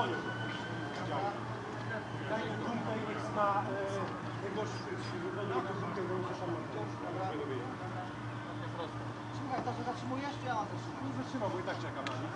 Trzymaj, to się zatrzymujesz, czy ja mam zatrzymać? Nie zatrzymał, bo i tak czekam na nich.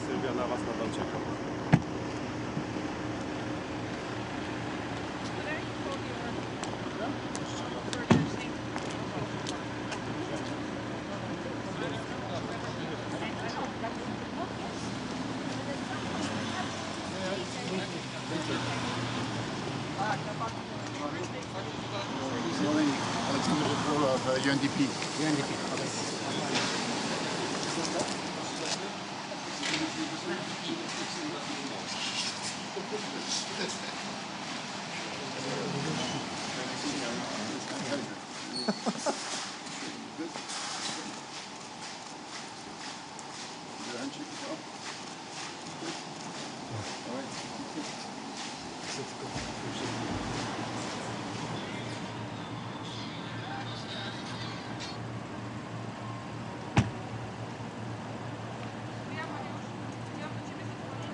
Sylwia na was nadal czeka. UNDP.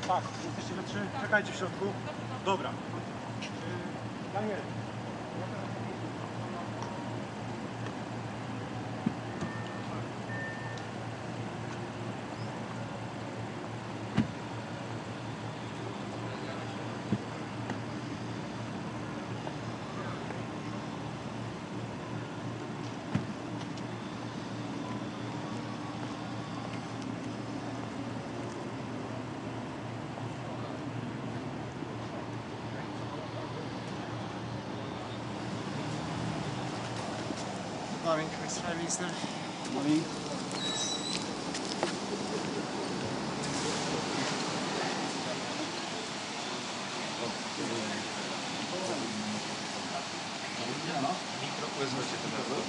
Tak, jesteście we trzy, czekajcie w środku. Dobra. Daniel. Morning, Mr. Lister. Morning.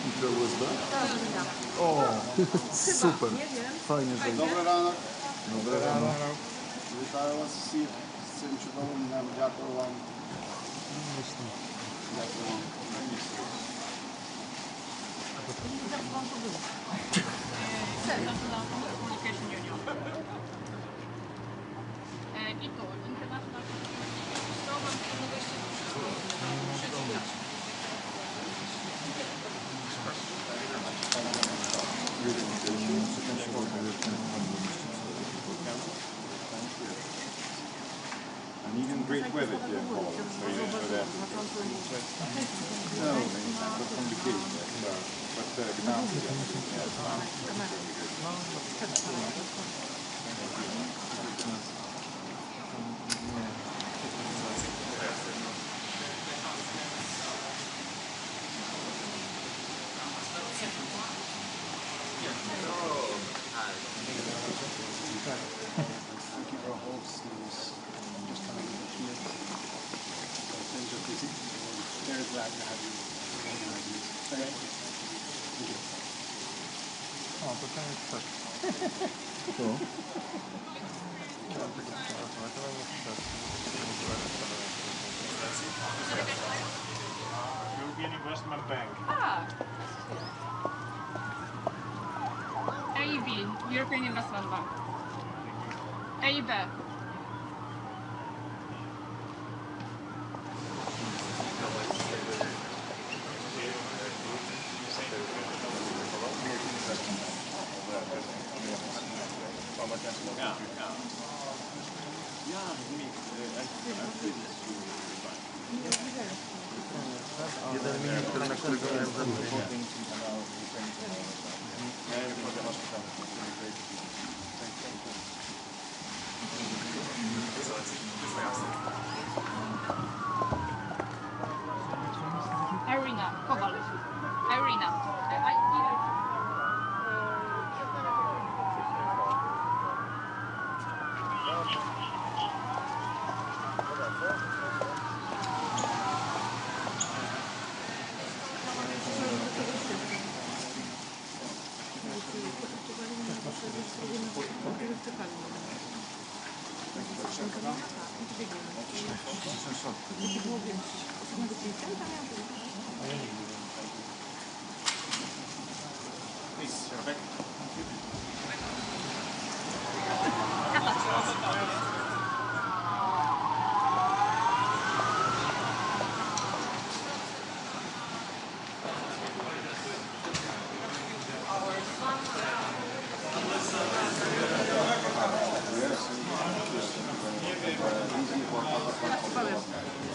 Mikro USB? O, super. Fajnie, że... Dobre rano. Dobre rano. Witаю вас всіх з цим чудовим днем. Дякую вам. Дякую вам. Communication Union. I to, International Program Innovation. And even great weather here in Poland, so you know that. No, not from the case, but Gdansk, Thank you for hosting this. Just having it here. So things are busy. We're very glad to have you organizing this. Very important. Thank you. O, to ten jest przed. Tu? Chciałem tego fotografować, ale jest przed. European Investment Bank. EIB, European Investment Bank. EIB. Jeden minister, na którego miałem zamówienie.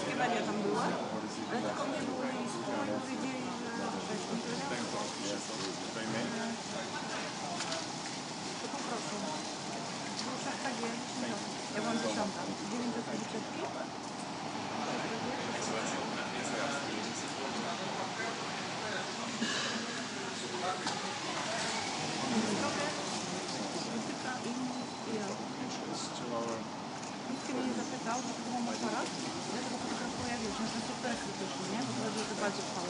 Śpiewania tam były, ale tylko mnie było nisko i powiedzieli, że to poproszę. Już tak jest. Ja byłam 10. 923. Nikt mnie nie zapytał, dlaczego mam aparat. Ja tego fotografuję, wiesz, na sensie presy tylko, nie? Bo chodzi o te palce chwały.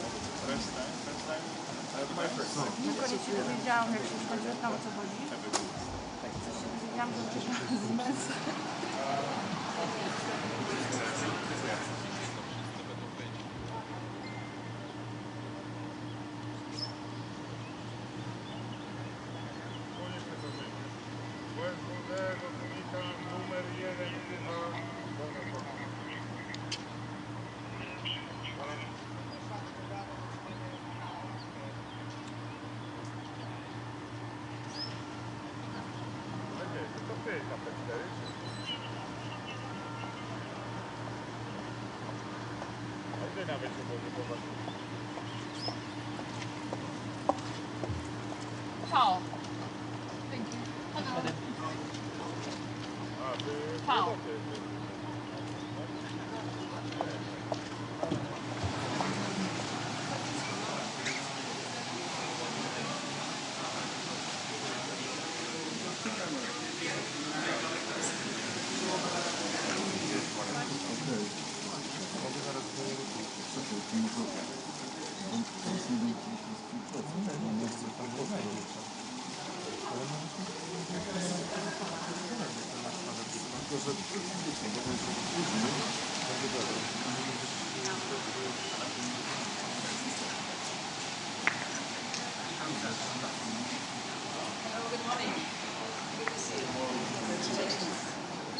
Na koniec się dowiedziałam, jak się już tak zapytałam, o co chodzi. Coś się dowiedziałam, że przecież z męsy. Towel. Thank you. Hello. Towel.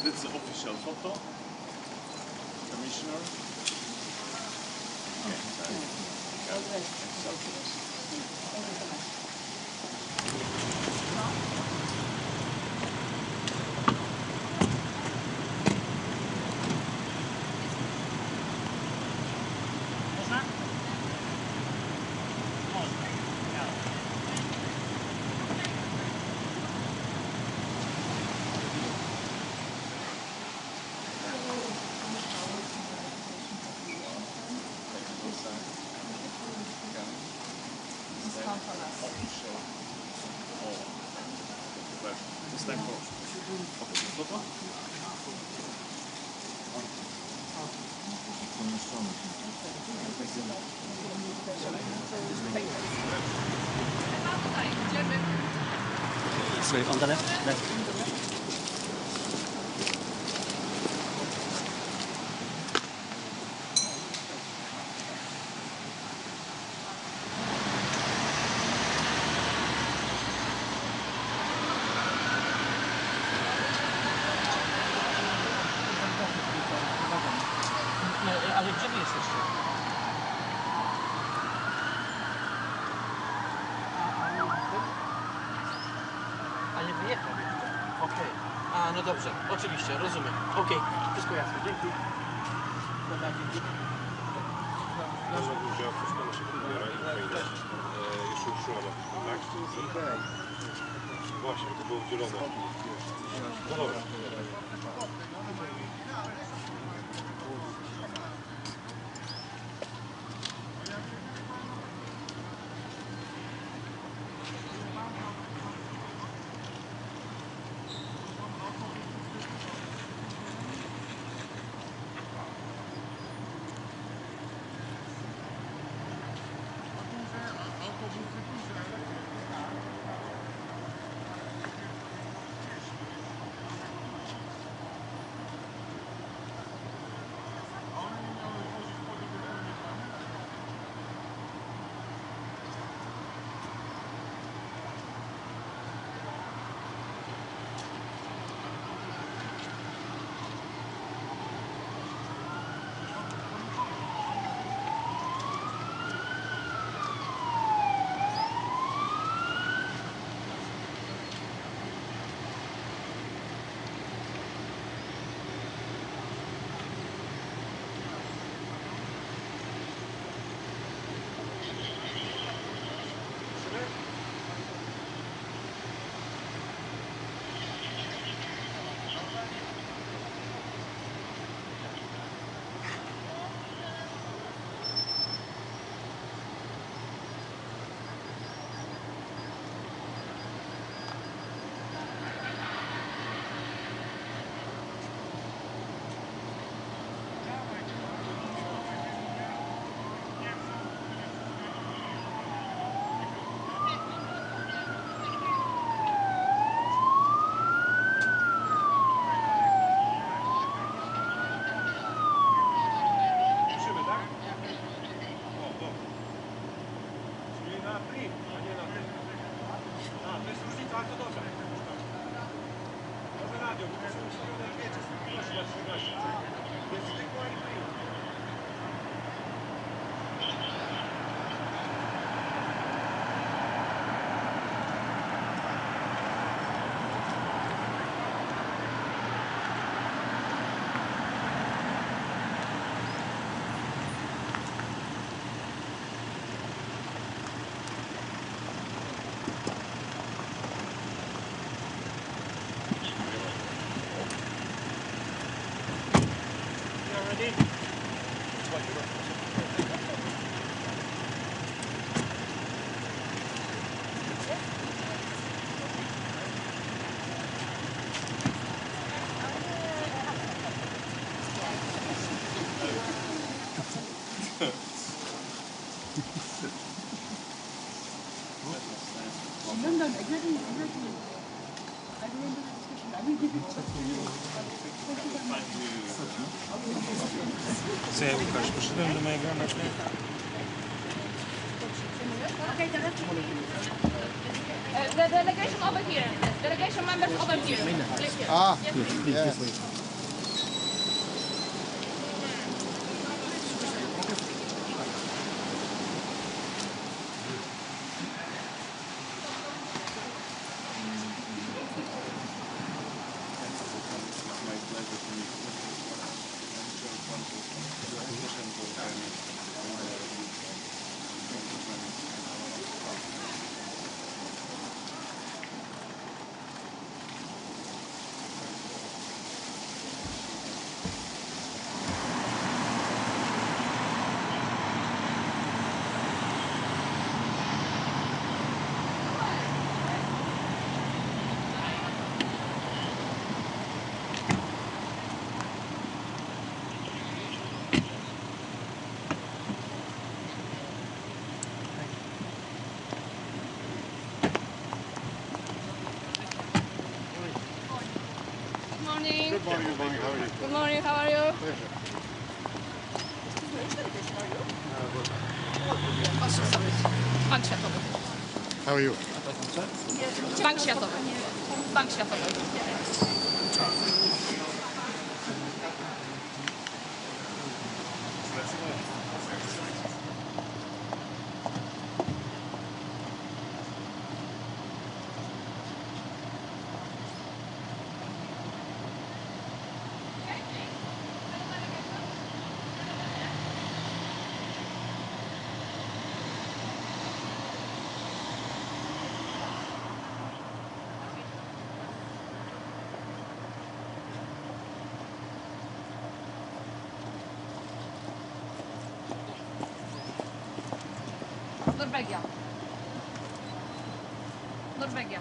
This is the official photo. Commissioner. Sorry, on the left. Ale gdzie wy jesteście? Ale wyjechał jeszcze. Okej. A, no dobrze. Oczywiście, rozumiem. Okej, wszystko jasne. Dzięki. Dobra, dzięki. Można by wziąć wszystko na szybko biorę i wejdę. Jeszcze utrzymamy. Tak? Okej. Właśnie, to było udzielone. No dobra. Co ja, Łukasz, poszedłem do mojego meczu. The delegation over here. Delegation members over here. Ah, Yes, yes, please. yes, please. Good morning. Good morning, how are you? Good morning, how are you? Bank Światowy. How are you? Bank Światowy. Bank Światowy. Norwegia. Norwegia.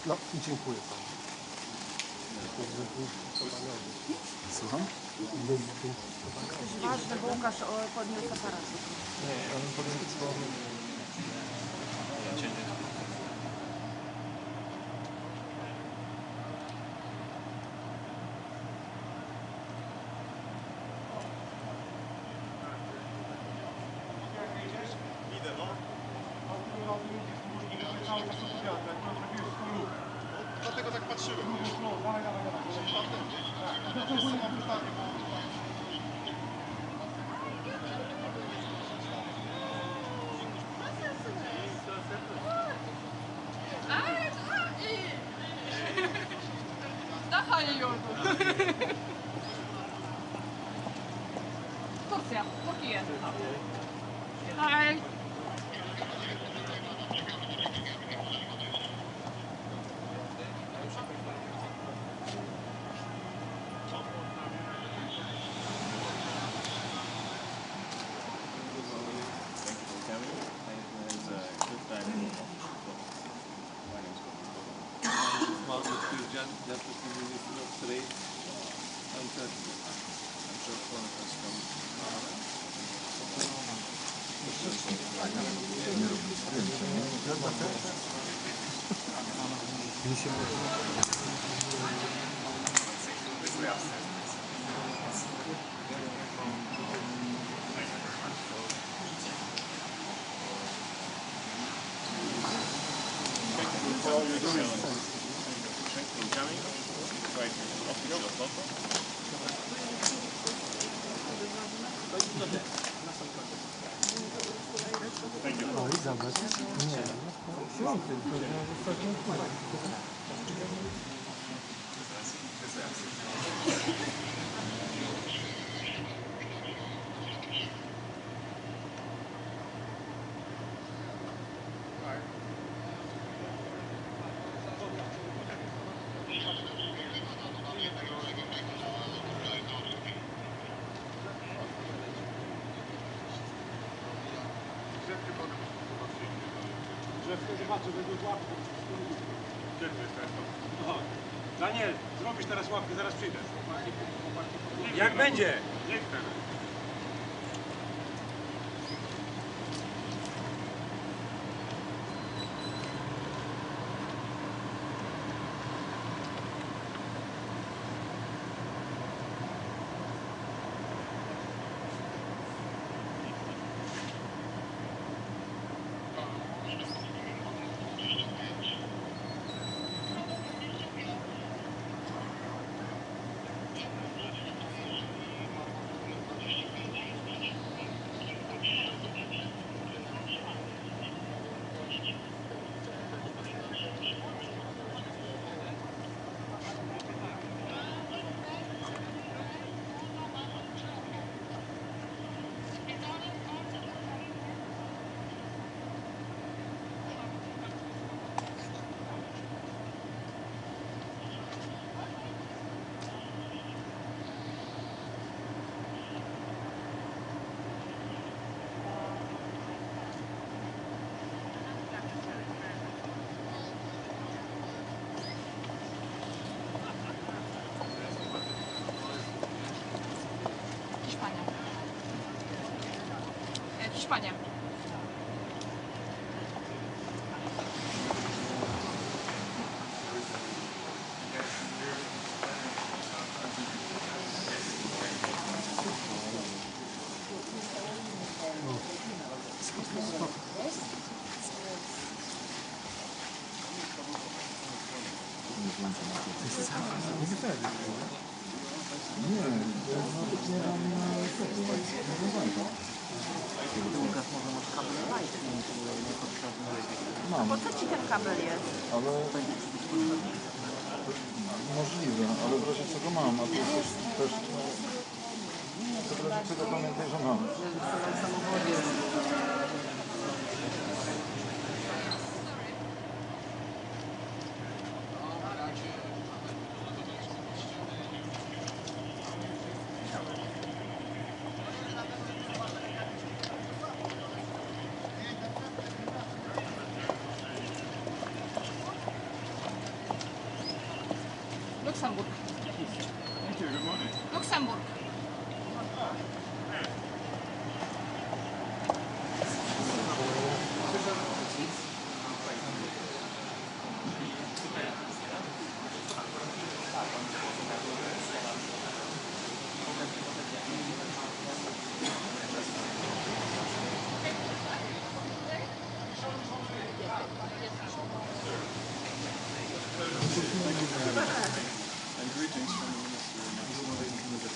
No, dziękuję panu. Słucham? Ważne, bo Łukasz podniósł aparat. Nie, on podniósł. Dlatego tak patrzyłem. Daha iyi oldu. Turcja, Türkiye. Hi. Oj, zobacz. Nie, no piękny, to miał zostawić. zobaczę, że go złapię. Gdzie to jest teraz? Chodź. Daniel, zrobisz teraz łapkę, zaraz przyjdę. Jak będzie? Niech teraz. Hiszpania. Po co ci ten kabel jest? Ale możliwe, ale w razie czego mam, a tu jest też w razie czego pamiętaj, że mam. Luksemburg. Luksemburg. And greetings from the minister.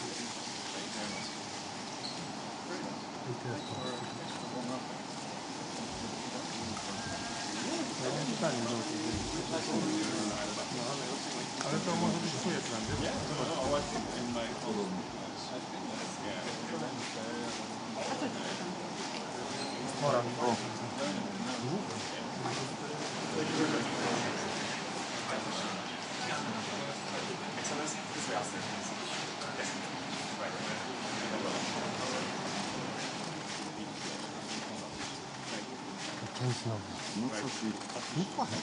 Ale to może być twoje plany. No, I think in my home. Chora. O. No co ty? No trochę,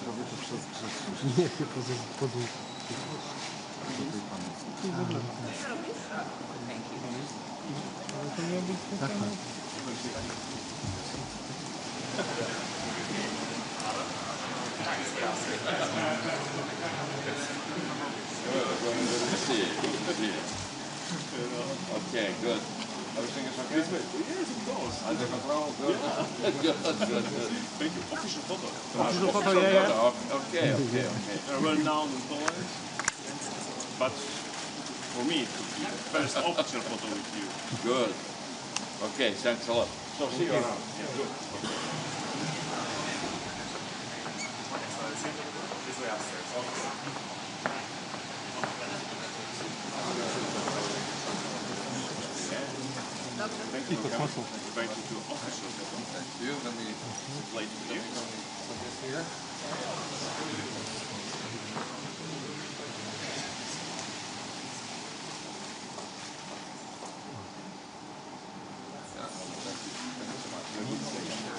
robię to przez grzech. Nie, chyba podłóg. Ale to miał być specjalnie. Okay, good. Everything is okay? Yes, of course. Under control? Good. Good. Thank you. Official photo. Official photo, yeah. Okay. Well known in Poland. But for me, it could be the first official photo with you. Good. Okay, thanks a lot. So see you around. Yeah, good. Thank you for coming. Invite you to official photo. Do you let me Late here. put this here? Yeah, thank you so much.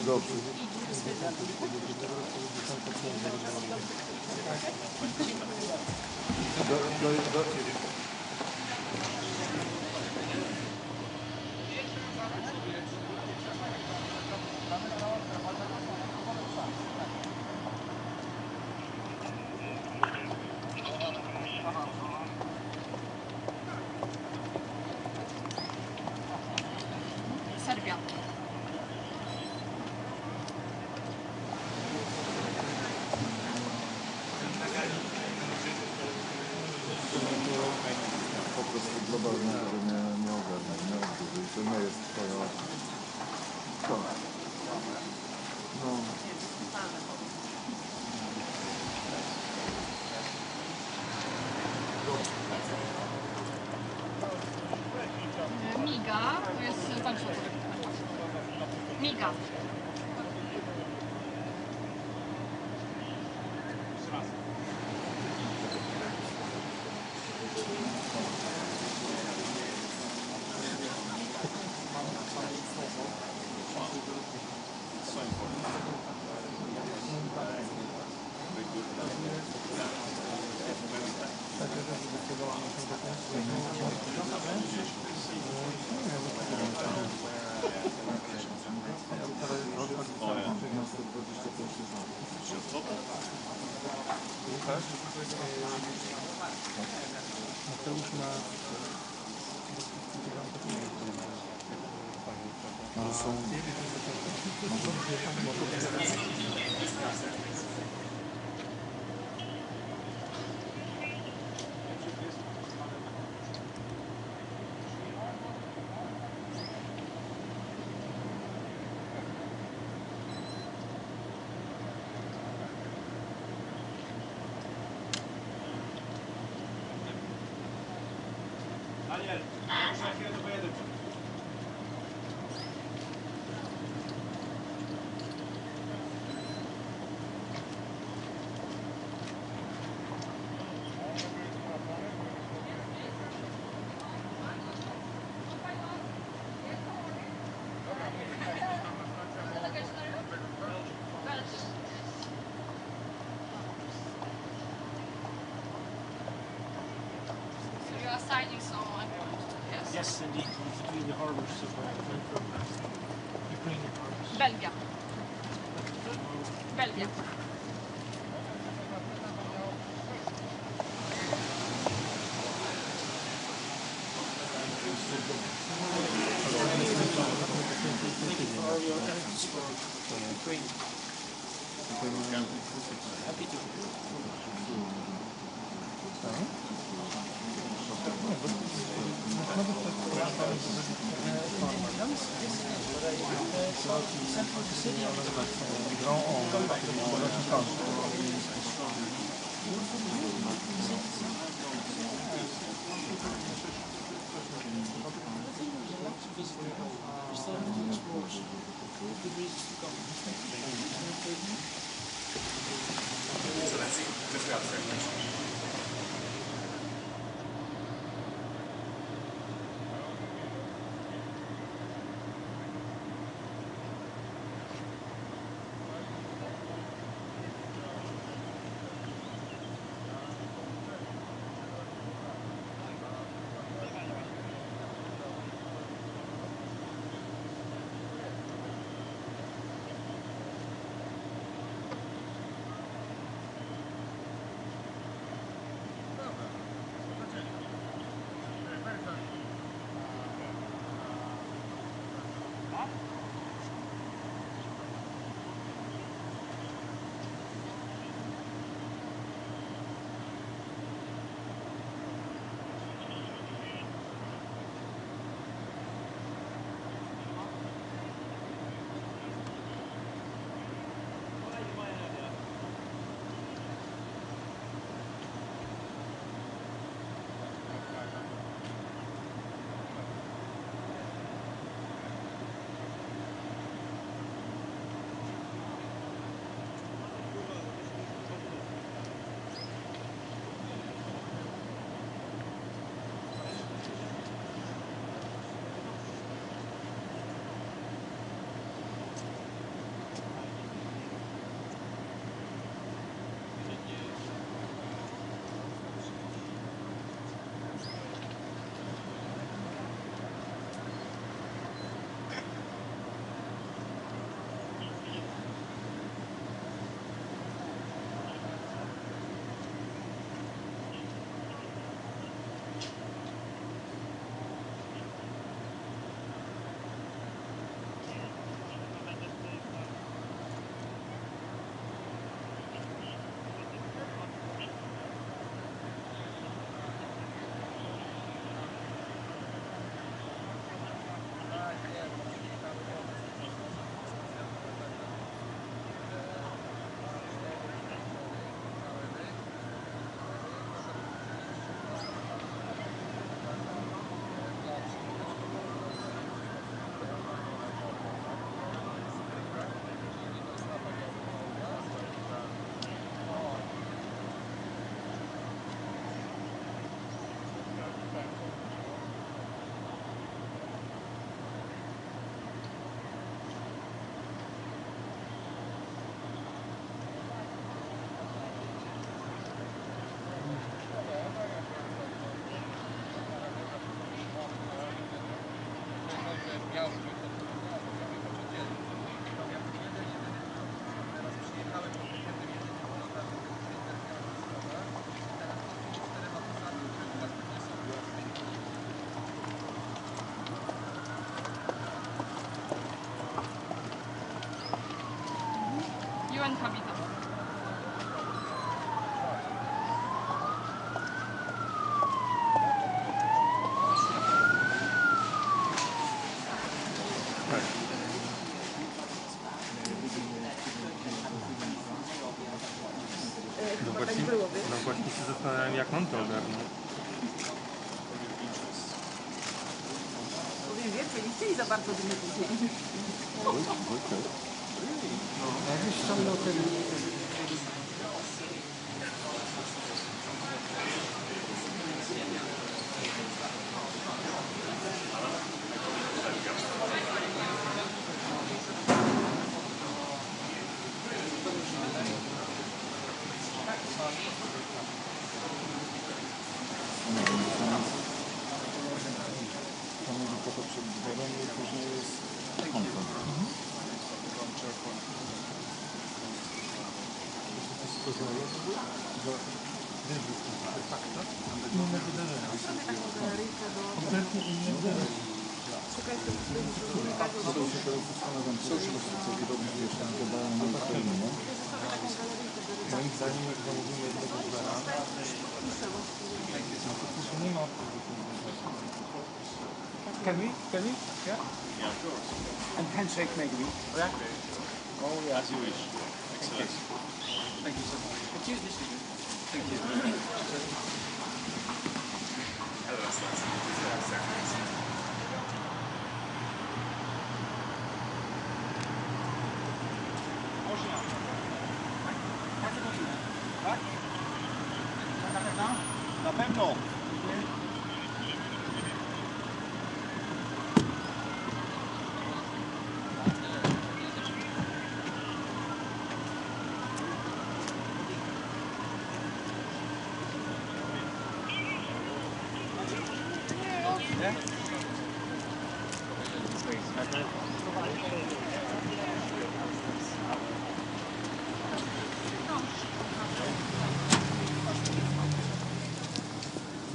Dobrze. Serbia. Po prostu globalnie tego nie ogarnę, nie odbyły. To nie jest twoja... To. No. Miga to jest tańsze. Miga. Ale są... Daniel, muszę na chwilę to pojedę. So you are signing someone. Yes. Yes, indeed, between the harbors of Ukrainian harbors. Belgia. Belgia. Thank you for all your efforts for Ukraine. Happy to. Gdansk, yes, but I thought central of the city on the map. Come back There's a lot to visit there. We still have to explore, so good reasons to come. Excellency, discuss, sir. się zastanawiam, jak on to ogarnął. Powiem więcej, nie chcieli za bardzo dymy później. Jakbyś ściągnął ten... To przed dworem i później jest kątem. Inne wydarzenia. Sobie taką galeryjkę do... Kompletnie inne wydarzenia. Czekaj, to Moim zdaniem, jak zamówimy jednego dwera, to nie ma odpowiedzi. Can we? Yeah? Yeah, of course. And handshake maybe? Yeah. Oh yeah. As you wish. Excellent. Thank you so much. Excuse me. Thank you. Na pewno!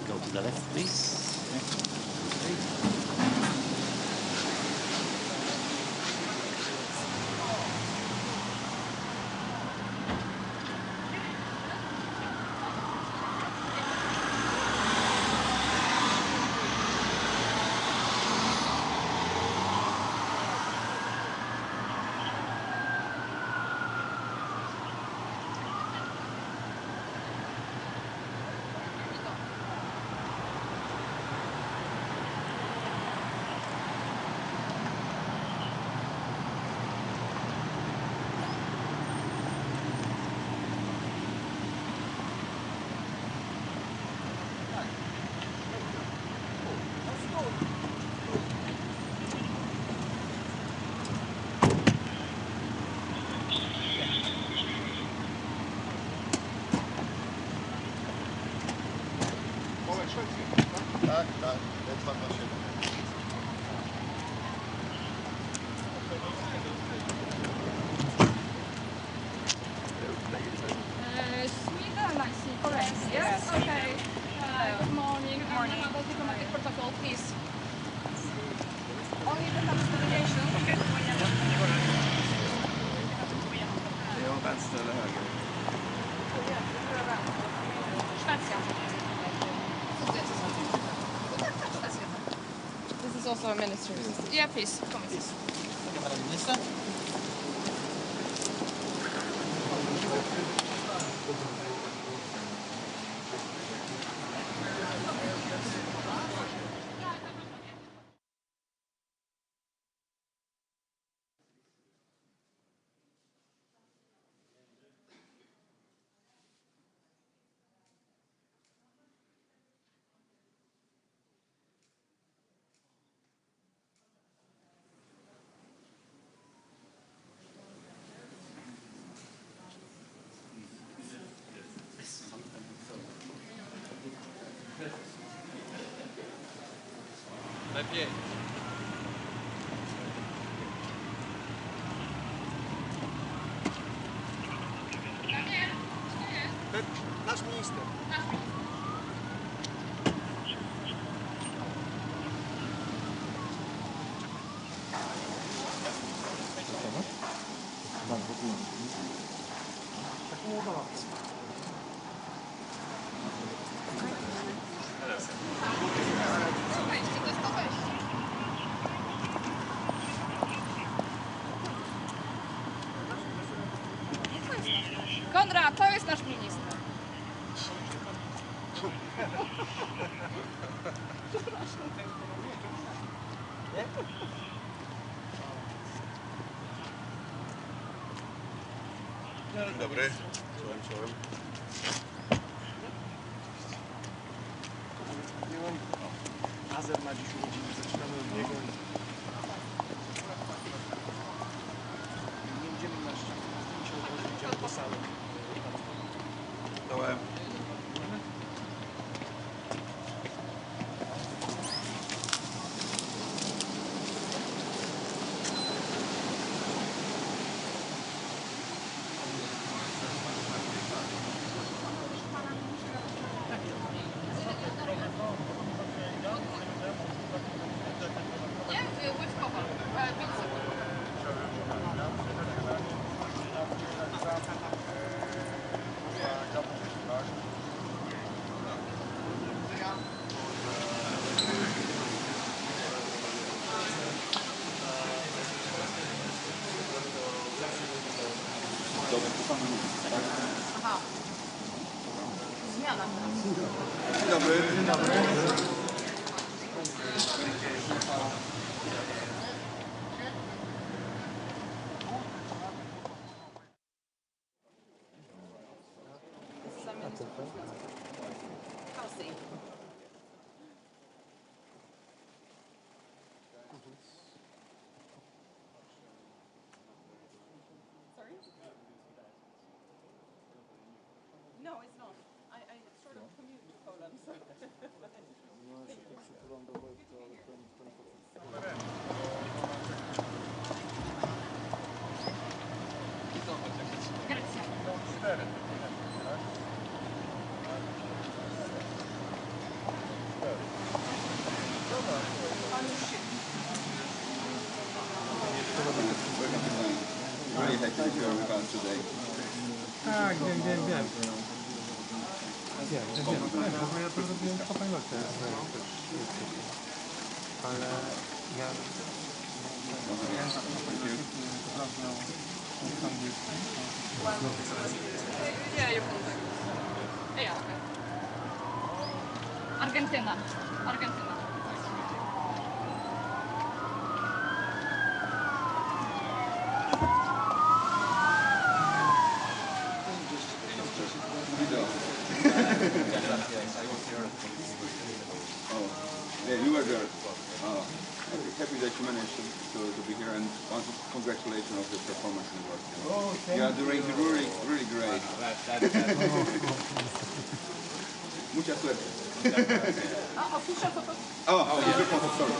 Go to the left, please. Tak, D227. Sweden, I see. Correct. Yes. Okay. Good morning. Good morning. About diplomatic protocol, please. Only the delegation. Okay. Det var vänster eller höger? Szwecja. This is also a ministry. Yeah, please. Come with us. Pana ministra? Lepiej. Nasz minister. Konrad, to jest nasz minister. Dzień dobry. Czołem. Azer ma dziś urodziny, zaczynamy od niego. Nie będziemy na zdjęcie od razu, idziemy do sali. Czołem. Nie, łyżkowa. 5 sekund. Aha. Zmiana teraz. Dzień dobry. Dzień dobry. Kelsey. Sorry? No, it's not. I sort of commute to Poland, so... Grazie. Really happy that you're with us today. Tak, wiem. Wiem. W ogóle ja to zrobiłem po pilocie. Ale ja... Yeah, you're from there. Yeah, okay. Argentyna. Yeah, you were there. Okay. Happy that you managed to be here, and congratulations on the performance in work. You are doing really great. Mucha suerte. Official photo. Sorry.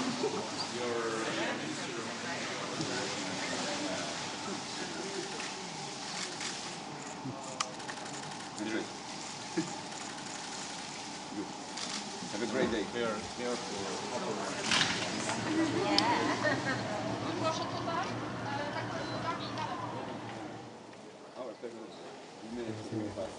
Andrzej. Good. Have a great day. Proszę tutaj, tak podwodami i na lewo. Our pleasure. You managed to be fast.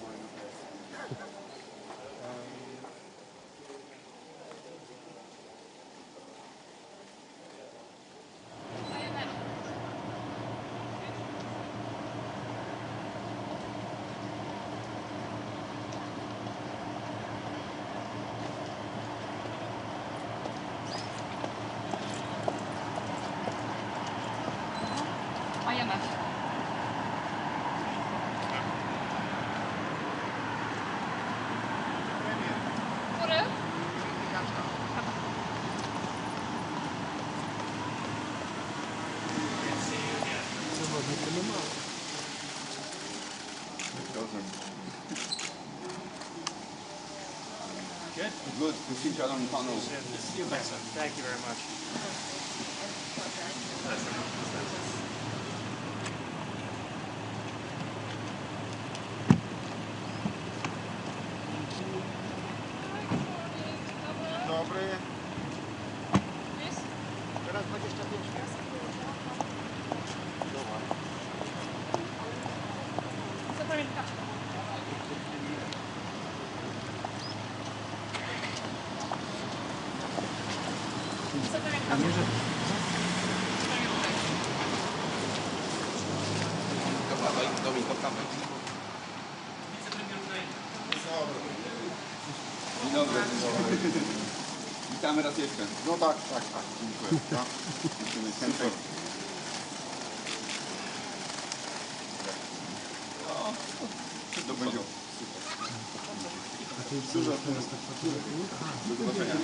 IMF. Który? Good to see each other on tunnels. See you better. Thank you very much. Dobry. Jest? Teraz 25 gwiazd. Co pamiętam? Co pamiętam? Domin, kawę. Dzień dobry. Witamy raz jeszcze. No tak, dziękuję. Tak. Super. To będzie Dużo. do zobaczenia.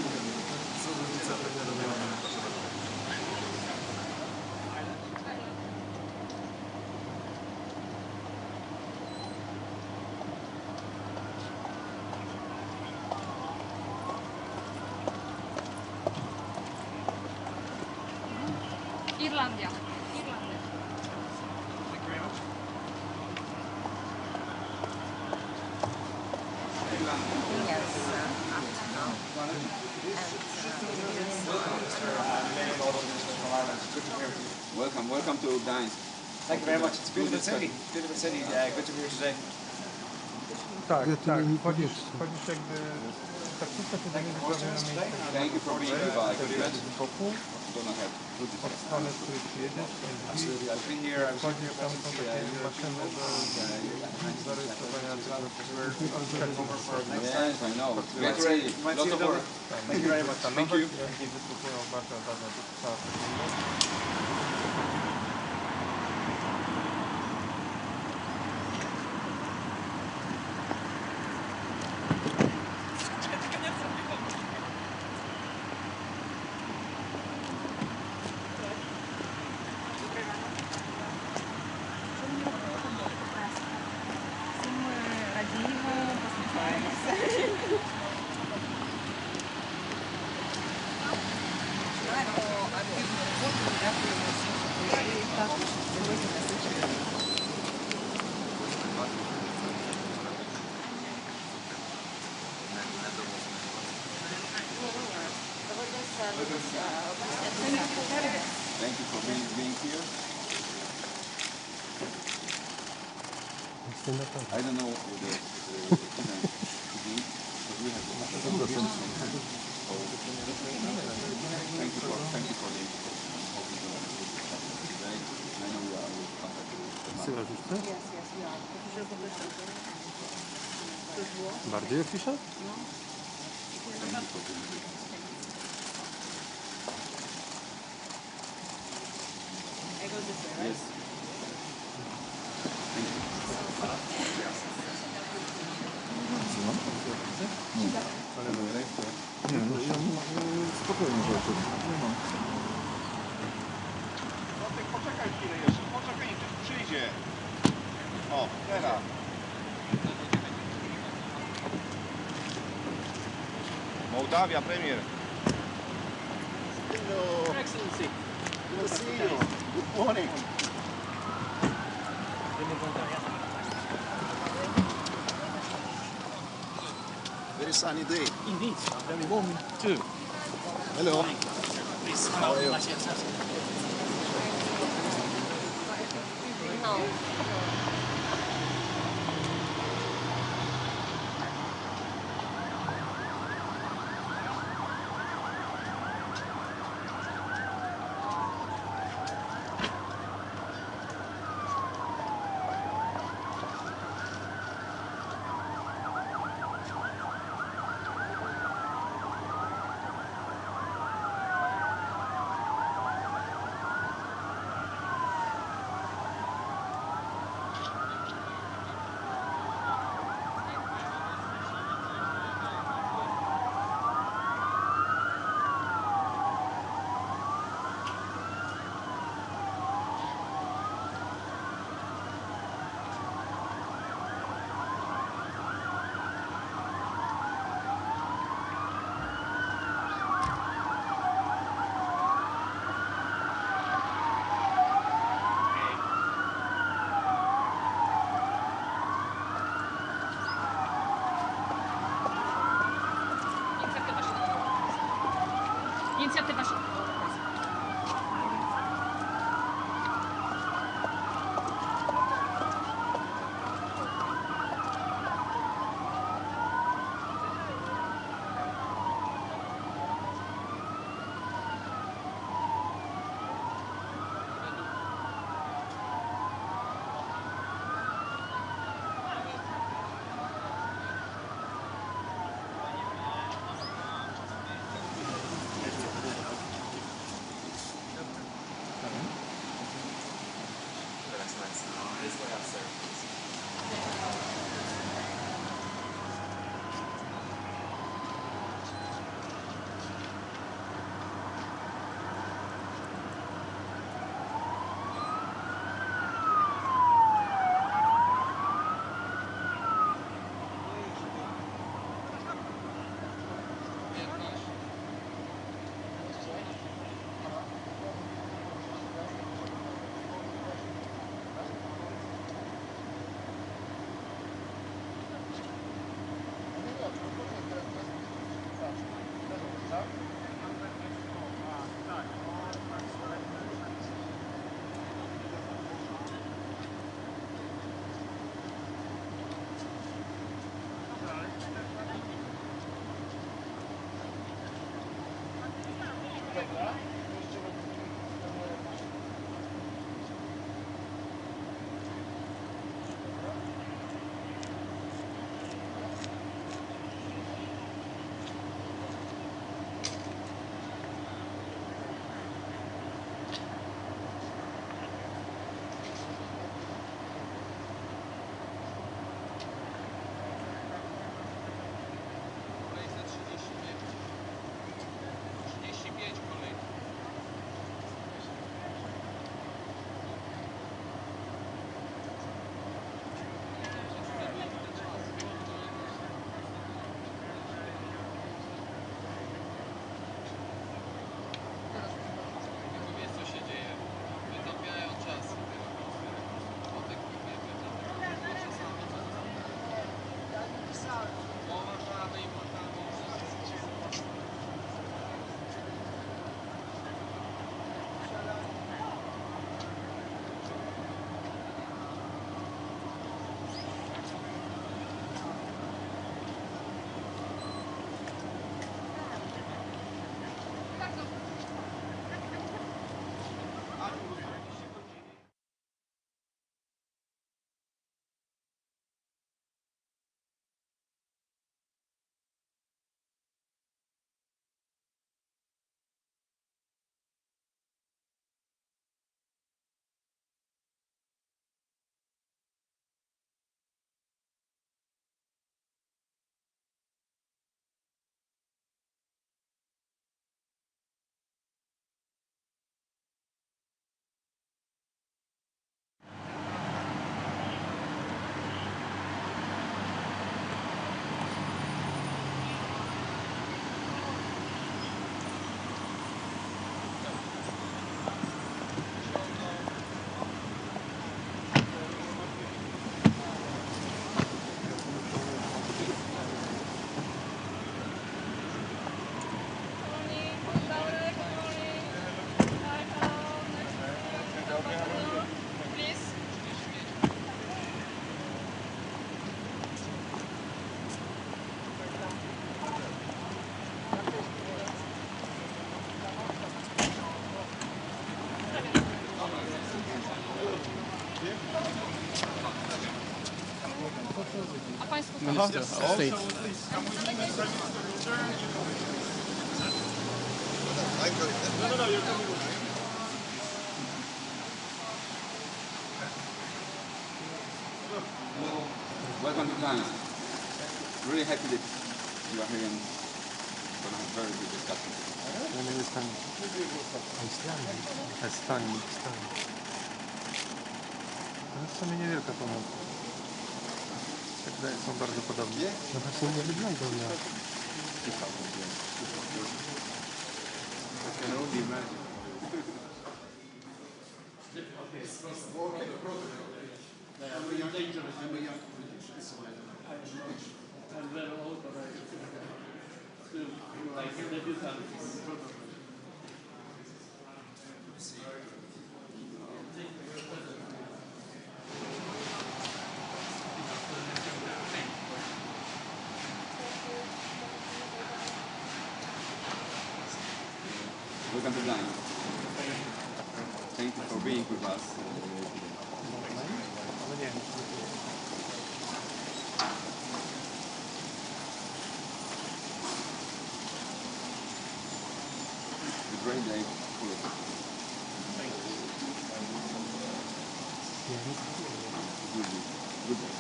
Irlandia. Welcome to Gdansk. Thank you very much. It's a beautiful city. Beautiful city. Good to be here today. Tak, tak. Wchodzisz jakby tak wszystko się dzieje zupełnie na miejscu. Thank you for being with us. Wokół, Gonna have good od strony, z której przyjedziesz, drzwi, I've been here. I've wchodzisz, tam są takie maszyny do rejestrowania Yes, I know. Get ready. Lots of work. Thank you very much. Thank you. i wystupują bardzo cała sekundę. Thank you for being here. I don't know what the event to be, but we have to have it. Thank you for the today. I know we will contact you. Yes, yeah. Bardziej piszę? Yes. Nie, no ja spokojnie rzeczy. Nie mam. Poczekaj chwilę jeszcze, poczekaj, niech przyjdzie. O, teraz. Mołdawia, premier. Your Excellency. Good to see you. Good morning. Very sunny day. Indeed, very warm too. Hello. Please, How are you? Inicjatywa się. Minister of State. Welcome to Gdansk. Really happy that you are here and going to have very good discussion. Estonia. To jest w sumie niewielka pomoc. Tak dalej są bardzo podobne. No właśnie nie wyglądał na... I can only imagine. Welcome to Gdansk. Thank you for being with us today. It's a great day, full of people. It will be good day.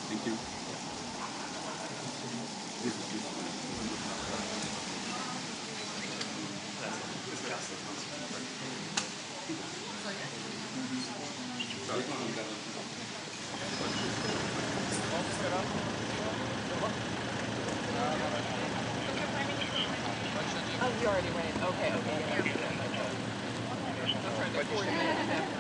Thank you. This is Oh, you already went. Okay, okay. Yeah. I'm trying to 40 minutes.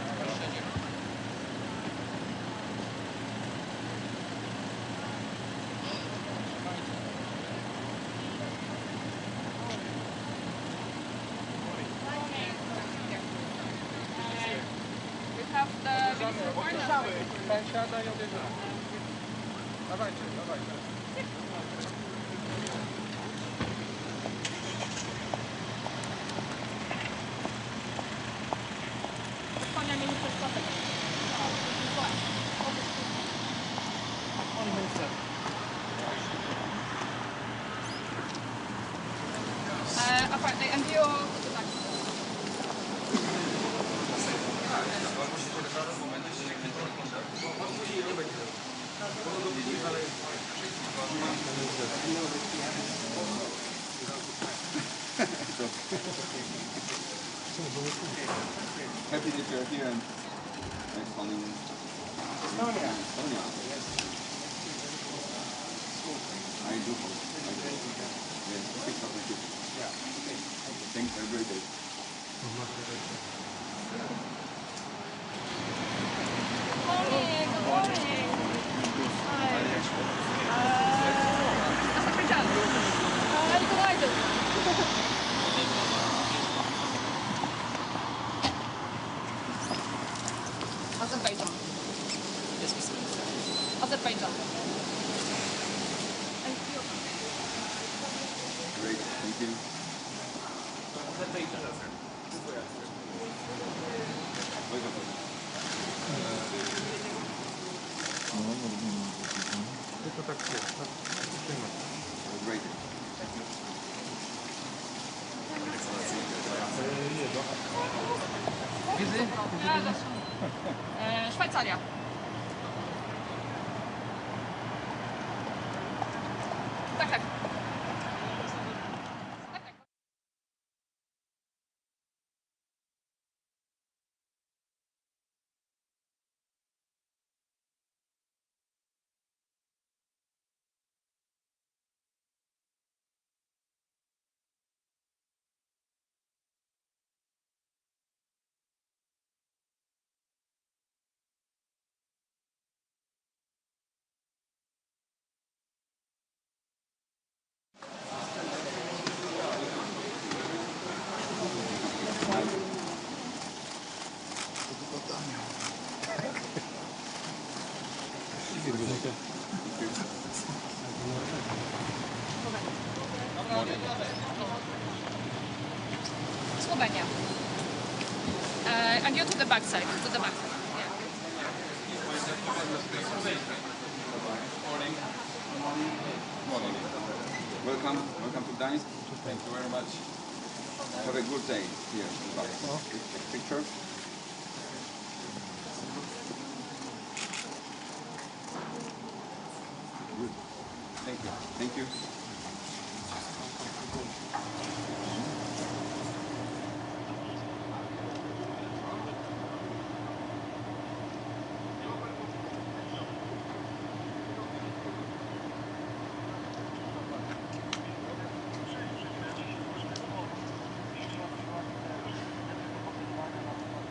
apparently, and you're to the back. Happy that you're here and next one in Estonia. I do hope. Yes, pick up with you. Thanks, have a great day. Good morning. Hi. Azerbaijan. Nikolaidu. Azerbaijan. Azerbaijan. Great, thank you. Tylko tak jest. Great. Szwajcaria. Tak, tak. Slovenia. And you're to the back side. To the back side. Yeah. Morning. Welcome to Gdansk. Thank you very much. Have a good day here. Take pictures. Thank you. Thank you. Przyjęcie środków ochrony zdrowia medycznego podejmowane na temat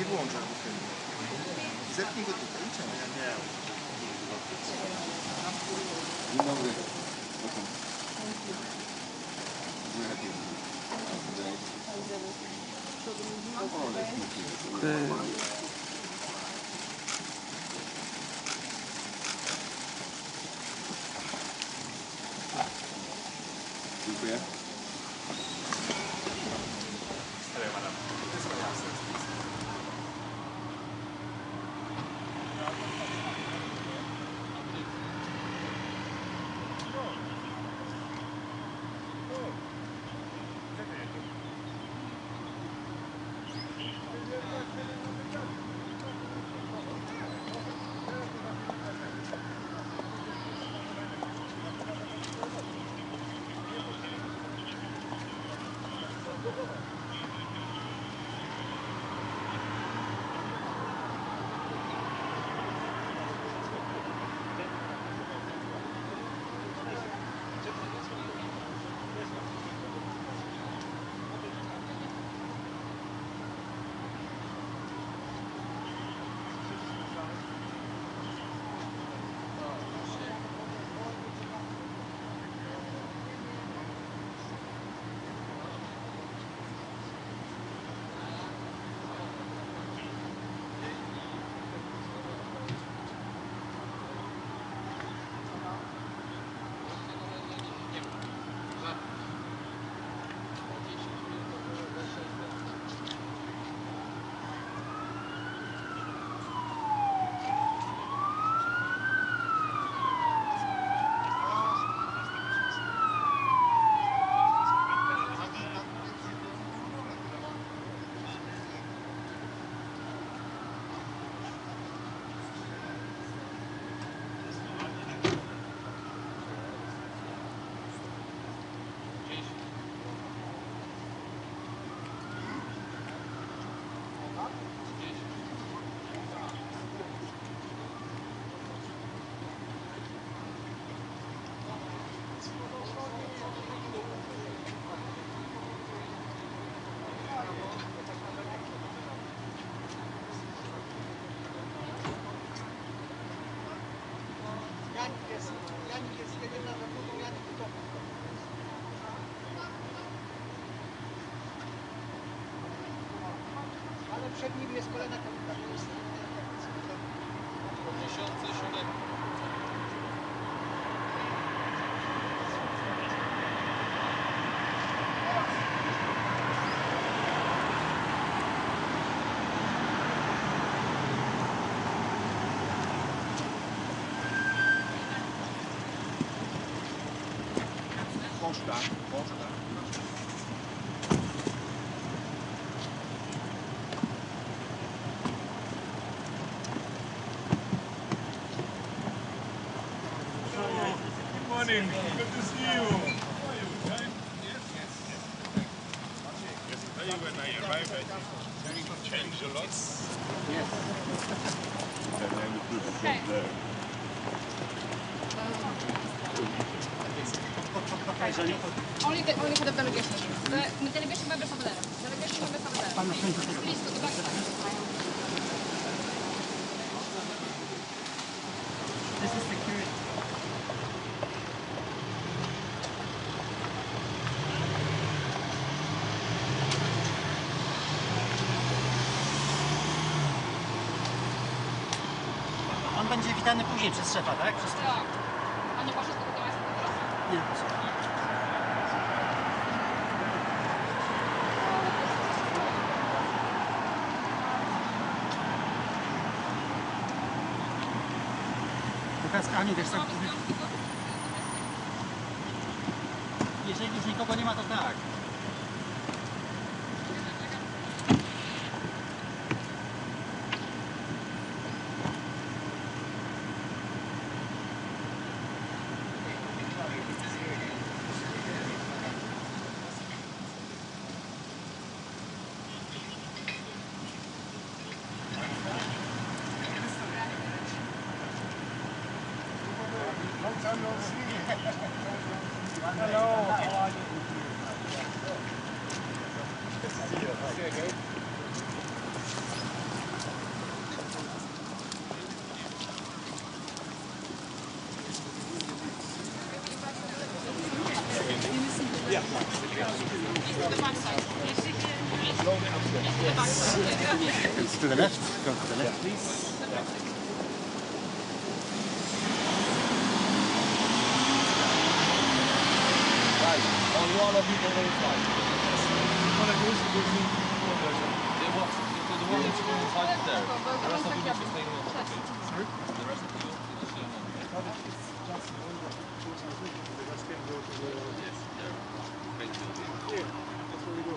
wyłącza albo zepnij go tutaj i czemu? Dzień dobry. Dziękuję. Ale przed nim jest kolejna kapitan. Poczta. Morning. Good to see you. How are you? Fine? Yes. Yesterday when I arrived, I think things changed a lot. Yes. Only for the delegations. The delegation members over there. Delegation members over there. Please go to the back side. This is security. On będzie witany później przez szefa, tak? Przez... Tak. A nie poszedł do DWS teraz? Nie, proszę. Teraz Aniu, wiesz co? Jeżeli już nikogo nie ma, to tak. Hello. How are you? Good to see you. See you again. the back side. Yes. The back side. It's to the left. Go to the left, please. Right. Only one of you can go inside. Ale już później podejrzewam. The one that's going inside is there. The rest of you need to stay in. Sorry? The rest of you need to stay in. Let's can go to the... Yes, there. Great building. Yeah, that's where we go.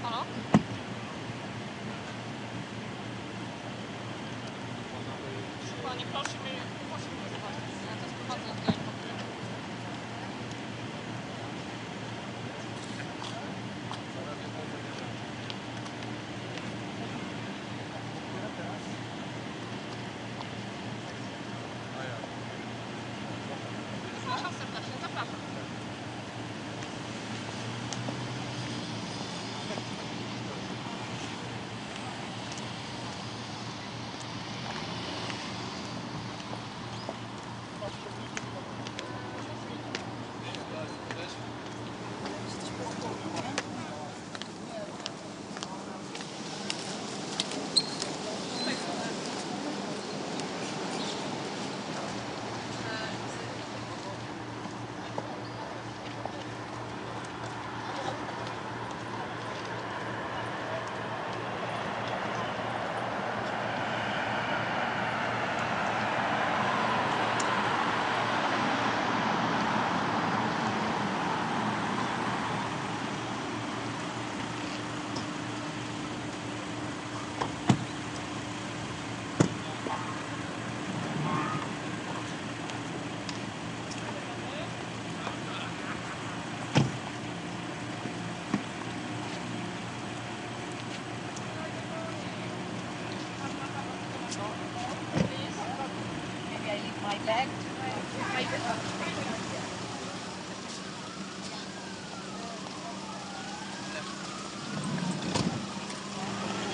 Halo? Panie, proszę mnie zobaczyć. Ja to sprowadzę tutaj. Zapraszam serdecznie, zapraszam.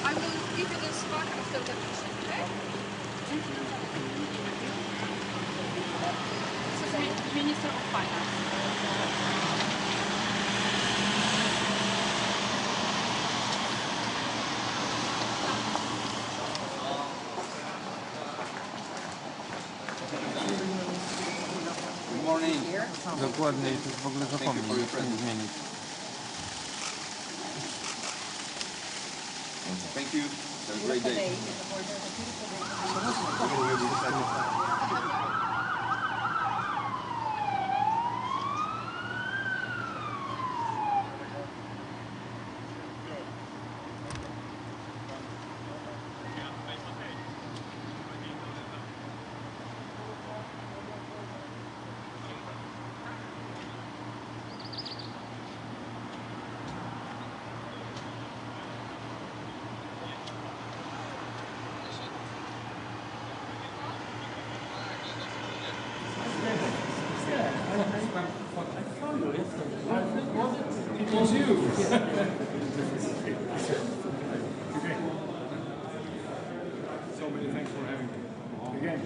I will give you this back after the meeting, okay? This is Minister of Finance. Good morning. Dokładnie i to w ogóle zapomnij, nic nie zmienić. Thank you. Have a great day. It was you. So many thanks for having me. Again.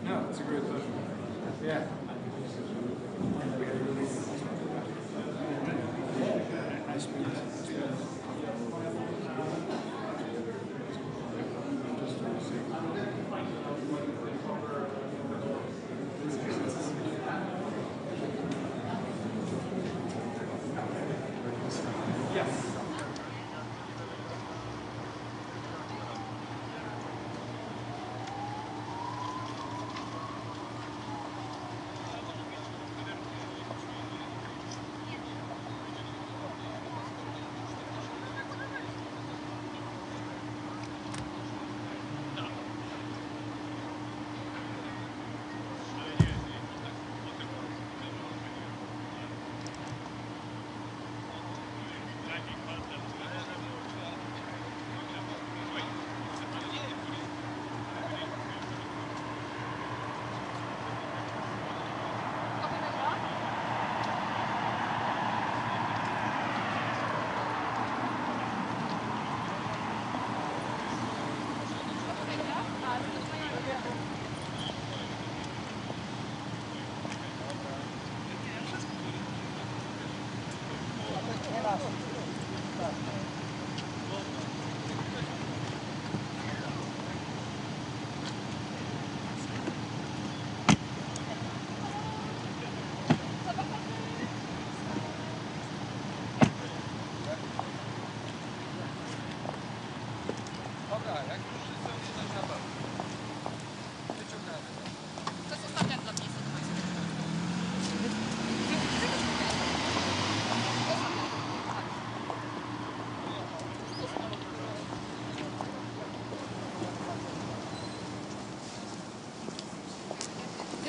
No, it's a great pleasure. Yeah. Nice meeting.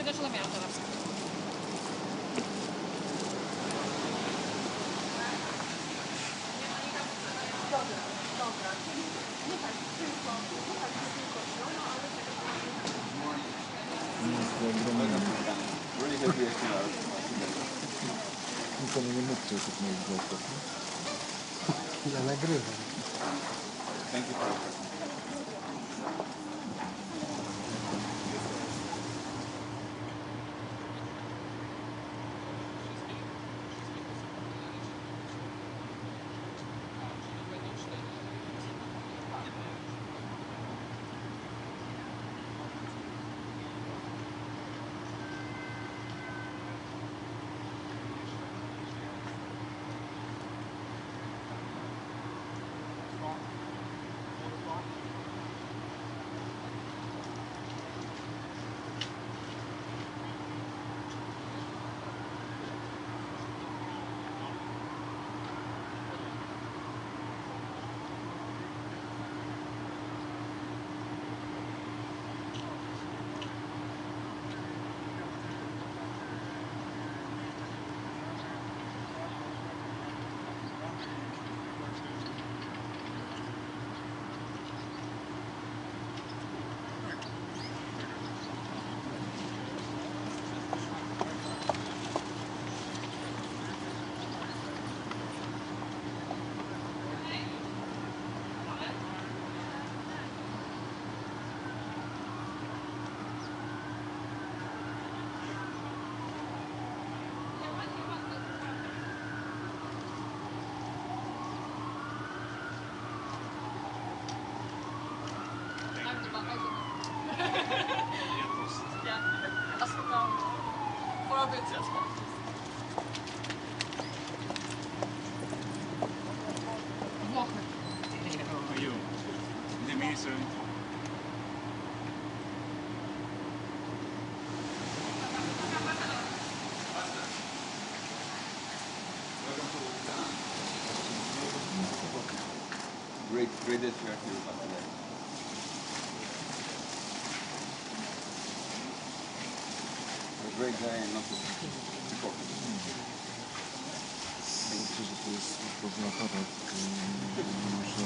Widzę, że miałam teraz. Really heavy ACR. Nikomu nie mówcie o tych moich blokach. Ja nagrywam. Thank you for great that you are here with us today. A great day and not to focus. Zobaczcie, że to jest dobry aparat. Muszę...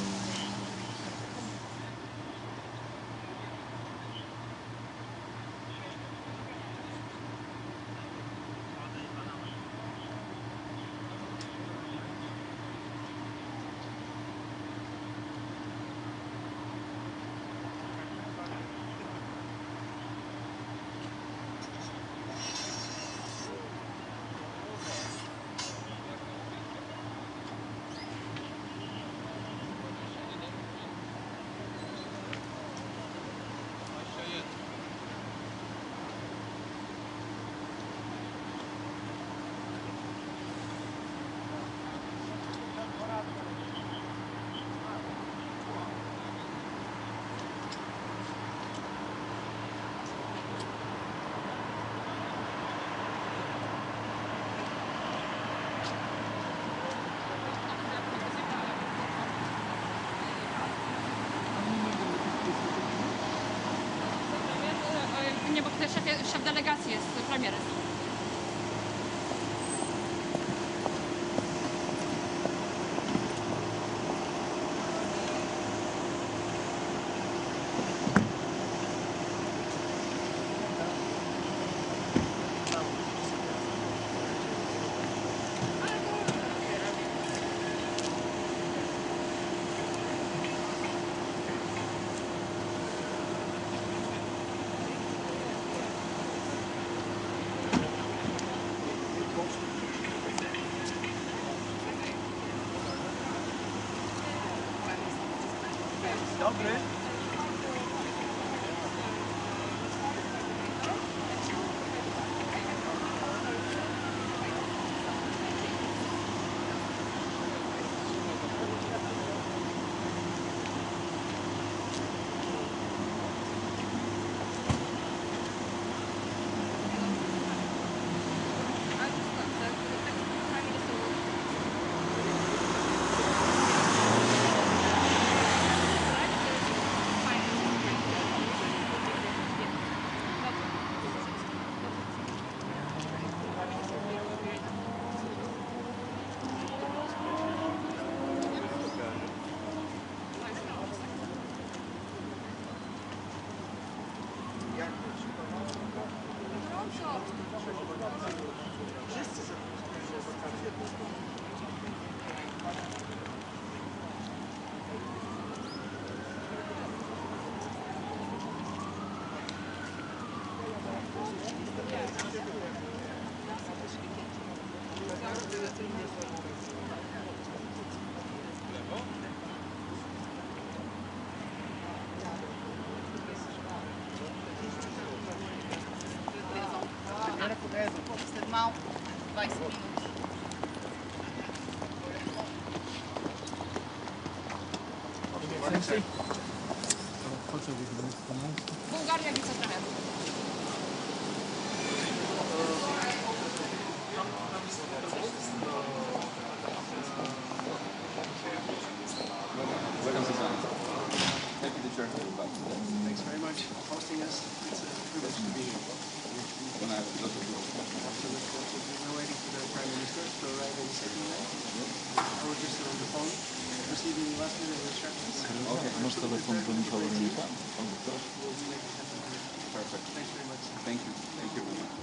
Nie, bo tutaj szef delegacji jest premierem. Dobry. Mal, vai seguindo. Bułgaria wicepremier. Thanks very much for hosting us. It's a privilege to be here. We're waiting for the Prime Minister to arrive any second now. I was just on the phone receiving last minute instructions. Masz telefon do Michała Renika? We'll make it happen here. Perfect. Thanks very much. Thank you. Thank you very much.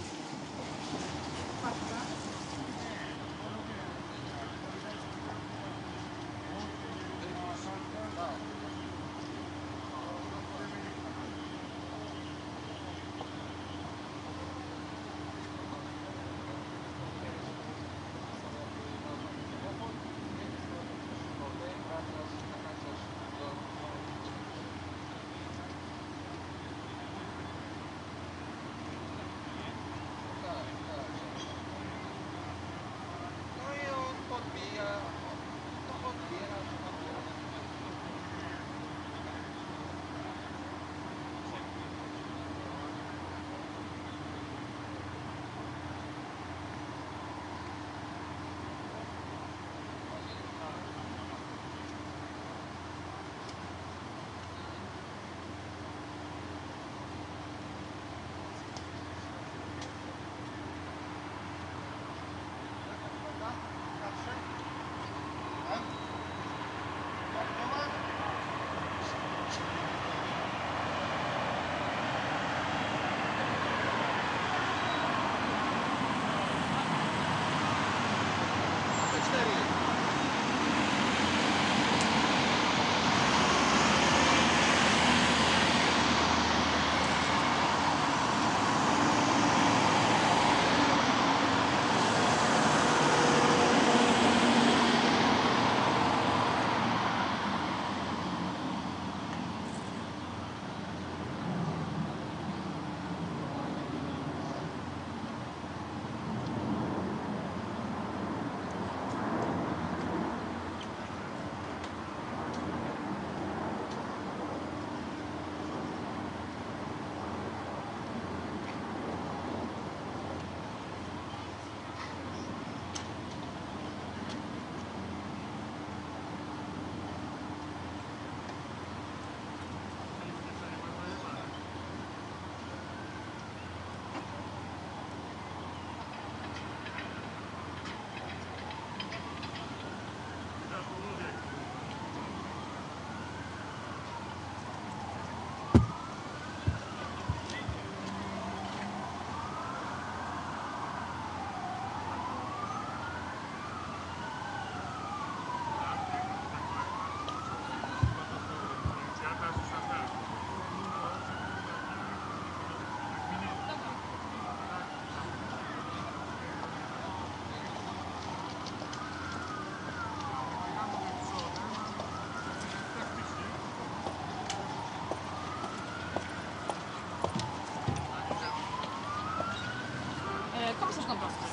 Komisarz Dąbrowski.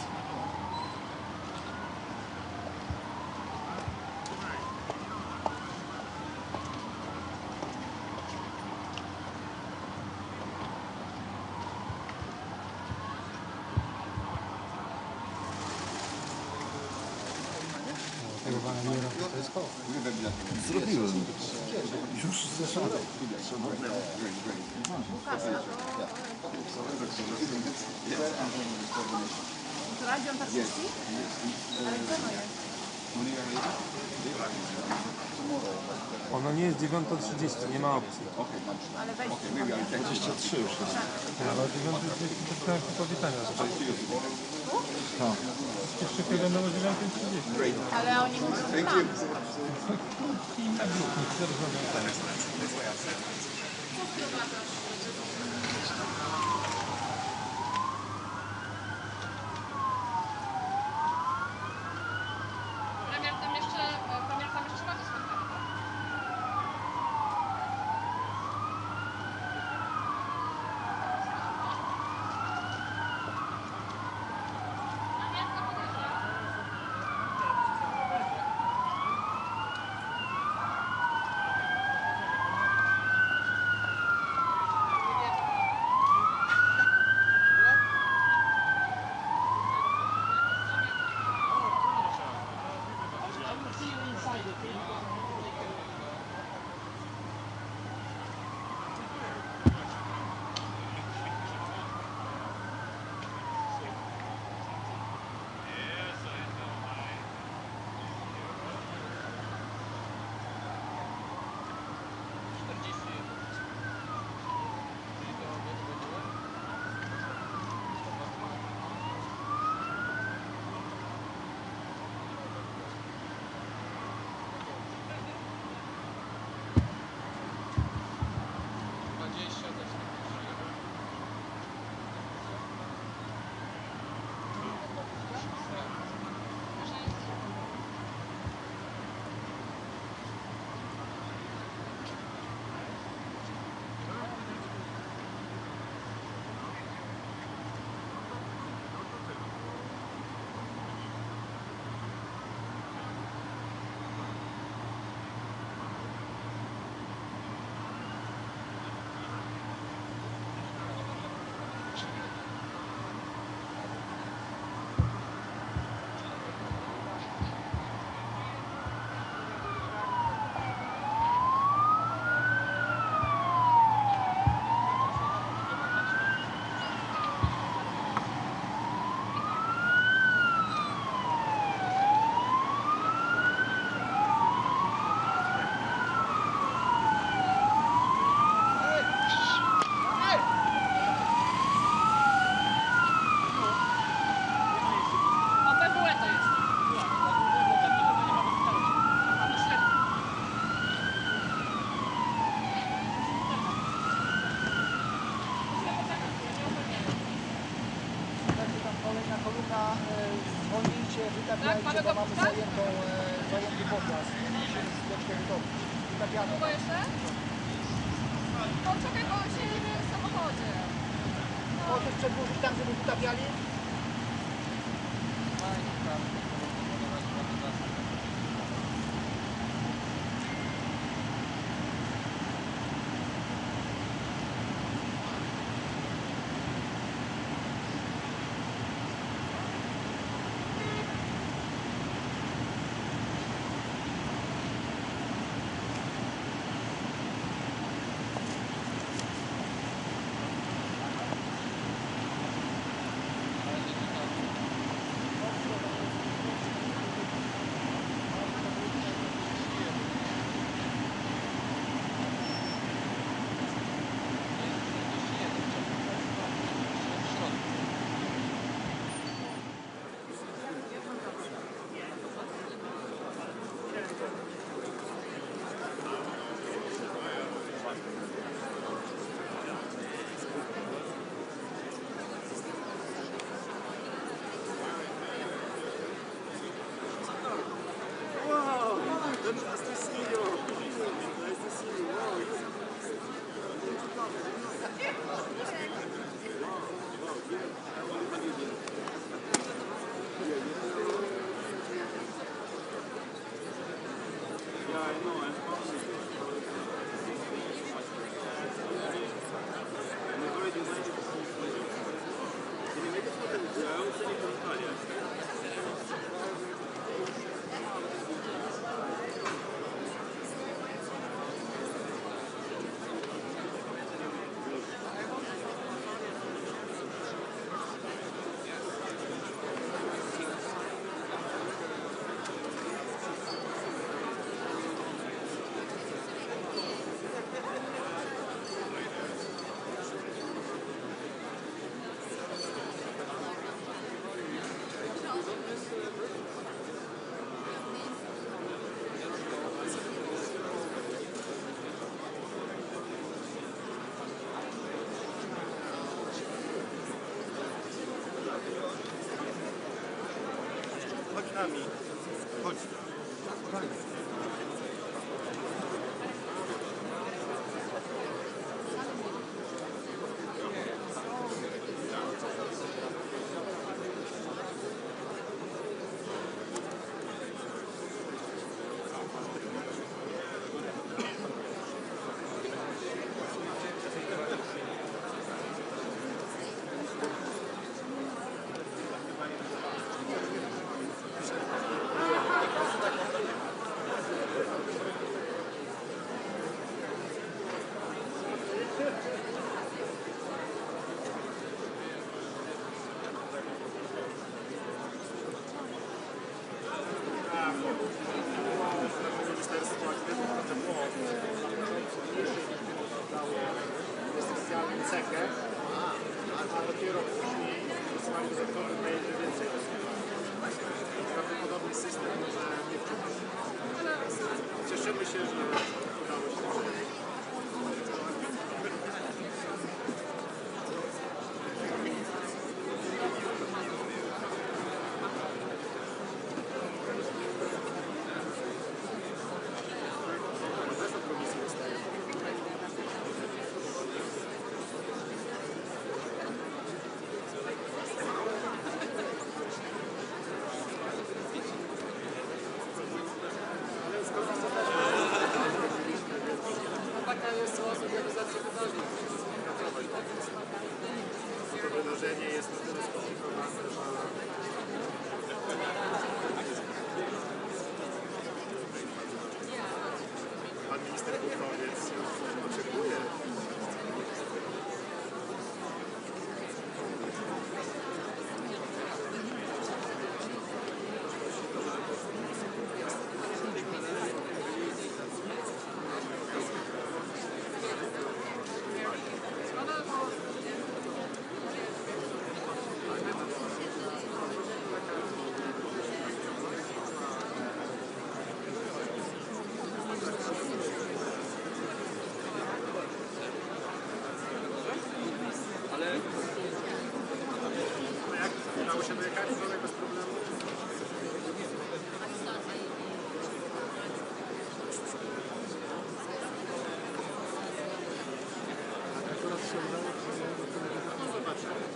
Zrobiłem. Już zeszedłem. Radio Tarczyński? Ale gdzie ono jest? Ono nie jest 9:30, nie ma opcji. Ale weź. 23 już jest. Ale o 9:30 to są jakieś powitania. Tak. Jeszcze będą o 9:30. Ale oni mówią tam. Premier tam jeszcze ma to spotkanie. Wytapiajcie, bo mamy zajęty podjazd. Musimy z domu. Wytapiamy. Długo jeszcze? Poczekaj, bo siedzimy w samochodzie. Możesz przedłużyć tam, żeby wytapiali? nami. Chodź. Cekę, a dopiero później wysłali dodatkowy mail, że więcej osób. Prawdopodobnie system może nie wczytać. Ale cieszymy się, że udało się to zrobić. Taka jest sposób organizacji wydarzeń. To wydarzenie jest na tyle skomplikowane, że pan minister Bukowiec oczekuje. Udało się dojechać bez problemu. No zobaczymy.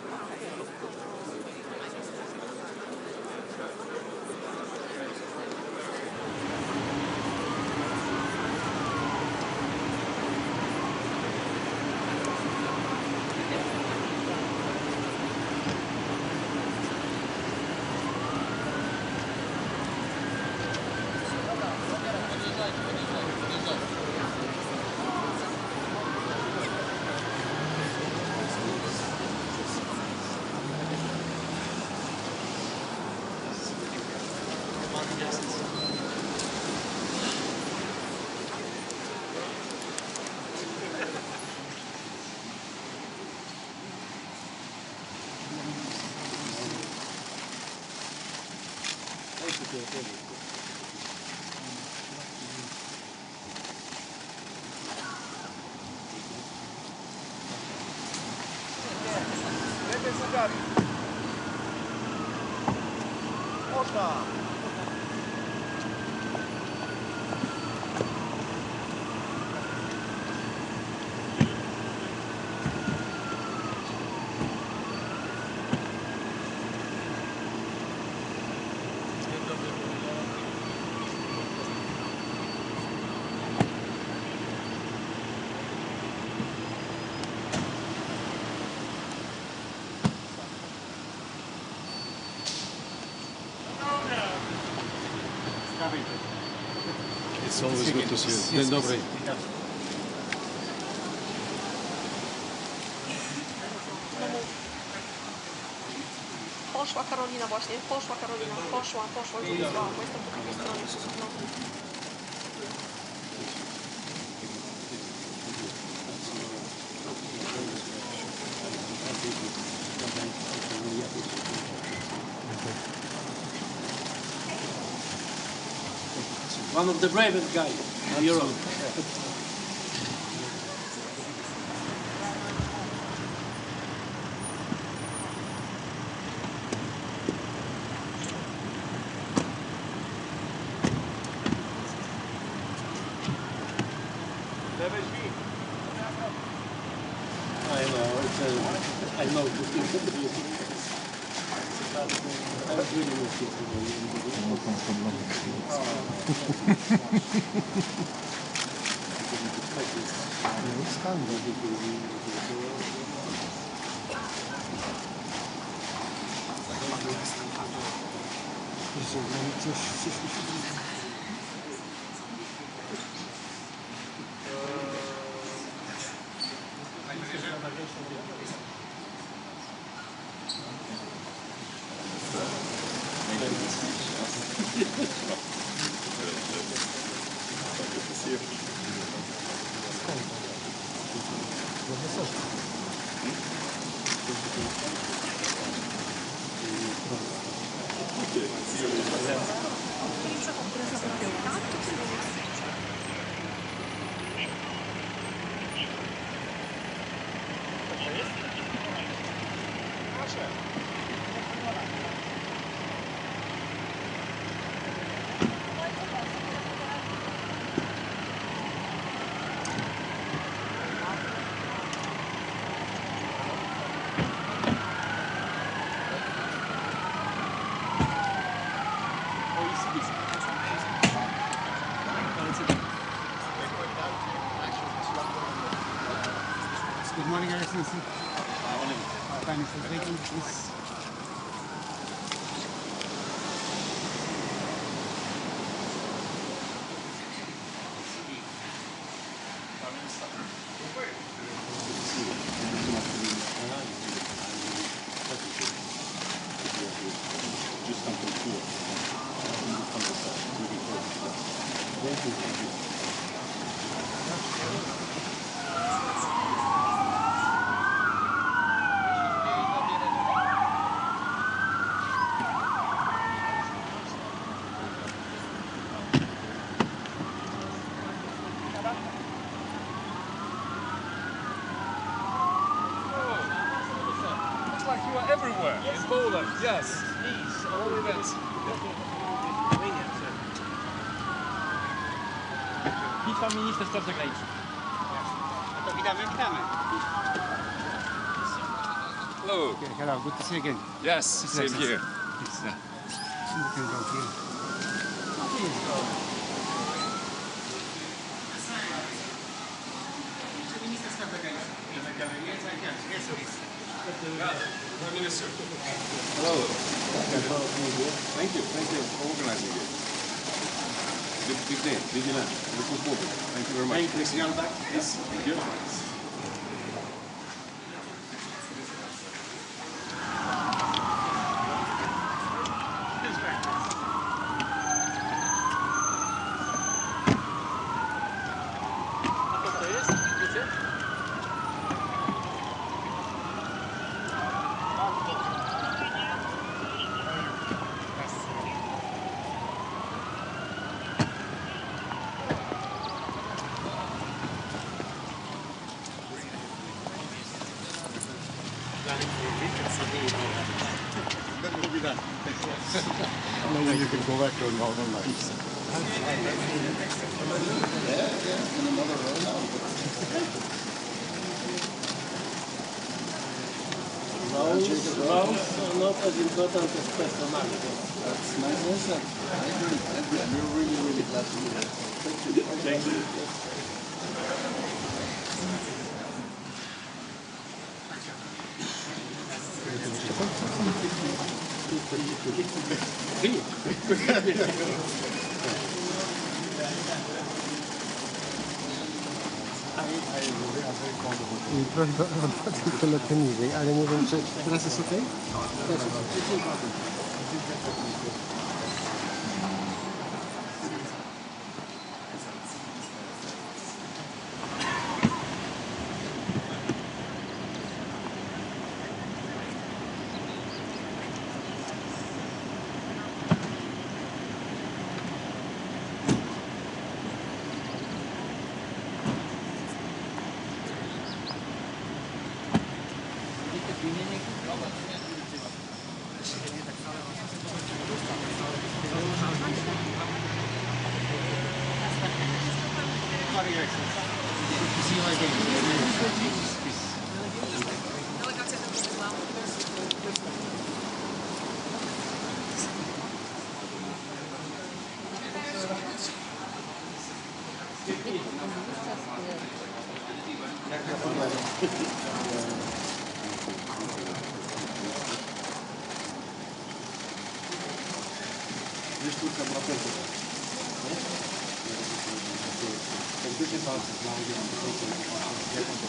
Lepiej zegarek. Można. It's always good to see you. Dzień dobry. Poszła Karolina właśnie, poszła Karolina, poszła, już wysłała, bo jestem po drugiej stronie. No. One of the bravest guys in Europe. Good morning, Your Excellency. Time is waiting, please. Looks like you are everywhere in Poland. Yes. Please. All events. Bitwa minister spraw zagranicznych. No to witamy. Hello. Okay, hello, good to see you again. Yes, same here. It's, you can go here. Please go. Minister spraw zagranicznych. Yes, please. Prime Minister. Hello. Thank you for organizing it. Big day, big event. Looking forward. Thank you very much. Thank you. Yes, thank you. A to jest? Wiecie? That will be done. And then you can go back to normal life. Yeah, in another row now. Rounds are not as important as personality. That's nice. Yes, I agree. We're really glad to hear that. Thank you. I prośba o tylko lekko niżej, ale nie wiem, czy teraz jest okej? See you again. Delegacja tam była. sztuka dla tego. Jak duży palce dla mnie, jak on to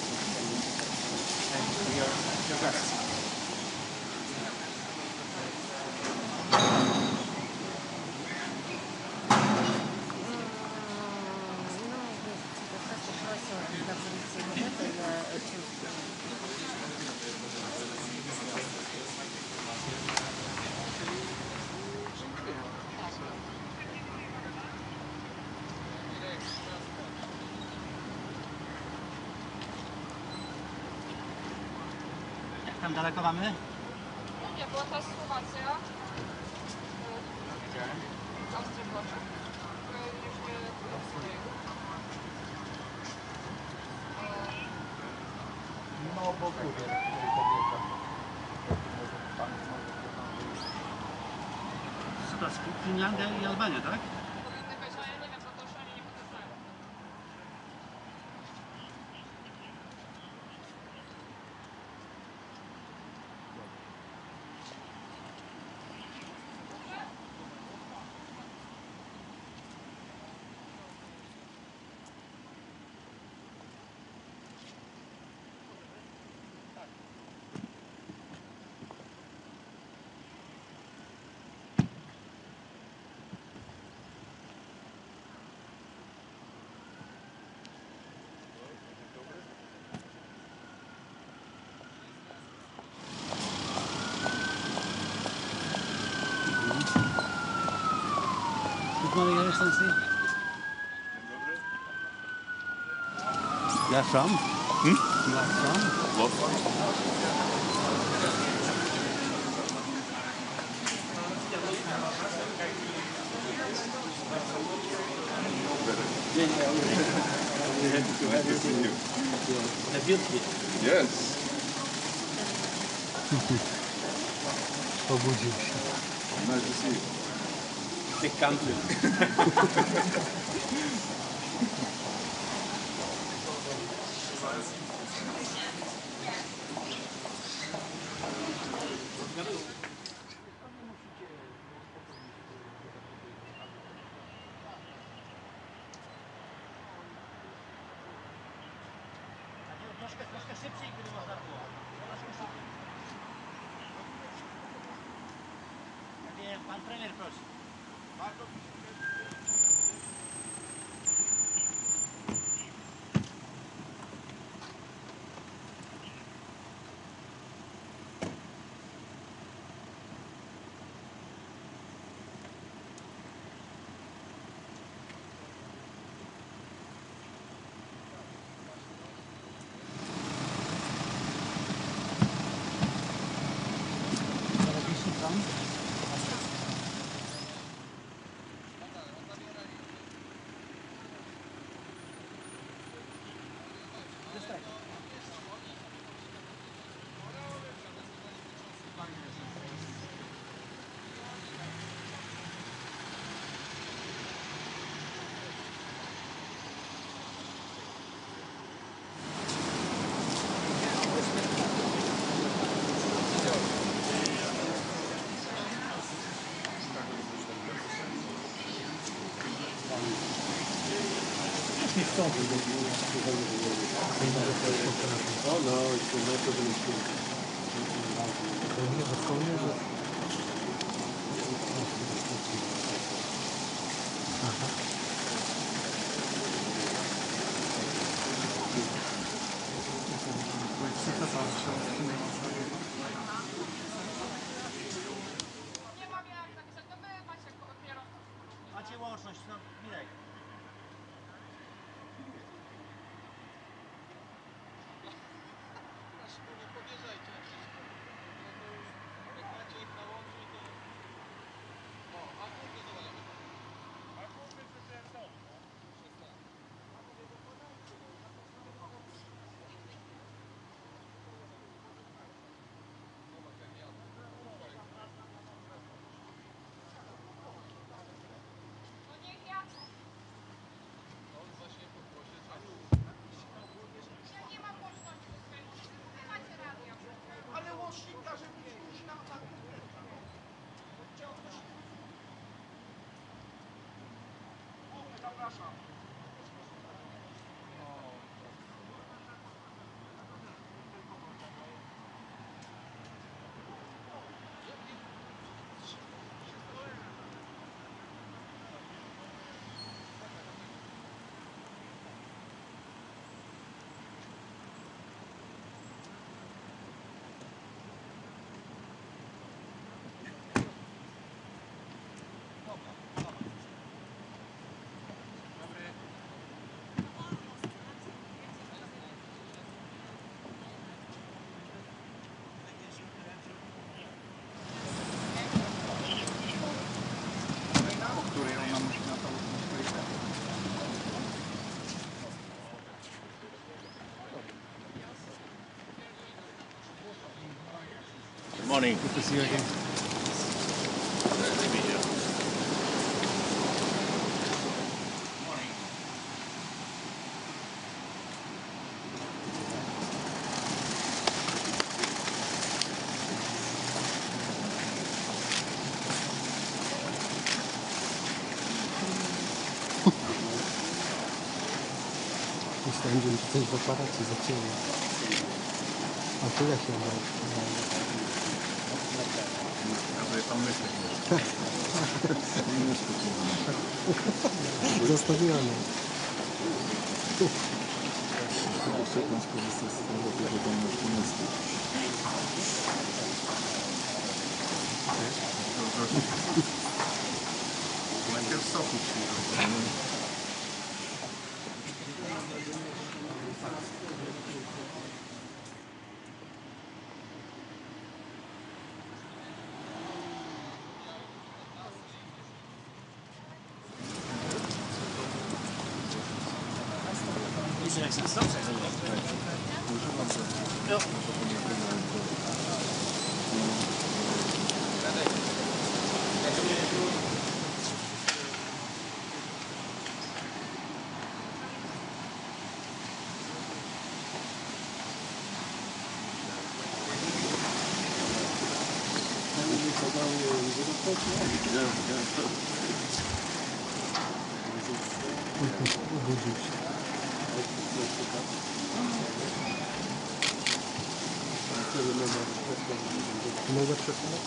Tam daleko mamy? Nie, była ta Słowacja. Austria była, tak? Już nie No, bo kurier. Finlandia i Albania, tak? powinny być, a ja nie wiem, bo to już oni nie potwierdzają. Good morning, Your Excellency. You are from? You are from? Happy to have you. Yes. Obudził się. Nice to see you. Big country. Troszkę szybciej, gdyby można było. Troszkę szybciej. Nie, pan premier prosi. O no, jeszcze no to byliśmy. Nie mam jak napisać, no wy macie kierowców. Macie łączność, no Mirek. No niech jadą. Zapraszam. Good morning. Good to see you again. Nice to meet you. Myślałem, że mi coś w aparacie zacięło. A tyle się udało. Zostawiony. Jeszcze pan skorzystać z tego, że tam masz pomysły. Najpierw soku się Obudził się. Mogę przesunąć.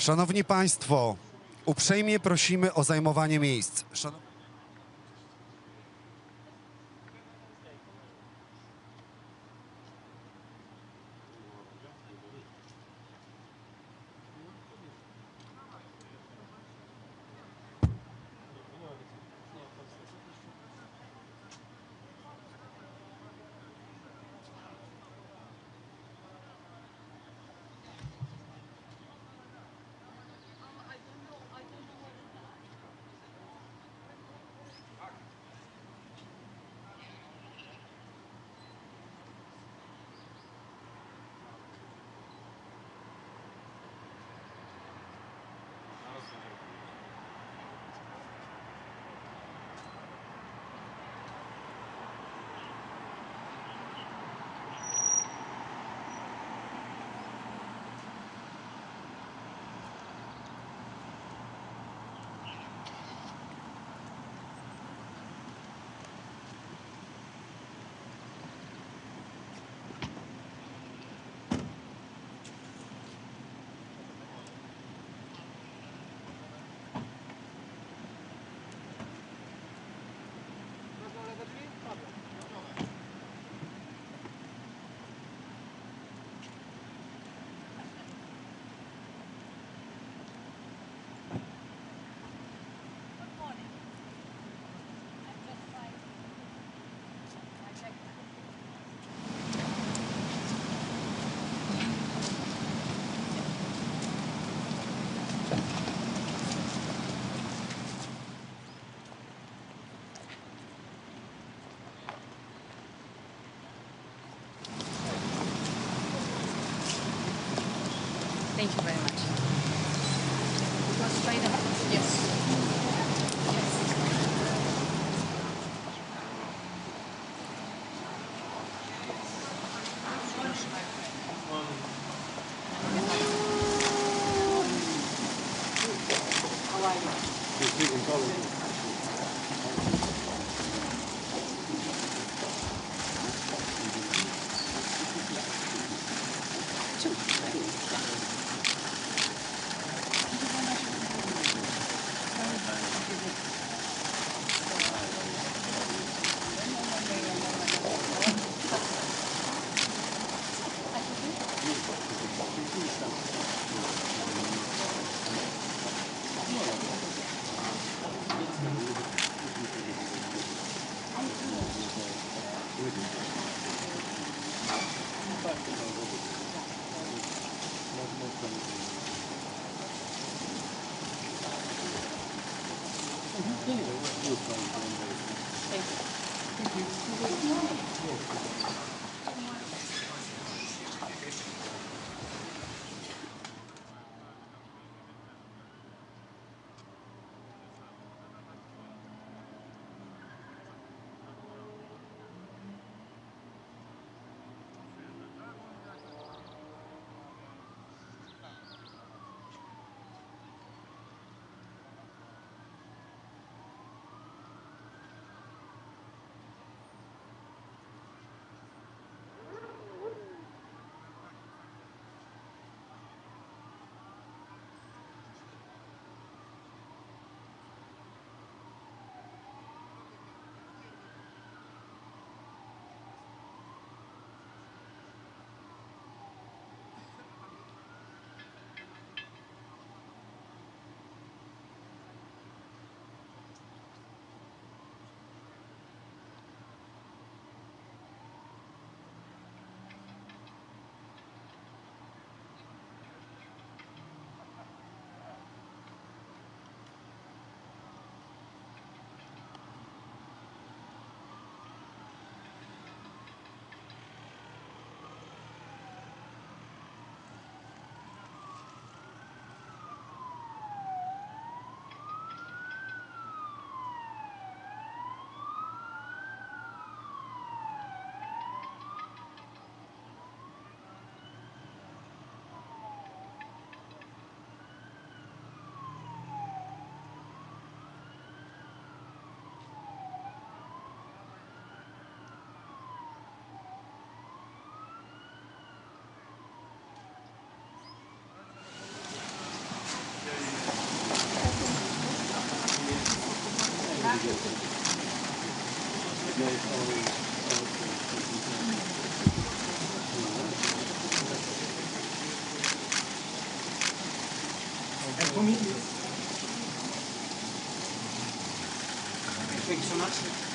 Szanowni Państwo, uprzejmie prosimy o zajmowanie miejsc. Thank you very much. Yes. And for me, thank you so much.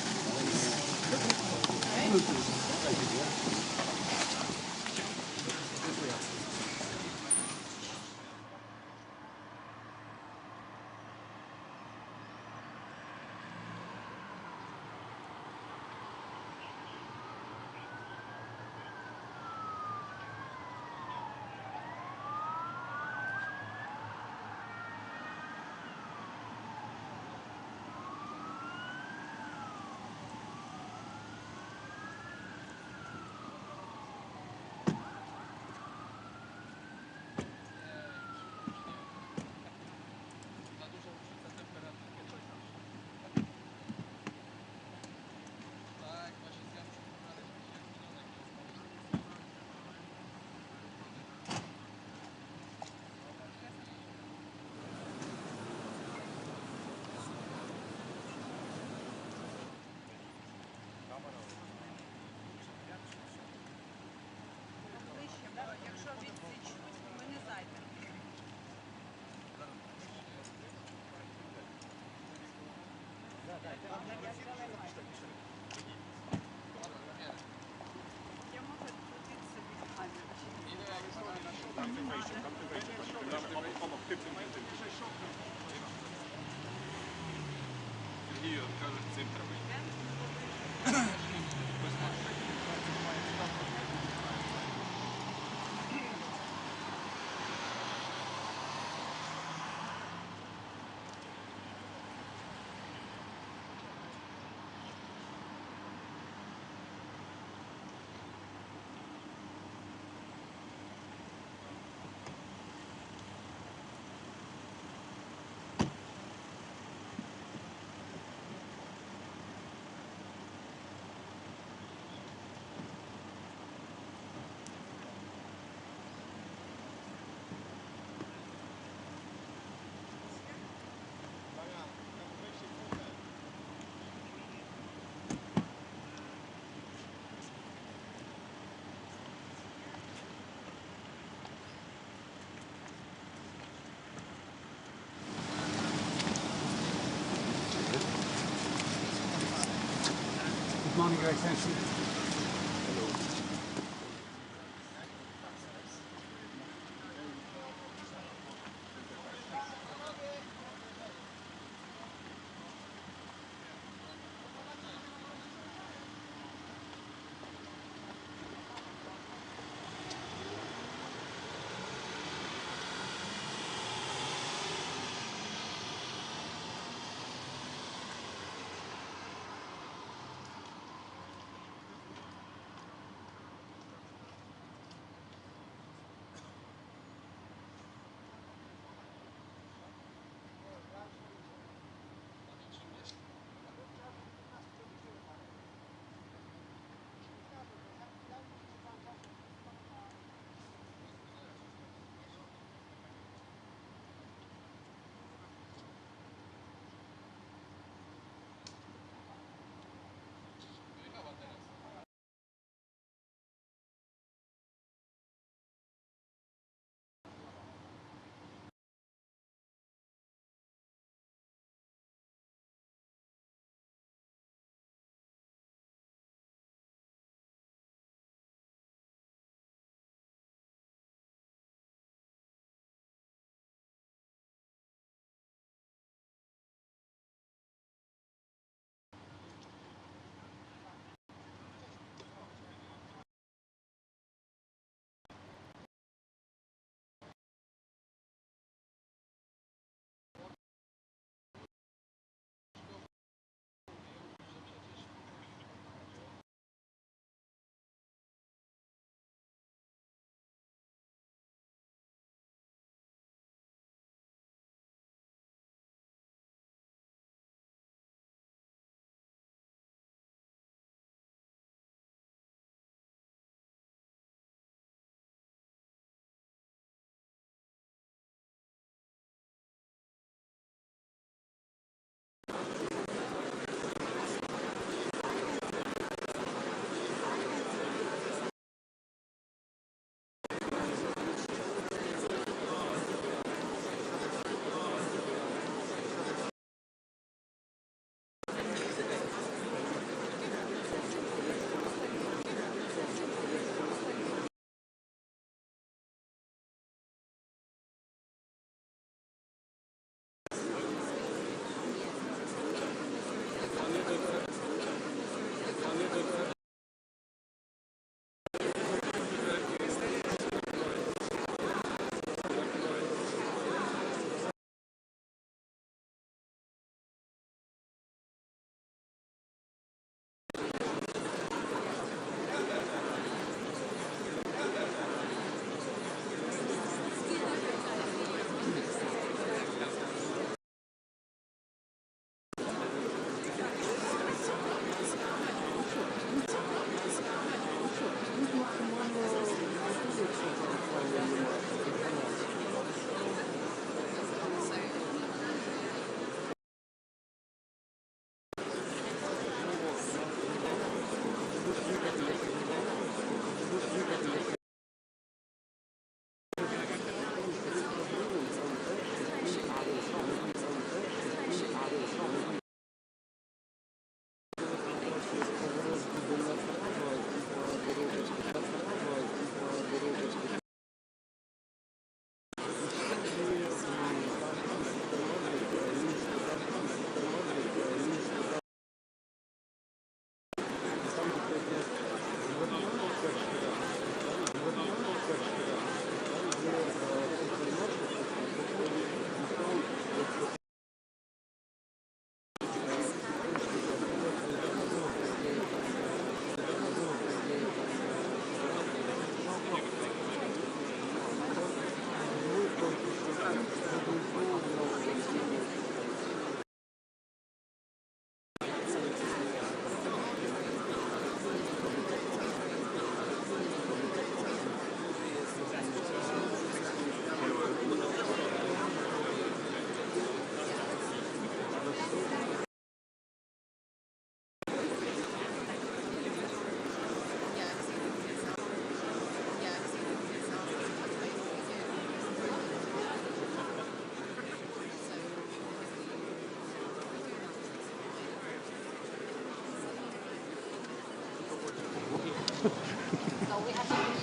Good morning, Your Excellency.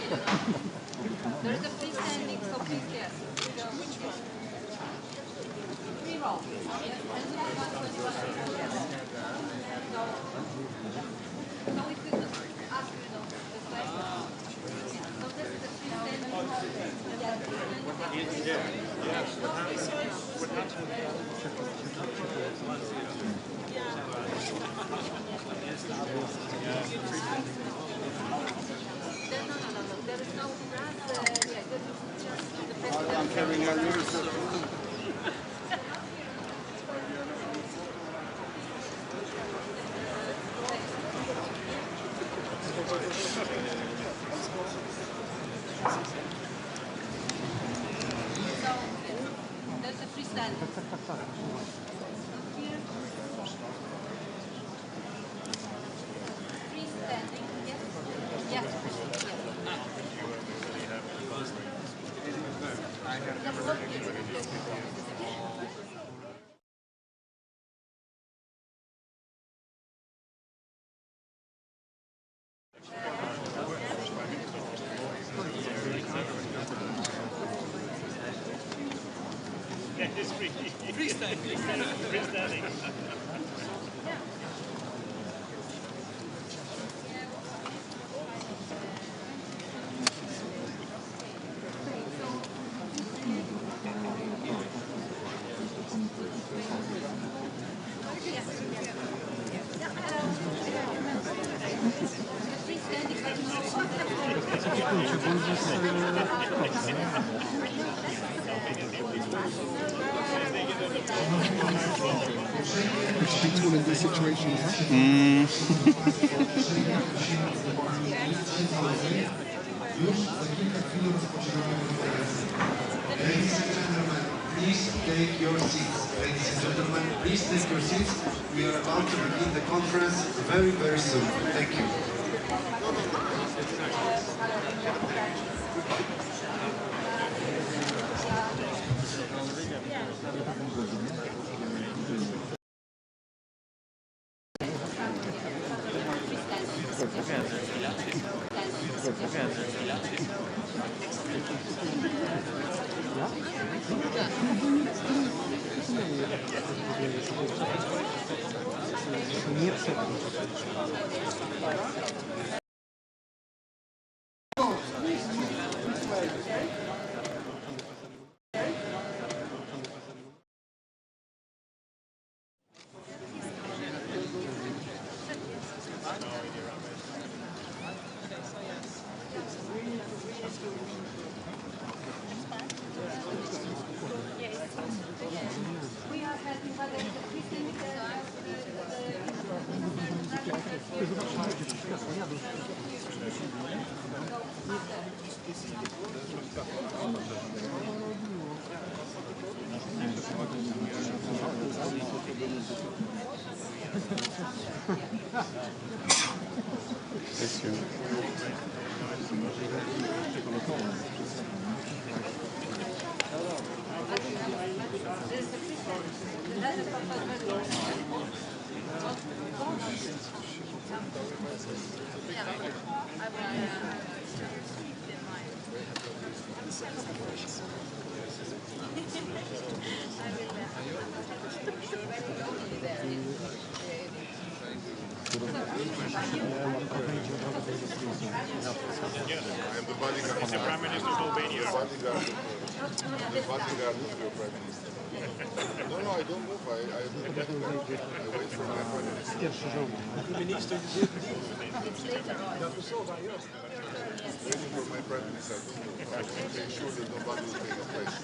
There is a freestanding, so please yes. Free roll. So we could ask you, this way. So this is a freestanding. There is no grass. I'm carrying a little. There's a freestanding. Freestanding, yes? Yes. Freestanding. People in these situations, Ladies and gentlemen, please take your seats. Ladies and gentlemen, please take your seats. We are about to begin the conference very, very soon. Thank you. We are helping by the I am the bodyguard. The Prime Minister of Albania. Bodyguard of your Prime Minister. No, I don't move. I wait for my Prime Minister. Waiting for my Prime Minister. I don't make sure that nobody will take a place.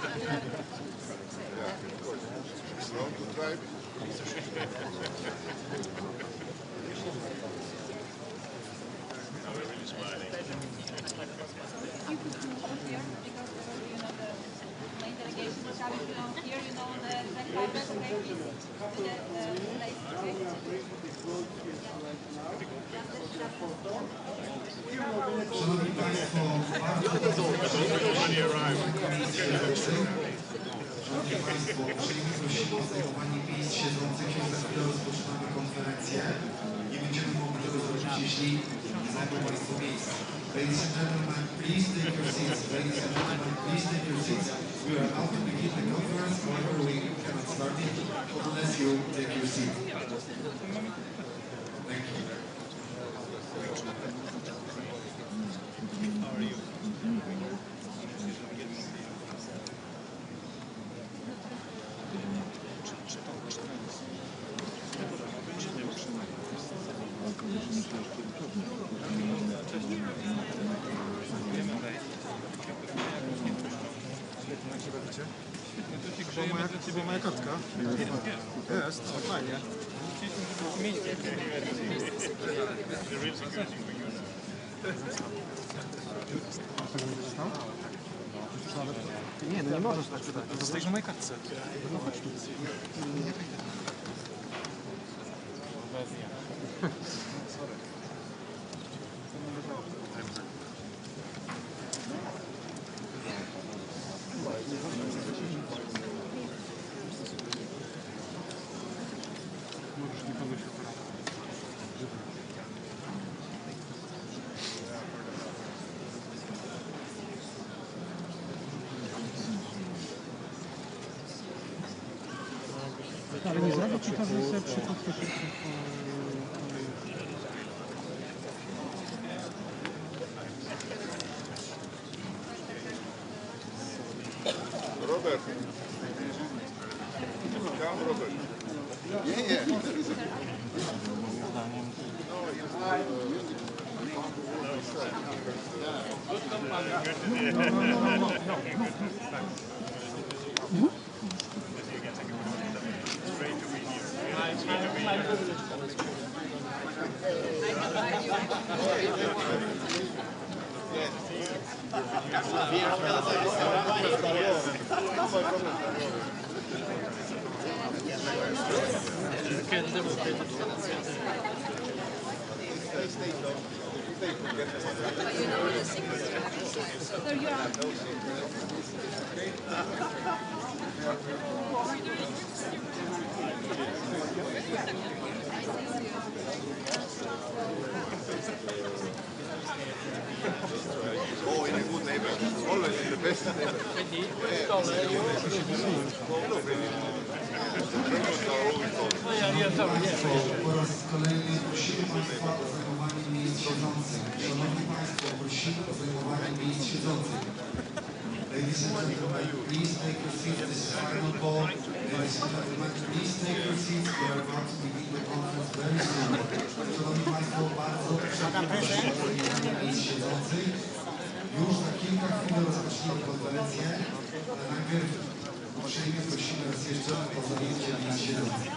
Yeah, of course. You want to drive? You could come over here because you know the main delegation is coming here, you know the address, okay, please, the place, Szanowni Państwo, bardzo uprzejmie prosimy o zajmowanie miejsc siedzących się. Za chwilę rozpoczynamy konferencję. Nie będziemy mogli tego zrobić, jeśli nie zajmą Państwo miejsca. Ladies and gentlemen, please take your seats. Ladies and gentlemen, please take your seats. We are about to begin the conference, however we cannot start it unless you take your seat. Thank you. How are you? Była moja kotka. Jest, fajnie. Nie, no nie możesz tak wydać. To jest na mojej kartce. No chodź tu. Ale nie zrobię ci to, że sobie przypodpiszę. Robert. Come, Robert. Nie. Oh, in a good neighbor. Always in the best neighbor. Po raz kolejny prosimy Państwa o zajmowanie miejsc siedzących. Szanowni Państwo, prosimy o zajmowanie miejsc siedzących. Ladies and gentlemen, please take your seats. This is final call. Ladies and gentlemen, please take your seats. We are about to begin the conference very soon. Szanowni Państwo, bardzo prosimy o zajmowanie miejsc siedzących. Już za kilka chwil rozpoczniemy konferencję, ale najpierw uprzejmie prosimy raz jeszcze o zajęcie miejsc siedzących.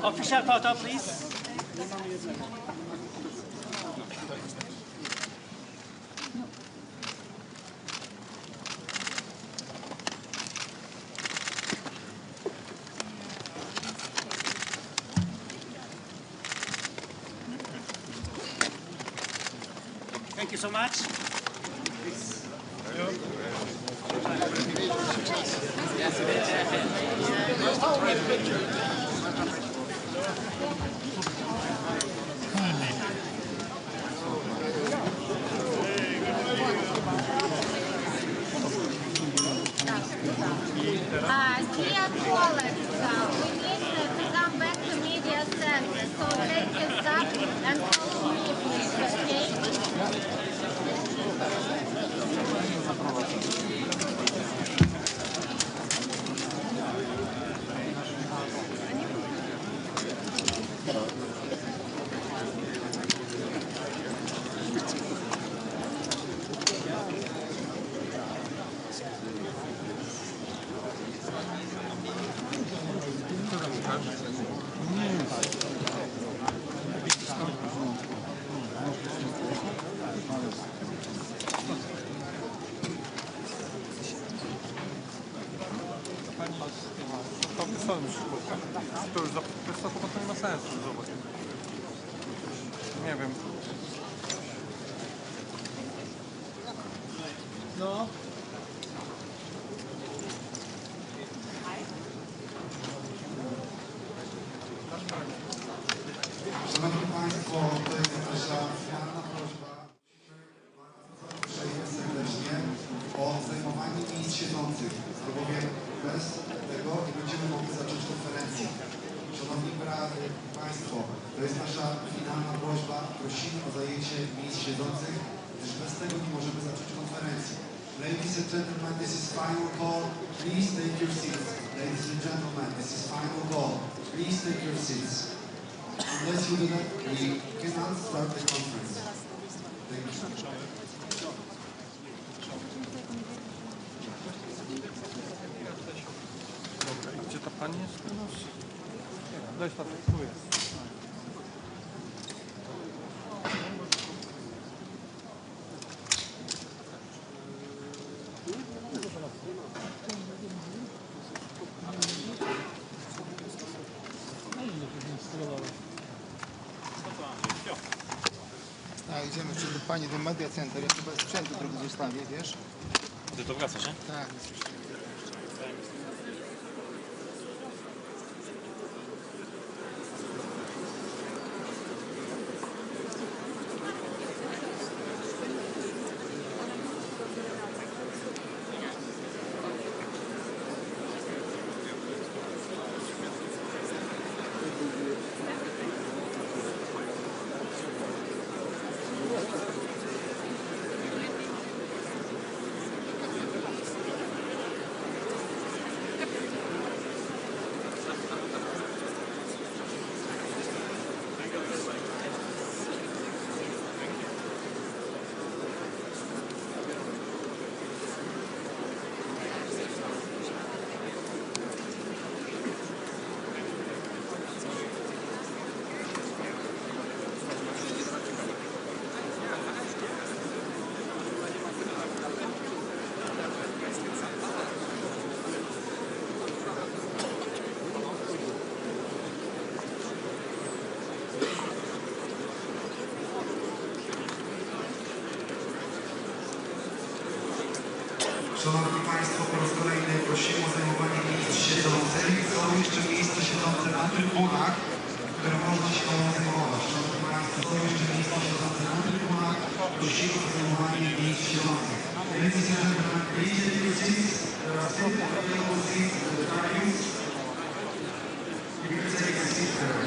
Official photo, please. Thank you so much. Dear colleagues, we need to come back to media center, so take us up and follow me, please, okay? To już za wysoko, bo to nie ma sensu. Zobacz. Nie wiem. No. Szanowni Państwo, to jest nasza finalna prośba. Prosimy serdecznie o zajmowanie miejsc siedzących, albowiem bez tego nie będziemy mogli zacząć konferencji. Szanowni Państwo, to jest nasza finalna prośba. Prosimy o zajęcie miejsc siedzących, gdyż bez tego nie możemy zacząć konferencji. Ladies and gentlemen, this is final call. Please take your seats. Ladies and gentlemen, this is final call. Please take your seats. Unless you do that, we cannot start the conference. Thank you. Gdzie ta pani jest teraz? Daj tam, tu jest. A idziemy jeszcze do pani do Media Center. Ja chyba sprzętu trochę zostawię, wiesz? Ty to wracasz, nie? Tak. Szanowni Państwo, po raz kolejny prosimy o zajmowanie miejsc siedzących. Są jeszcze miejsca siedzące na trybunach, które można się zajmować. Szanowni Państwo, są jeszcze miejsca siedzące na trybunach. Prosimy o zajmowanie miejsc siedzących. Ladies and gentlemen, please take your seats. There are still available seats in the audience. You can take a seat there.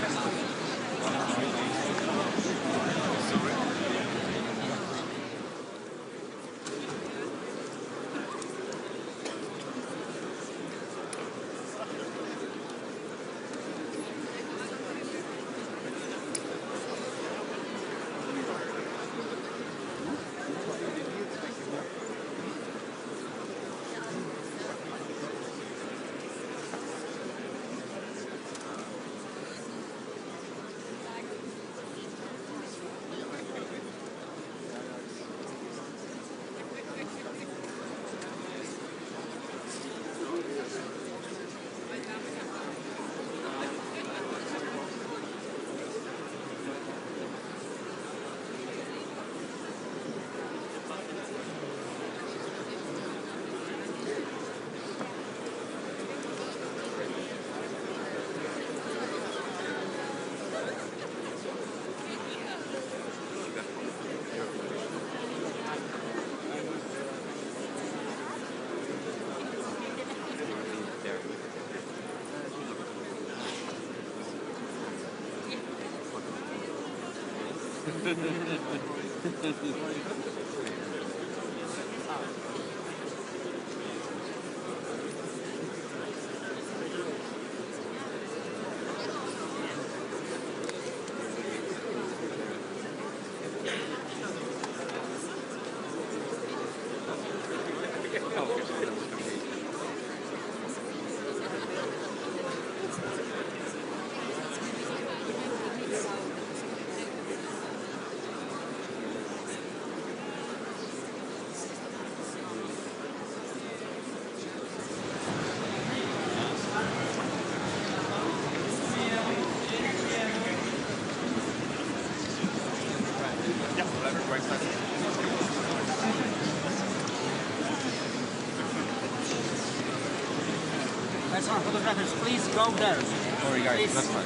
Photographers, please go there. Sorry guys, that's fine.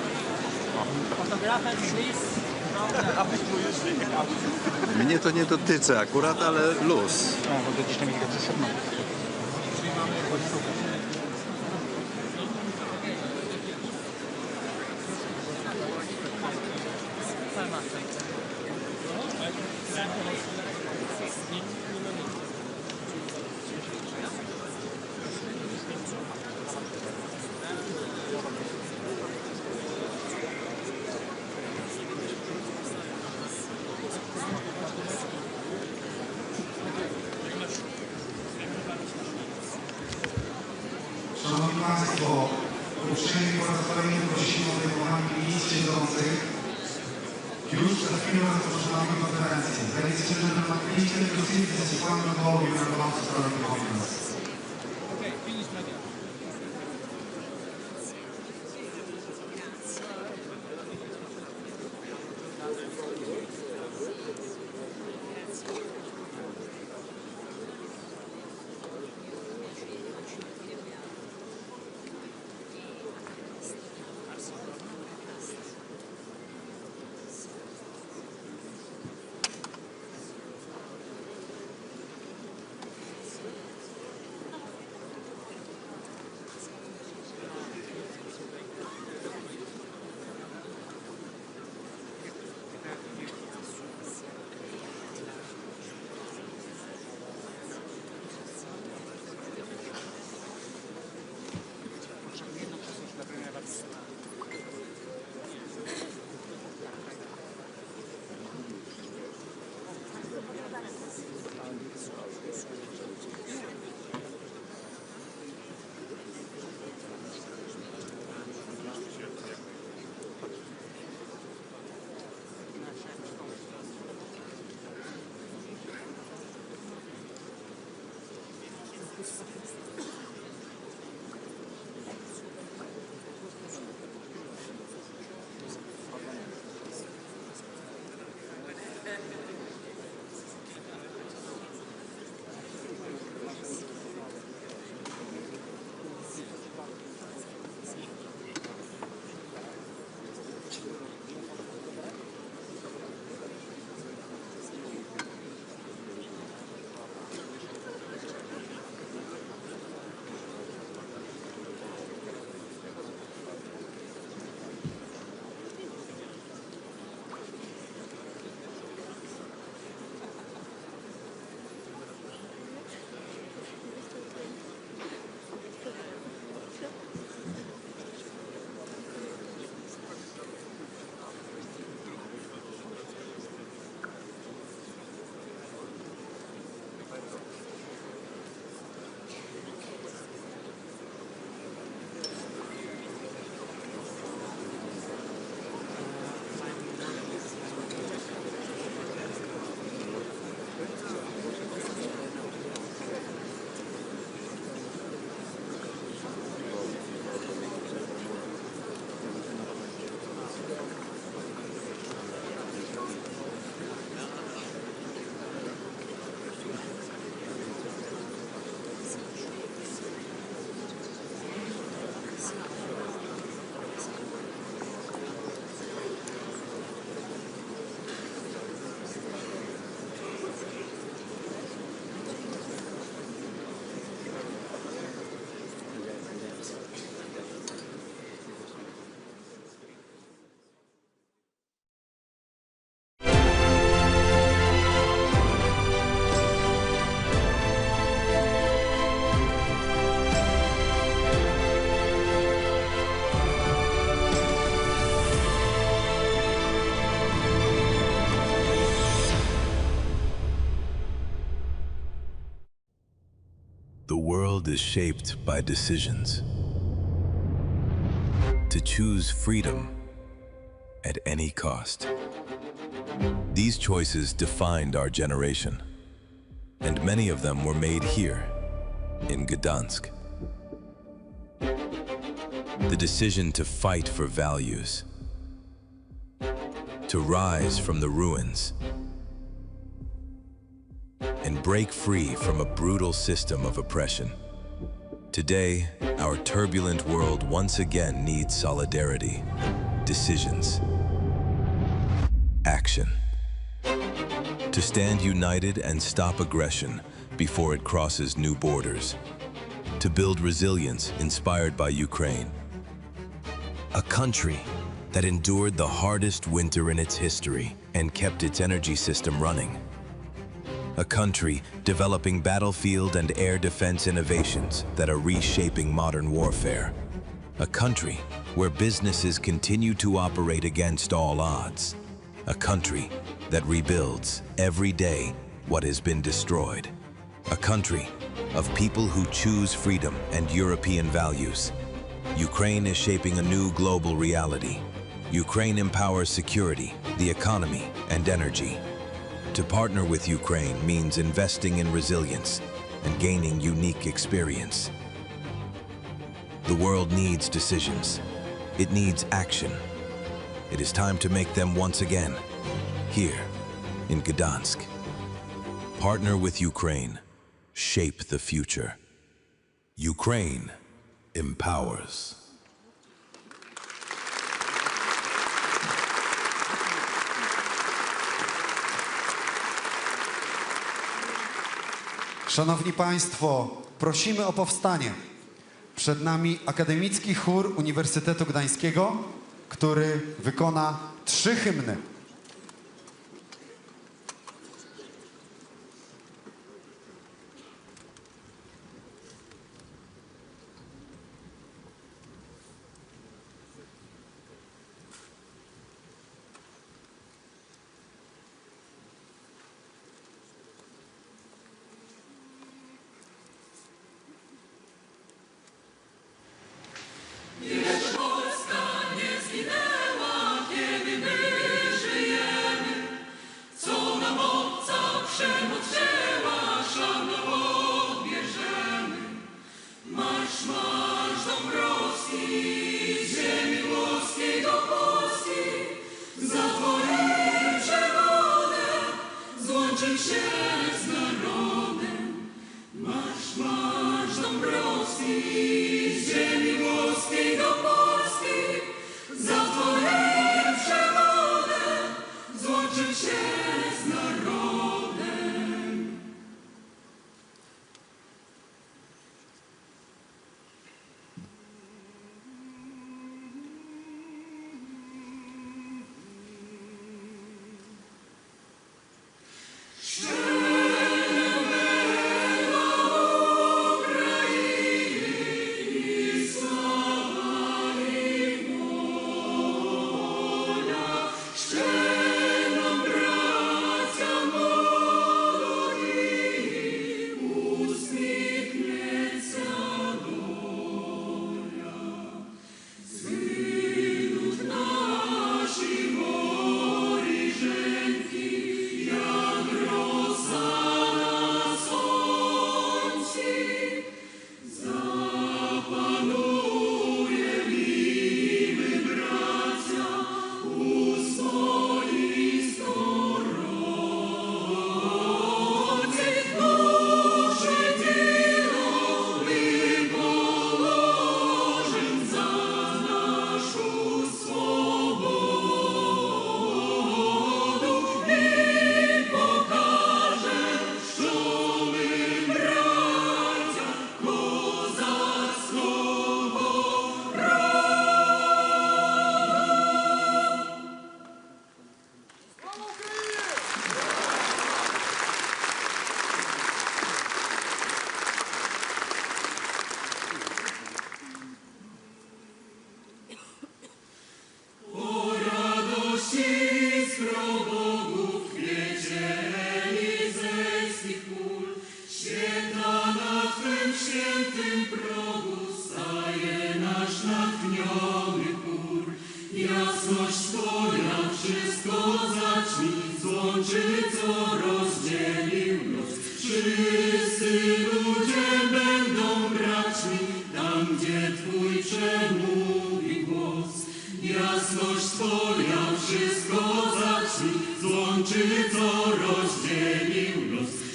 Photographers, please go there. Mnie to nie dotyczy akurat, ale luz. No, bo gdzieś tam widać ze sobą. Szanowni Państwo, uprzejmie po raz kolejny prosimy o wywołanie miejsc siedzących. Już za chwilę rozpoczynamy konferencję. Ladies and gentlemen, please take your seats. This is one call. We are about to start the conference. The world is shaped by decisions. To choose freedom at any cost. These choices defined our generation, and many of them were made here, in Gdansk. The decision to fight for values, to rise from the ruins, and break free from a brutal system of oppression. Today, our turbulent world once again needs solidarity, decisions, action. To stand united and stop aggression before it crosses new borders. To build resilience inspired by Ukraine. A country that endured the hardest winter in its history and kept its energy system running. A country developing battlefield and air defense innovations that are reshaping modern warfare. A country where businesses continue to operate against all odds. A country that rebuilds every day what has been destroyed. A country of people who choose freedom and European values. Ukraine is shaping a new global reality. Ukraine empowers security, the economy, and energy. To partner with Ukraine means investing in resilience and gaining unique experience. The world needs decisions. It needs action. It is time to make them once again, here in Gdansk. Partner with Ukraine. Shape the future. Ukraine empowers. Szanowni Państwo, prosimy o powstanie. Przed nami akademicki chór Uniwersytetu Gdańskiego, który wykona 3 hymny.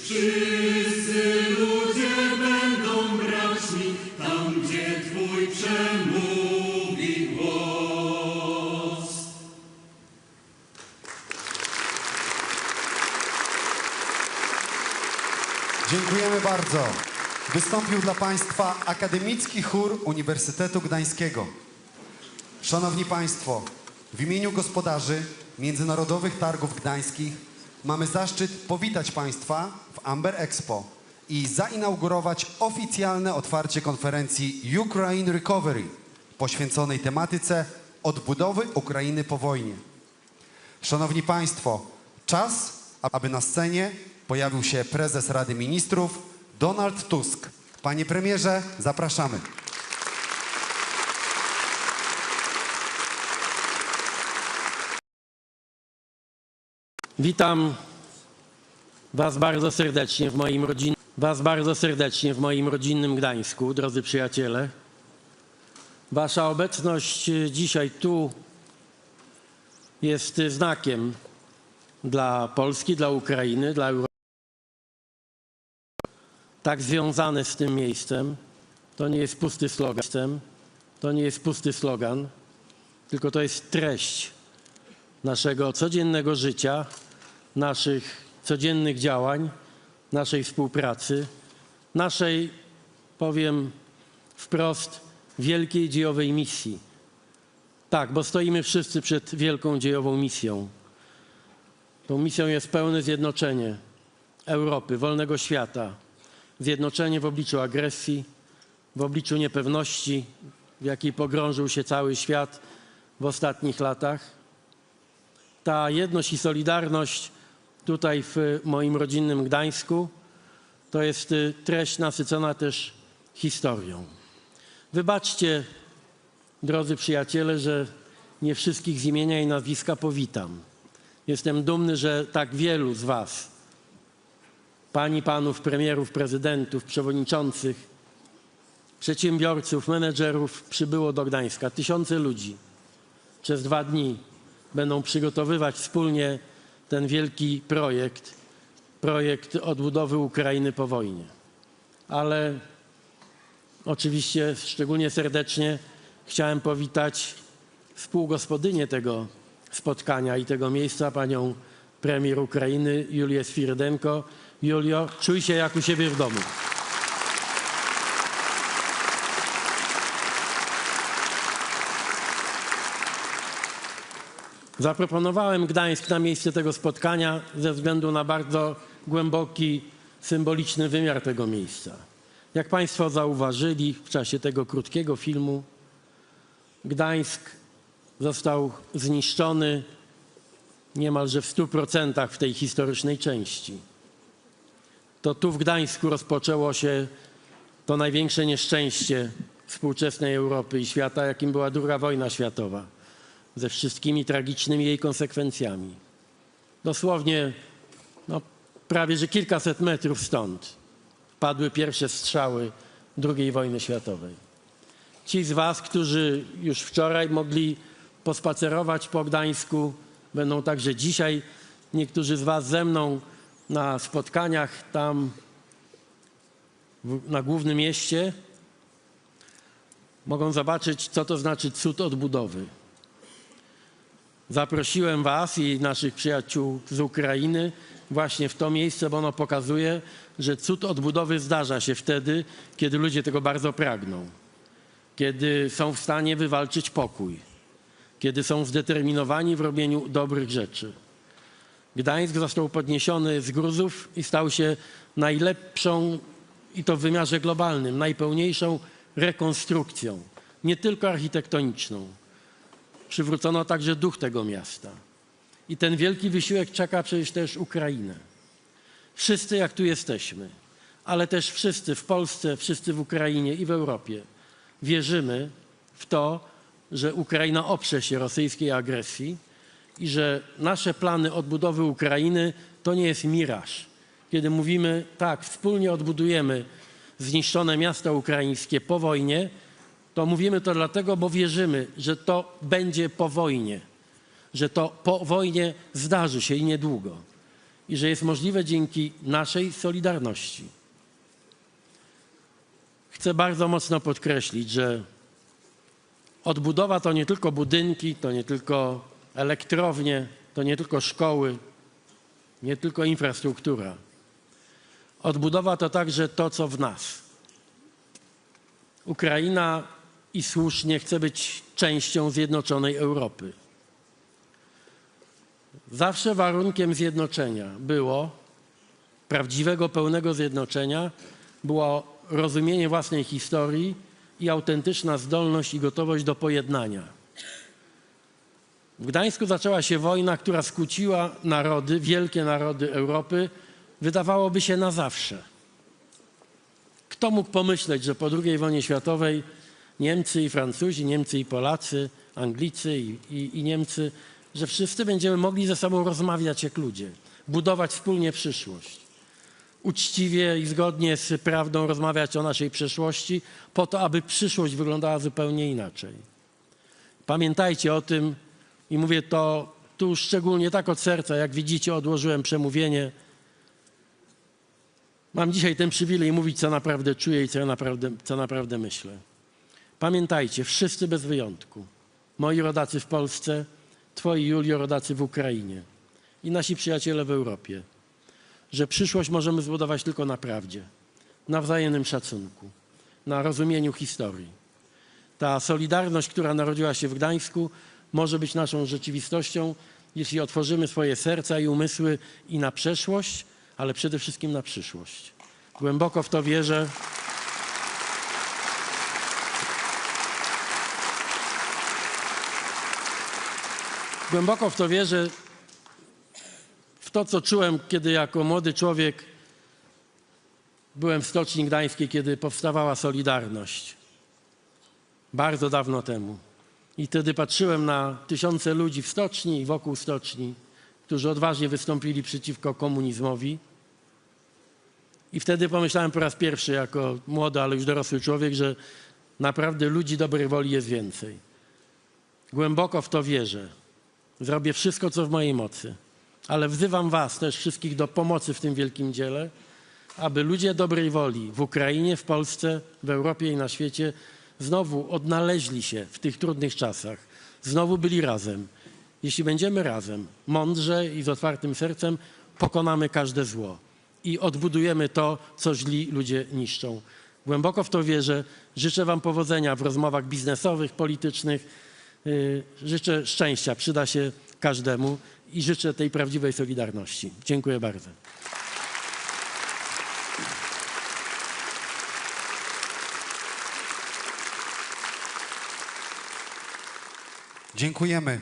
Wszyscy ludzie będą braćmi. Dziękujemy bardzo. Wystąpił dla Państwa Akademicki Chór Uniwersytetu Gdańskiego. Szanowni Państwo, w imieniu gospodarzy Międzynarodowych Targów Gdańskich mamy zaszczyt powitać Państwa w Amber Expo i zainaugurować oficjalne otwarcie konferencji Ukraine Recovery poświęconej tematyce odbudowy Ukrainy po wojnie. Szanowni Państwo, czas, aby na scenie pojawił się prezes Rady Ministrów Donald Tusk. Panie premierze, zapraszamy. Witam Was bardzo serdecznie w moim rodzinnym Gdańsku, drodzy przyjaciele. Wasza obecność dzisiaj tu jest znakiem dla Polski, dla Ukrainy, dla Europy. Tak związane z tym miejscem. To nie jest pusty slogan, tylko to jest treść naszego codziennego życia, naszych codziennych działań, naszej współpracy, naszej, powiem wprost, wielkiej dziejowej misji. Tak, bo stoimy wszyscy przed wielką dziejową misją. Tą misją jest pełne zjednoczenie Europy, wolnego świata. Zjednoczenie w obliczu agresji, w obliczu niepewności, w jakiej pogrążył się cały świat w ostatnich latach. Ta jedność i solidarność tutaj w moim rodzinnym Gdańsku to jest treść nasycona też historią. Wybaczcie, drodzy przyjaciele, że nie wszystkich z imienia i nazwiska powitam. Jestem dumny, że tak wielu z Was, pań i panów premierów, prezydentów, przewodniczących, przedsiębiorców, menedżerów przybyło do Gdańska. Tysiące ludzi przez 2 dni będą przygotowywać wspólnie ten wielki projekt odbudowy Ukrainy po wojnie. Ale oczywiście szczególnie serdecznie chciałem powitać współgospodynię tego spotkania i tego miejsca, panią premier Ukrainy Julię Swiridenko. Julio, czuj się jak u siebie w domu. Zaproponowałem Gdańsk na miejsce tego spotkania ze względu na bardzo głęboki, symboliczny wymiar tego miejsca. Jak Państwo zauważyli w czasie tego krótkiego filmu, Gdańsk został zniszczony niemalże w 100% w tej historycznej części. To tu w Gdańsku rozpoczęło się to największe nieszczęście współczesnej Europy i świata, jakim była II wojna światowa, ze wszystkimi tragicznymi jej konsekwencjami. Dosłownie prawie że kilkaset metrów stąd padły pierwsze strzały II wojny światowej. Ci z Was, którzy już wczoraj mogli pospacerować po Gdańsku, będą także dzisiaj niektórzy z Was ze mną na spotkaniach tam na Głównym Mieście, mogą zobaczyć, co to znaczy cud odbudowy. Zaprosiłem Was i naszych przyjaciół z Ukrainy właśnie w to miejsce, bo ono pokazuje, że cud odbudowy zdarza się wtedy, kiedy ludzie tego bardzo pragną, kiedy są w stanie wywalczyć pokój, kiedy są zdeterminowani w robieniu dobrych rzeczy. Gdańsk został podniesiony z gruzów i stał się najlepszą, i to w wymiarze globalnym, najpełniejszą rekonstrukcją, nie tylko architektoniczną. Przywrócono także duch tego miasta. I ten wielki wysiłek czeka przecież też Ukrainę. Wszyscy jak tu jesteśmy, ale też wszyscy w Polsce, wszyscy w Ukrainie i w Europie wierzymy w to, że Ukraina oprze się rosyjskiej agresji i że nasze plany odbudowy Ukrainy to nie jest miraż. Kiedy mówimy, tak, wspólnie odbudujemy zniszczone miasta ukraińskie po wojnie, to mówimy to dlatego, bo wierzymy, że to będzie po wojnie, że to po wojnie zdarzy się i niedługo i że jest możliwe dzięki naszej solidarności. Chcę bardzo mocno podkreślić, że odbudowa to nie tylko budynki, to nie tylko elektrownie, to nie tylko szkoły, nie tylko infrastruktura. Odbudowa to także to, co w nas. Ukraina i słusznie chce być częścią zjednoczonej Europy. Zawsze warunkiem zjednoczenia było, prawdziwego, pełnego zjednoczenia, było rozumienie własnej historii i autentyczna zdolność i gotowość do pojednania. W Gdańsku zaczęła się wojna, która skłóciła narody, wielkie narody Europy, wydawałoby się na zawsze. Kto mógł pomyśleć, że po II wojnie światowej Niemcy i Francuzi, Niemcy i Polacy, Anglicy i Niemcy, że wszyscy będziemy mogli ze sobą rozmawiać jak ludzie, budować wspólnie przyszłość, uczciwie i zgodnie z prawdą rozmawiać o naszej przeszłości, po to, aby przyszłość wyglądała zupełnie inaczej. Pamiętajcie o tym i mówię to tu szczególnie tak od serca, jak widzicie, odłożyłem przemówienie. Mam dzisiaj ten przywilej mówić, co naprawdę czuję i co naprawdę myślę. Pamiętajcie, wszyscy bez wyjątku, moi rodacy w Polsce, twoi, Julio, rodacy w Ukrainie i nasi przyjaciele w Europie, że przyszłość możemy zbudować tylko na prawdzie, na wzajemnym szacunku, na rozumieniu historii. Ta solidarność, która narodziła się w Gdańsku, może być naszą rzeczywistością, jeśli otworzymy swoje serca i umysły i na przeszłość, ale przede wszystkim na przyszłość. Głęboko w to wierzę. Głęboko w to wierzę, w to, co czułem, kiedy jako młody człowiek byłem w Stoczni Gdańskiej, kiedy powstawała Solidarność. Bardzo dawno temu. I wtedy patrzyłem na tysiące ludzi w Stoczni i wokół Stoczni, którzy odważnie wystąpili przeciwko komunizmowi. I wtedy pomyślałem po raz pierwszy, jako młody, ale już dorosły człowiek, że naprawdę ludzi dobrej woli jest więcej. Głęboko w to wierzę. Zrobię wszystko, co w mojej mocy. Ale wzywam was też wszystkich do pomocy w tym wielkim dziele, aby ludzie dobrej woli w Ukrainie, w Polsce, w Europie i na świecie znowu odnaleźli się w tych trudnych czasach. Znowu byli razem. Jeśli będziemy razem, mądrze i z otwartym sercem, pokonamy każde zło i odbudujemy to, co źli ludzie niszczą. Głęboko w to wierzę. Życzę wam powodzenia w rozmowach biznesowych, politycznych. Życzę szczęścia, przyda się każdemu i życzę tej prawdziwej solidarności. Dziękuję bardzo. Dziękujemy.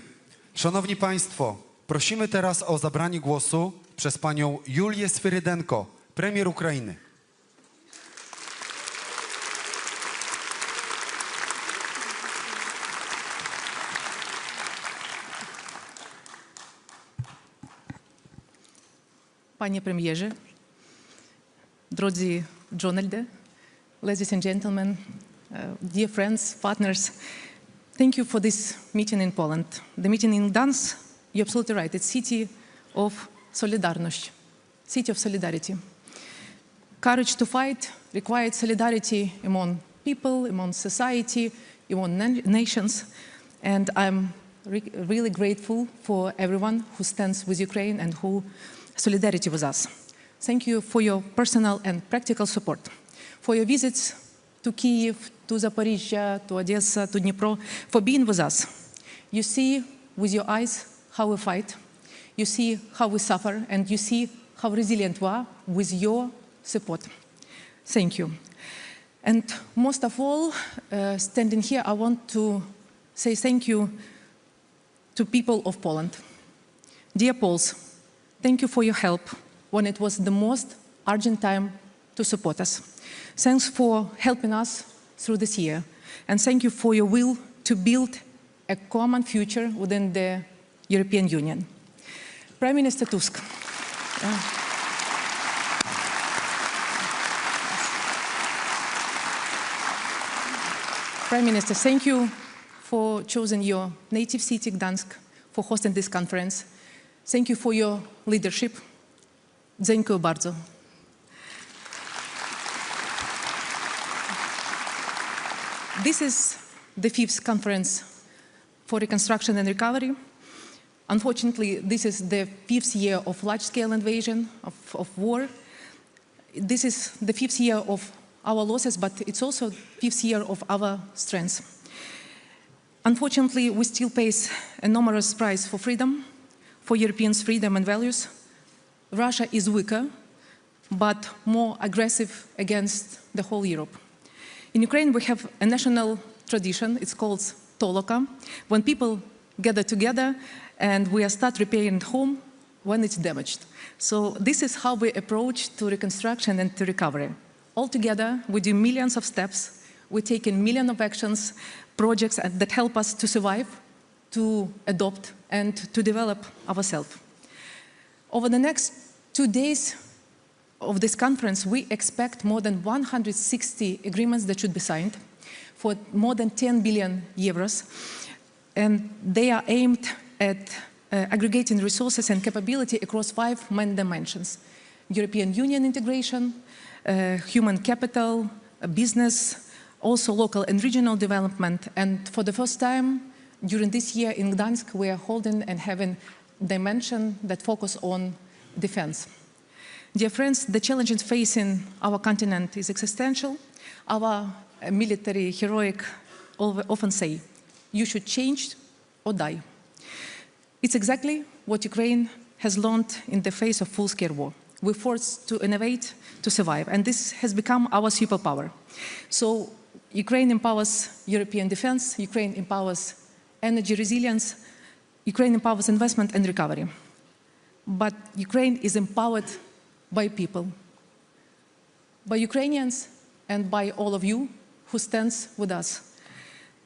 Szanowni Państwo, prosimy teraz o zabranie głosu przez panią Julię Swyrydenko, premier Ukrainy. Panie premierze, drodzy Donaldzie, ladies and gentlemen, dear friends, partners, thank you for this meeting in Poland. The meeting in Gdansk, you're absolutely right, it's city of Solidarność, city of solidarity. Courage to fight required solidarity among people, among society, among nations, and I'm really grateful for everyone who stands with Ukraine and who solidarity with us. Thank you for your personal and practical support, for your visits to Kyiv, to Zaporizhzhia, to Odessa, to Dnipro, for being with us. You see with your eyes how we fight, you see how we suffer, and you see how resilient we are with your support. Thank you. And most of all, standing here, I want to say thank you to people of Poland. Dear Poles, thank you for your help when it was the most urgent time to support us. Thanks for helping us through this year. And thank you for your will to build a common future within the European Union. Prime Minister Tusk. Prime Minister, thank you for choosing your native city, Gdansk, for hosting this conference. Thank you for your leadership. Dziękuję bardzo. This is the 5th conference for reconstruction and recovery. Unfortunately, this is the 5th year of large-scale invasion, of war. This is the 5th year of our losses, but it's also 5th year of our strengths. Unfortunately, we still face an enormous price for freedom, for Europeans' freedom and values. Russia is weaker, but more aggressive against the whole Europe. In Ukraine, we have a national tradition, it's called Toloka, when people gather together and we start repairing home when it's damaged. So this is how we approach to reconstruction and to recovery. Altogether, we do millions of steps, we take in millions of actions, projects that help us to survive, to adopt, and to develop ourselves. Over the next 2 days of this conference, we expect more than 160 agreements that should be signed for more than 10 billion euros, and they are aimed at aggregating resources and capability across 5 main dimensions: European Union integration, human capital, business, also local and regional development. And for the first time during this year in Gdansk, we are holding and having dimension that focus on defense. Dear friends, the challenges facing our continent is existential. Our military heroic often say, you should change or die. It's exactly what Ukraine has learned in the face of full-scale war. We're forced to innovate, to survive, and this has become our superpower. So Ukraine empowers European defense, Ukraine empowers energy resilience, Ukraine empowers investment and recovery. But Ukraine is empowered by people, by Ukrainians and by all of you who stands with us,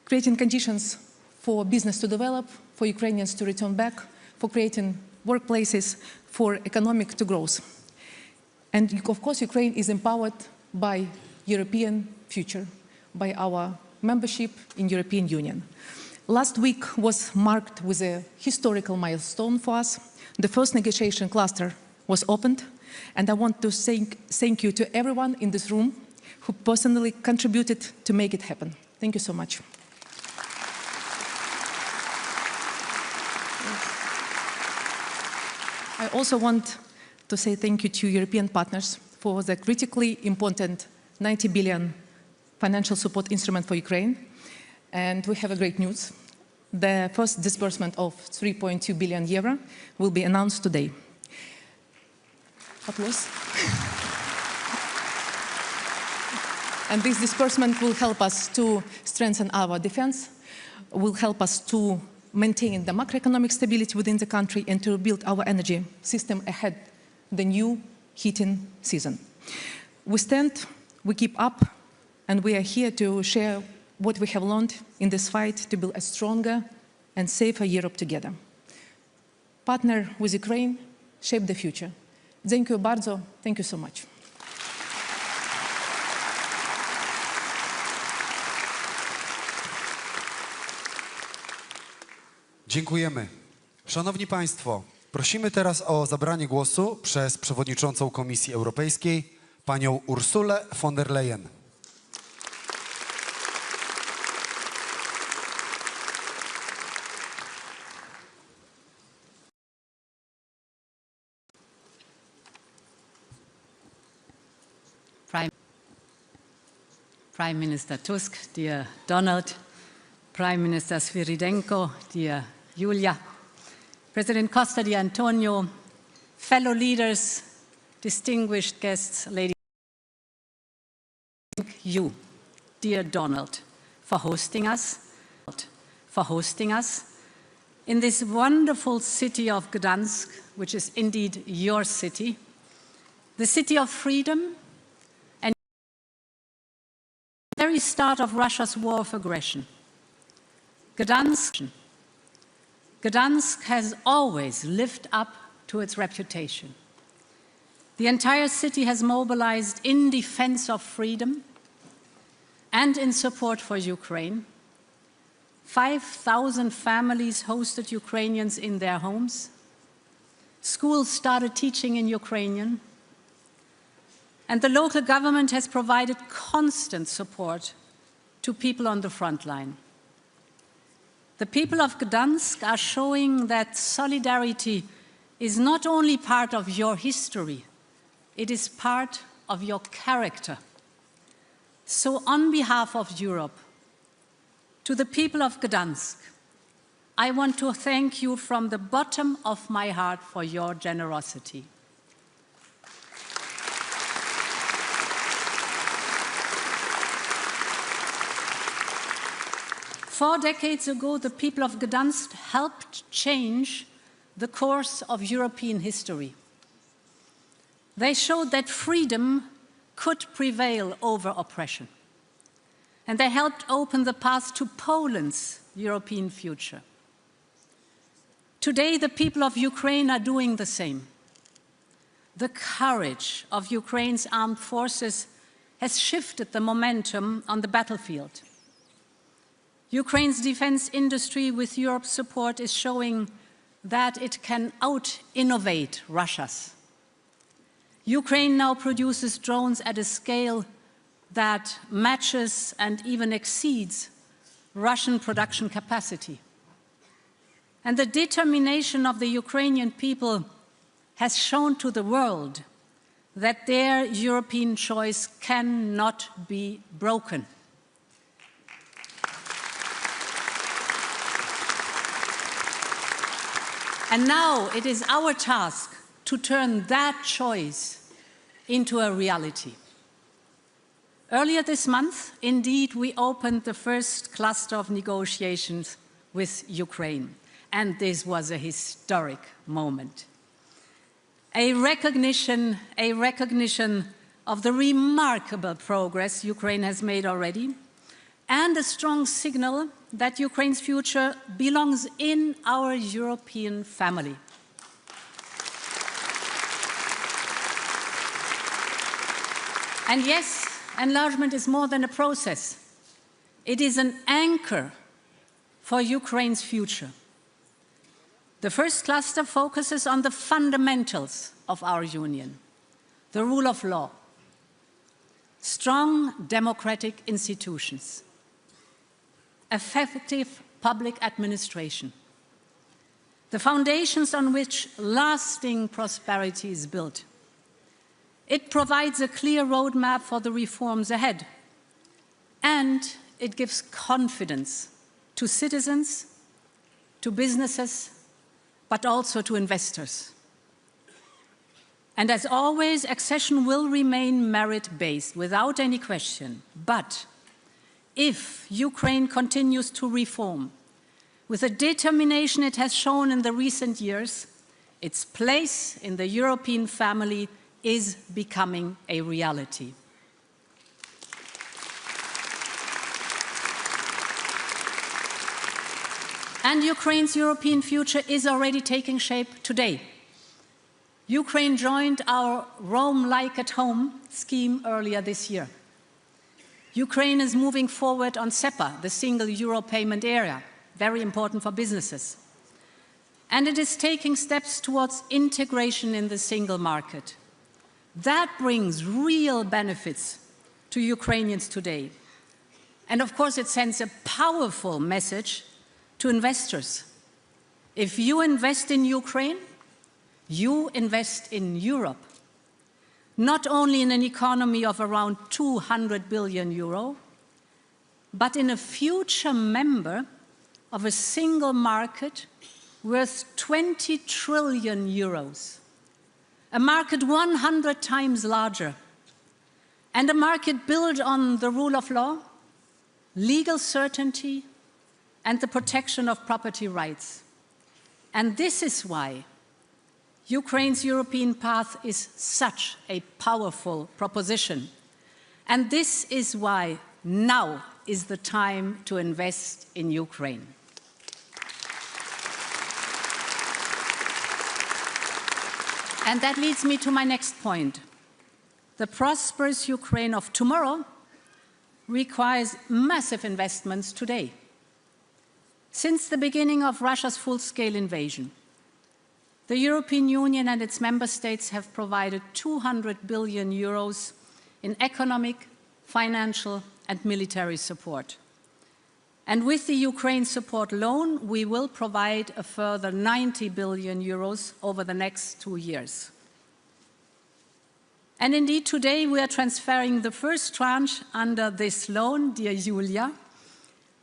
creating conditions for business to develop, for Ukrainians to return back, for creating workplaces, for economic to growth. And of course, Ukraine is empowered by European future, by our membership in European Union. Last week was marked with a historical milestone for us. The first negotiation cluster was opened, and I want to thank you to everyone in this room who personally contributed to make it happen. Thank you so much. I also want to say thank you to European partners for the critically important 90 billion financial support instrument for Ukraine. And we have a great news. The first disbursement of 3.2 billion euro will be announced today. Applause. And this disbursement will help us to strengthen our defense, will help us to maintain the macroeconomic stability within the country and to build our energy system ahead the new heating season. We stand, we keep up, and we are here to share what we have learned in this fight to build a stronger and safer Europe together. Partner with Ukraine, shape the future. Thank you bardzo. Thank you so much. Dziękujemy. Szanowni Państwo, prosimy teraz o zabranie głosu przez przewodniczącą Komisji Europejskiej, panią Ursulę von der Leyen. Prime Minister Tusk, dear Donald, Prime Minister Sviridенko, dear Julia, President Costa di Antonio, fellow leaders, distinguished guests, ladies and gentlemen, thank you, dear Donald, for hosting us in this wonderful city of Gdansk, which is indeed your city, the city of freedom, and the very start of Russia's war of aggression. Gdansk has always lived up to its reputation. The entire city has mobilized in defense of freedom and in support for Ukraine. 5,000 families hosted Ukrainians in their homes. Schools started teaching in Ukrainian. And the local government has provided constant support to people on the front line. The people of Gdansk are showing that solidarity is not only part of your history, it is part of your character. So on behalf of Europe, to the people of Gdansk, I want to thank you from the bottom of my heart for your generosity. Four decades ago, the people of Gdansk helped change the course of European history. They showed that freedom could prevail over oppression. And they helped open the path to Poland's European future. Today, the people of Ukraine are doing the same. The courage of Ukraine's armed forces has shifted the momentum on the battlefield. Ukraine's defense industry, with Europe's support, is showing that it can out-innovate Russia's. Ukraine now produces drones at a scale that matches and even exceeds Russian production capacity. And the determination of the Ukrainian people has shown to the world that their European choice cannot be broken. And now it is our task to turn that choice into a reality. Earlier this month, indeed, we opened the first cluster of negotiations with Ukraine, and this was a historic moment. A recognition of the remarkable progress Ukraine has made already, and a strong signal that Ukraine's future belongs in our European family. And yes, enlargement is more than a process. It is an anchor for Ukraine's future. The first cluster focuses on the fundamentals of our union: the rule of law, strong democratic institutions, effective public administration, the foundations on which lasting prosperity is built. It provides a clear roadmap for the reforms ahead, and it gives confidence to citizens, to businesses, but also to investors. And as always, accession will remain merit-based, without any question. But if Ukraine continues to reform with the determination it has shown in the recent years, its place in the European family is becoming a reality. And Ukraine's European future is already taking shape today. Ukraine joined our Rome Like at Home scheme earlier this year. Ukraine is moving forward on SEPA, the single euro payment area, very important for businesses. And it is taking steps towards integration in the single market. That brings real benefits to Ukrainians today. And of course, it sends a powerful message to investors. If you invest in Ukraine, you invest in Europe. Not only in an economy of around 200 billion euro, but in a future member of a single market worth 20 trillion euros. A market 100 times larger, and a market built on the rule of law, legal certainty, and the protection of property rights. And this is why Ukraine's European path is such a powerful proposition. And this is why now is the time to invest in Ukraine. And that leads me to my next point. The prosperous Ukraine of tomorrow requires massive investments today. Since the beginning of Russia's full-scale invasion, the European Union and its member states have provided 200 billion euros in economic, financial, and military support. And with the Ukraine support loan, we will provide a further 90 billion euros over the next 2 years. And indeed, today we are transferring the first tranche under this loan, dear Julia,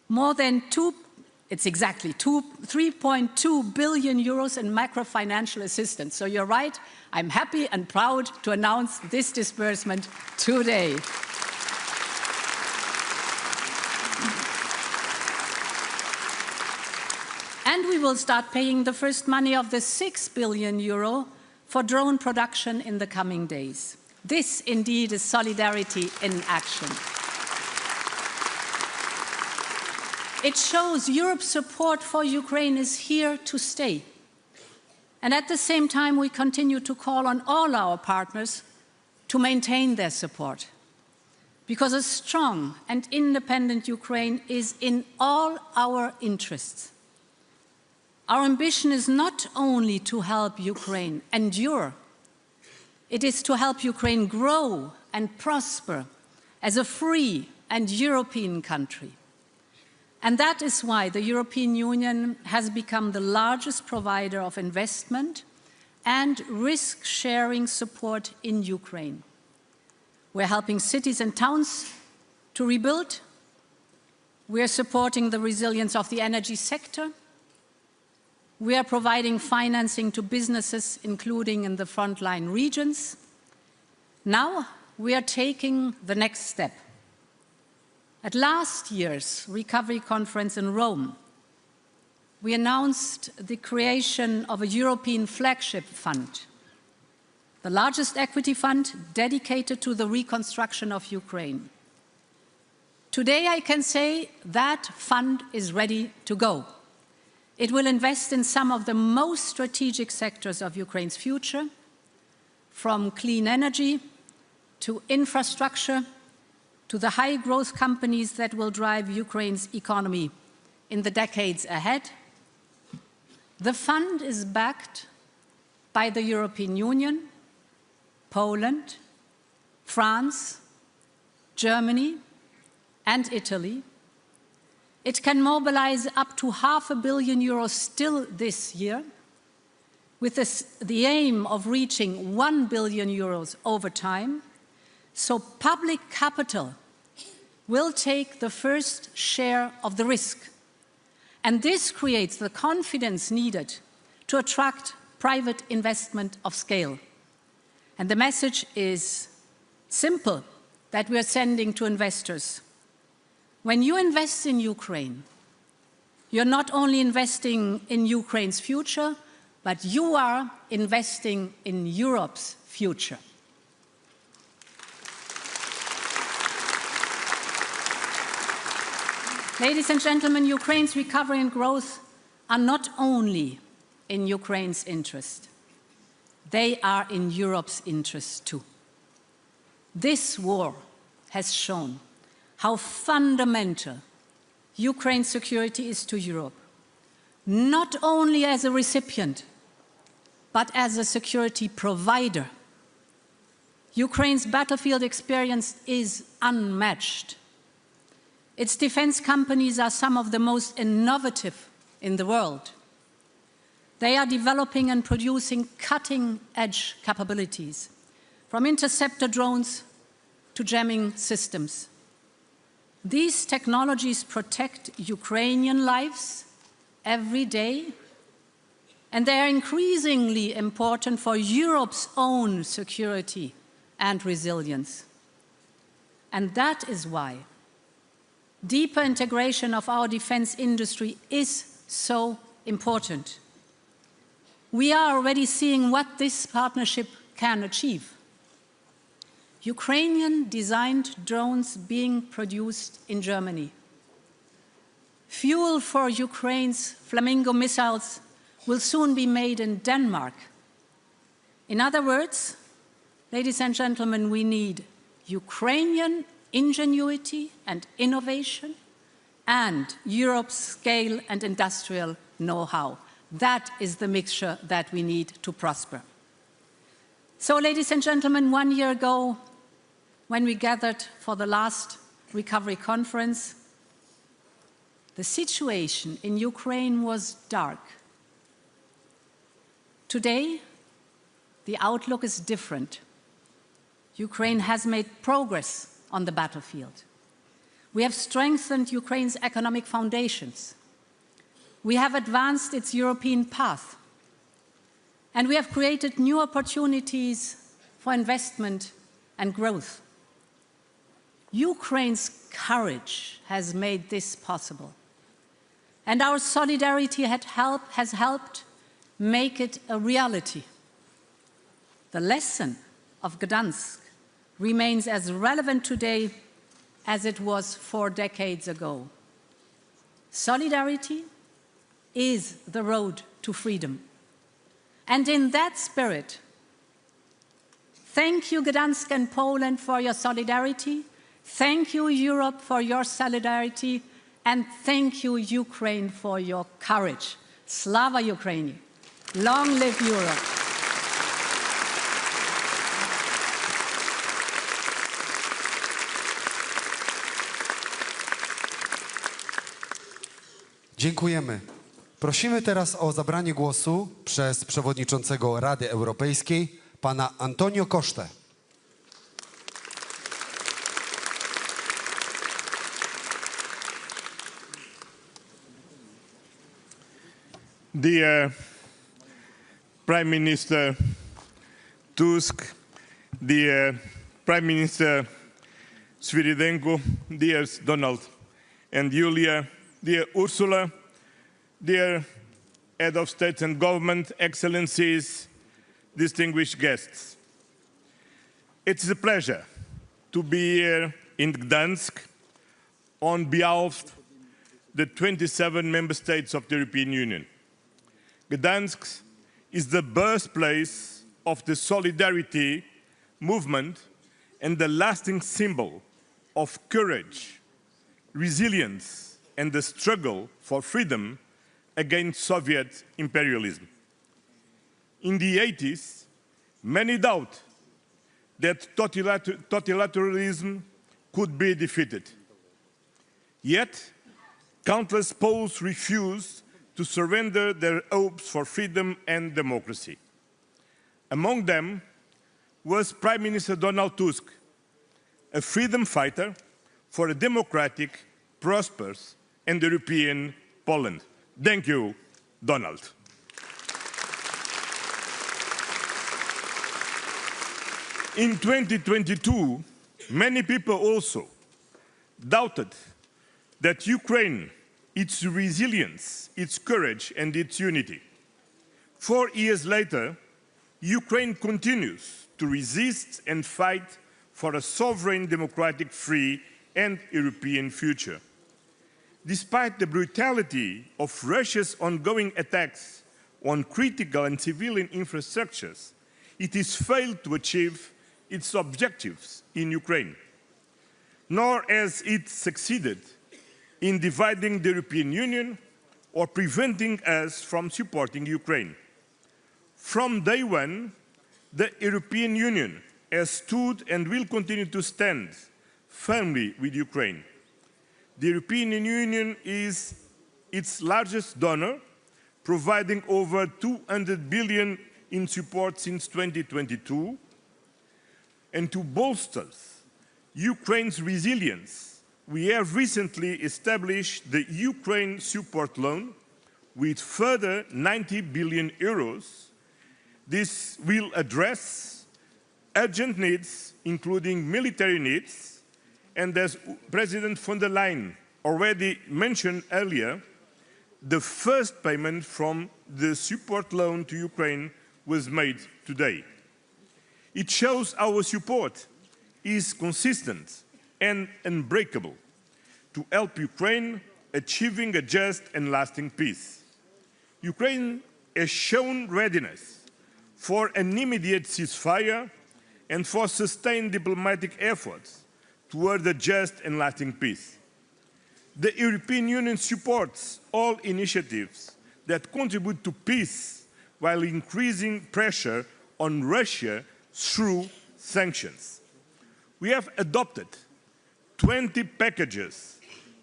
more than 3.2 billion euros in macro-financial assistance. So you're right, I'm happy and proud to announce this disbursement today. And we will start paying the first money of the 6 billion euro for drone production in the coming days. This indeed is solidarity in action. It shows Europe's support for Ukraine is here to stay. And at the same time, we continue to call on all our partners to maintain their support. Because a strong and independent Ukraine is in all our interests. Our ambition is not only to help Ukraine endure, it is to help Ukraine grow and prosper as a free and European country. And that is why the European Union has become the largest provider of investment and risk-sharing support in Ukraine. We're helping cities and towns to rebuild. We're supporting the resilience of the energy sector. We are providing financing to businesses, including in the frontline regions. Now we are taking the next step. At last year's recovery conference in Rome, we announced the creation of a European flagship fund, the largest equity fund dedicated to the reconstruction of Ukraine. Today I can say that fund is ready to go. It will invest in some of the most strategic sectors of Ukraine's future, from clean energy to infrastructure to the high-growth companies that will drive Ukraine's economy in the decades ahead. The fund is backed by the European Union, Poland, France, Germany, and Italy. It can mobilize up to €500 million still this year, with the aim of reaching €1 billion over time. So public capital will take the first share of the risk. And this creates the confidence needed to attract private investment of scale. And the message is simple that we are sending to investors. When you invest in Ukraine, you're not only investing in Ukraine's future, but you are investing in Europe's future. Ladies and gentlemen, Ukraine's recovery and growth are not only in Ukraine's interest, they are in Europe's interest too. This war has shown how fundamental Ukraine's security is to Europe, not only as a recipient, but as a security provider. Ukraine's battlefield experience is unmatched. Its defense companies are some of the most innovative in the world. They are developing and producing cutting-edge capabilities, from interceptor drones to jamming systems. These technologies protect Ukrainian lives every day, and they are increasingly important for Europe's own security and resilience. And that is why deeper integration of our defense industry is so important. We are already seeing what this partnership can achieve. Ukrainian-designed drones being produced in Germany. Fuel for Ukraine's Flamingo missiles will soon be made in Denmark. In other words, ladies and gentlemen, we need Ukrainian ingenuity and innovation and Europe's scale and industrial know-how. That is the mixture that we need to prosper. So, ladies and gentlemen, 1 year ago, when we gathered for the last recovery conference, the situation in Ukraine was dark. Today, the outlook is different. Ukraine has made progress on the battlefield. We have strengthened Ukraine's economic foundations. We have advanced its European path. And we have created new opportunities for investment and growth. Ukraine's courage has made this possible. And our solidarity has helped make it a reality. The lesson of Gdansk remains as relevant today as it was 4 decades ago. Solidarity is the road to freedom. And in that spirit, thank you, Gdansk and Poland, for your solidarity. Thank you, Europe, for your solidarity. And thank you, Ukraine, for your courage. Slava Ukraini! Long live Europe! Dziękujemy. Prosimy teraz o zabranie głosu przez przewodniczącego Rady Europejskiej, pana Antonio Costa. Dear Prime Minister Tusk, dear Prime Minister Svyridenko, dear Donald and Julia, dear Ursula, dear Head of State and Government, Excellencies, distinguished guests. It's a pleasure to be here in Gdansk on behalf of the 27 member states of the European Union. Gdansk is the birthplace of the solidarity movement and the lasting symbol of courage, resilience, and the struggle for freedom against Soviet imperialism. In the 80s, many doubt that totalitarianism could be defeated. Yet, countless Poles refused to surrender their hopes for freedom and democracy. Among them was Prime Minister Donald Tusk, a freedom fighter for a democratic, prosperous, and European Poland. Thank you, Donald. In 2022, many people also doubted that Ukraine, its resilience, its courage, and its unity. 4 years later, Ukraine continues to resist and fight for a sovereign, democratic, free, and European future. Despite the brutality of Russia's ongoing attacks on critical and civilian infrastructures, it has failed to achieve its objectives in Ukraine, nor has it succeeded in dividing the European Union or preventing us from supporting Ukraine. From day one, the European Union has stood and will continue to stand firmly with Ukraine. The European Union is its largest donor, providing over 200 billion in support since 2022. And to bolster Ukraine's resilience, we have recently established the Ukraine Support Loan with further 90 billion euros. This will address urgent needs, including military needs, and as President von der Leyen already mentioned earlier, the first payment from the support loan to Ukraine was made today. It shows our support is consistent and unbreakable to help Ukraine achieving a just and lasting peace. Ukraine has shown readiness for an immediate ceasefire and for sustained diplomatic efforts toward a just and lasting peace. The European Union supports all initiatives that contribute to peace while increasing pressure on Russia through sanctions. We have adopted 20 packages,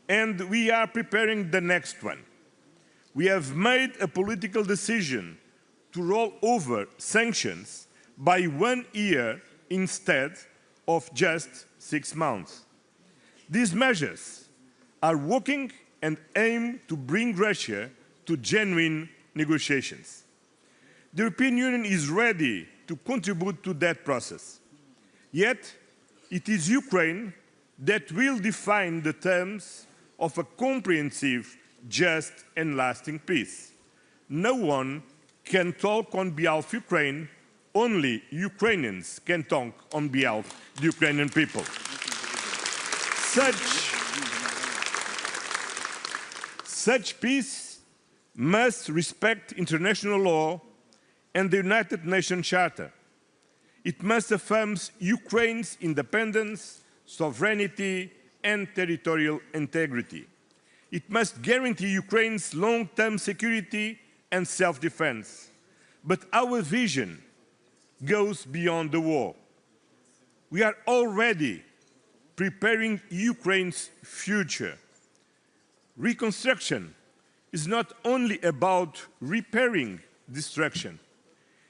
and we are preparing the next one. We have made a political decision to roll over sanctions by 1 year instead of just 6 months. These measures are working and aim to bring Russia to genuine negotiations. The European Union is ready to contribute to that process. Yet, it is Ukraine that will define the terms of a comprehensive, just and lasting peace. No one can talk on behalf of Ukraine, only Ukrainians can talk on behalf of the Ukrainian people. Such peace must respect international law and the United Nations Charter. It must affirm Ukraine's independence, sovereignty, and territorial integrity. It must guarantee Ukraine's long-term security and self-defense. But our vision goes beyond the war. We are already preparing Ukraine's future. Reconstruction is not only about repairing destruction.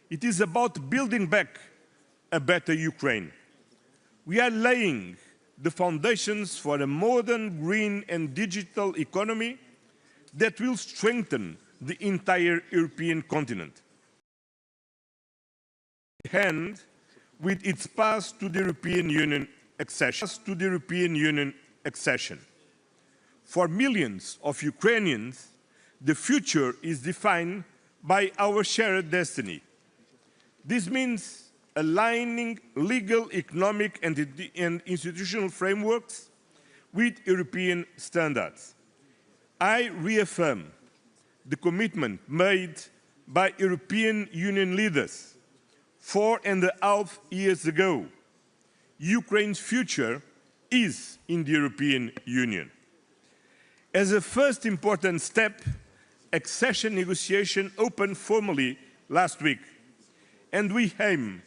It is about building back a better Ukraine. We are laying the foundations for a modern, green and digital economy that will strengthen the entire European continent. Hand with its path to the European Union accession. For millions of Ukrainians, the future is defined by our shared destiny. This means aligning legal, economic and institutional frameworks with European standards. I reaffirm the commitment made by European Union leaders 4.5 years ago. Ukraine's future is in the European Union. As a first important step, accession negotiations opened formally last week, and we aim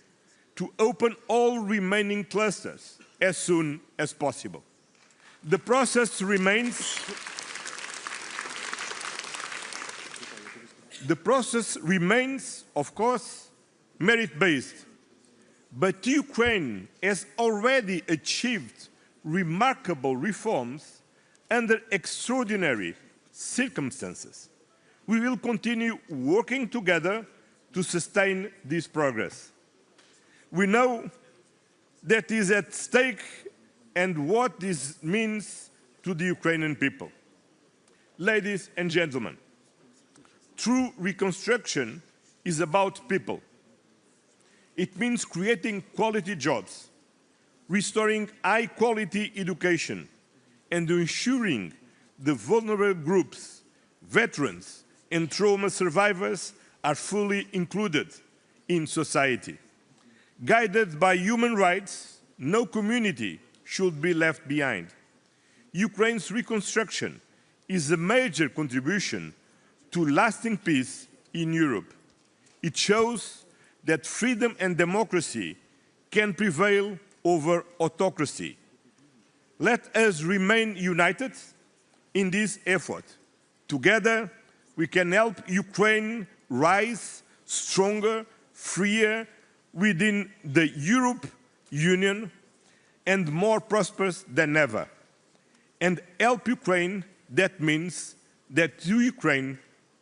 to open all remaining clusters as soon as possible. The process remains of course, merit-based, but Ukraine has already achieved remarkable reforms under extraordinary circumstances. We will continue working together to sustain this progress. We know that is at stake and what this means to the Ukrainian people. Ladies and gentlemen, true reconstruction is about people. It means creating quality jobs, restoring high-quality education, and ensuring the vulnerable groups, veterans, and trauma survivors are fully included in society. Guided by human rights, no community should be left behind. Ukraine's reconstruction is a major contribution to lasting peace in Europe. It shows that freedom and democracy can prevail over autocracy. Let us remain united in this effort. Together, we can help Ukraine rise stronger, freer within the European Union and more prosperous than ever. And help Ukraine, that means that Ukraine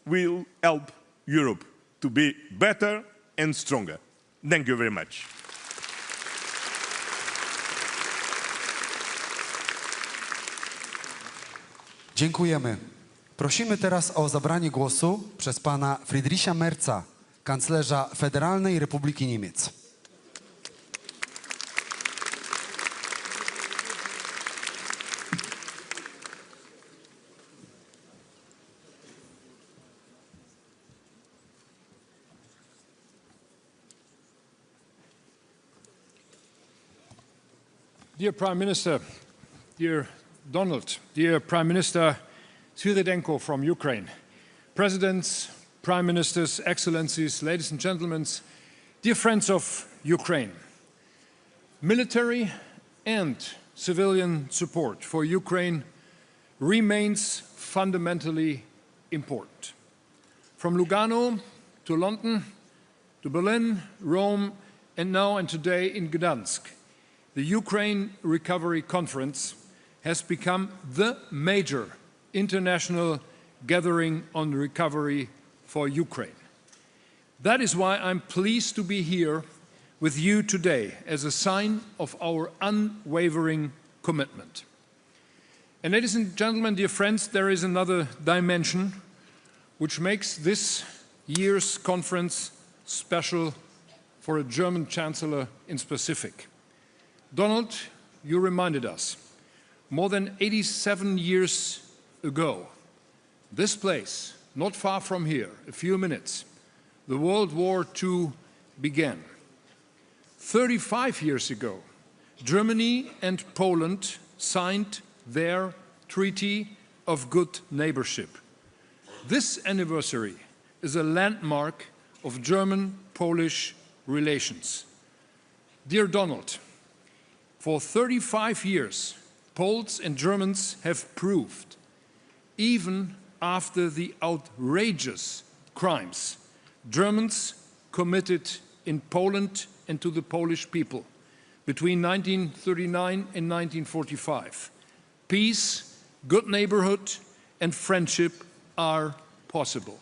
will help Europe to be better and stronger. Thank you very much. Dziękujemy. Prosimy teraz o zabranie głosu przez pana Friedricha Merza, kanclerza Federalnej Republiki Niemiec. Dear Prime Minister, dear Donald, dear Prime Minister Sviridhenko from Ukraine, Presidents, Prime Ministers, Excellencies, ladies and gentlemen, dear friends of Ukraine, military and civilian support for Ukraine remains fundamentally important. From Lugano to London, to Berlin, Rome, and now and today in Gdansk, the Ukraine Recovery Conference has become the major international gathering on recovery for Ukraine. That is why I'm pleased to be here with you today as a sign of our unwavering commitment. And ladies and gentlemen, dear friends, there is another dimension which makes this year's conference special for a German chancellor in specific. Donald, you reminded us, more than 87 years ago, this place, not far from here, a few minutes, the World War II began. 35 years ago, Germany and Poland signed their Treaty of Good Neighborship. This anniversary is a landmark of German-Polish relations. Dear Donald, for 35 years, Poles and Germans have proved, even after the outrageous crimes Germans committed in Poland and to the Polish people between 1939 and 1945, peace, good neighborhood, and friendship are possible.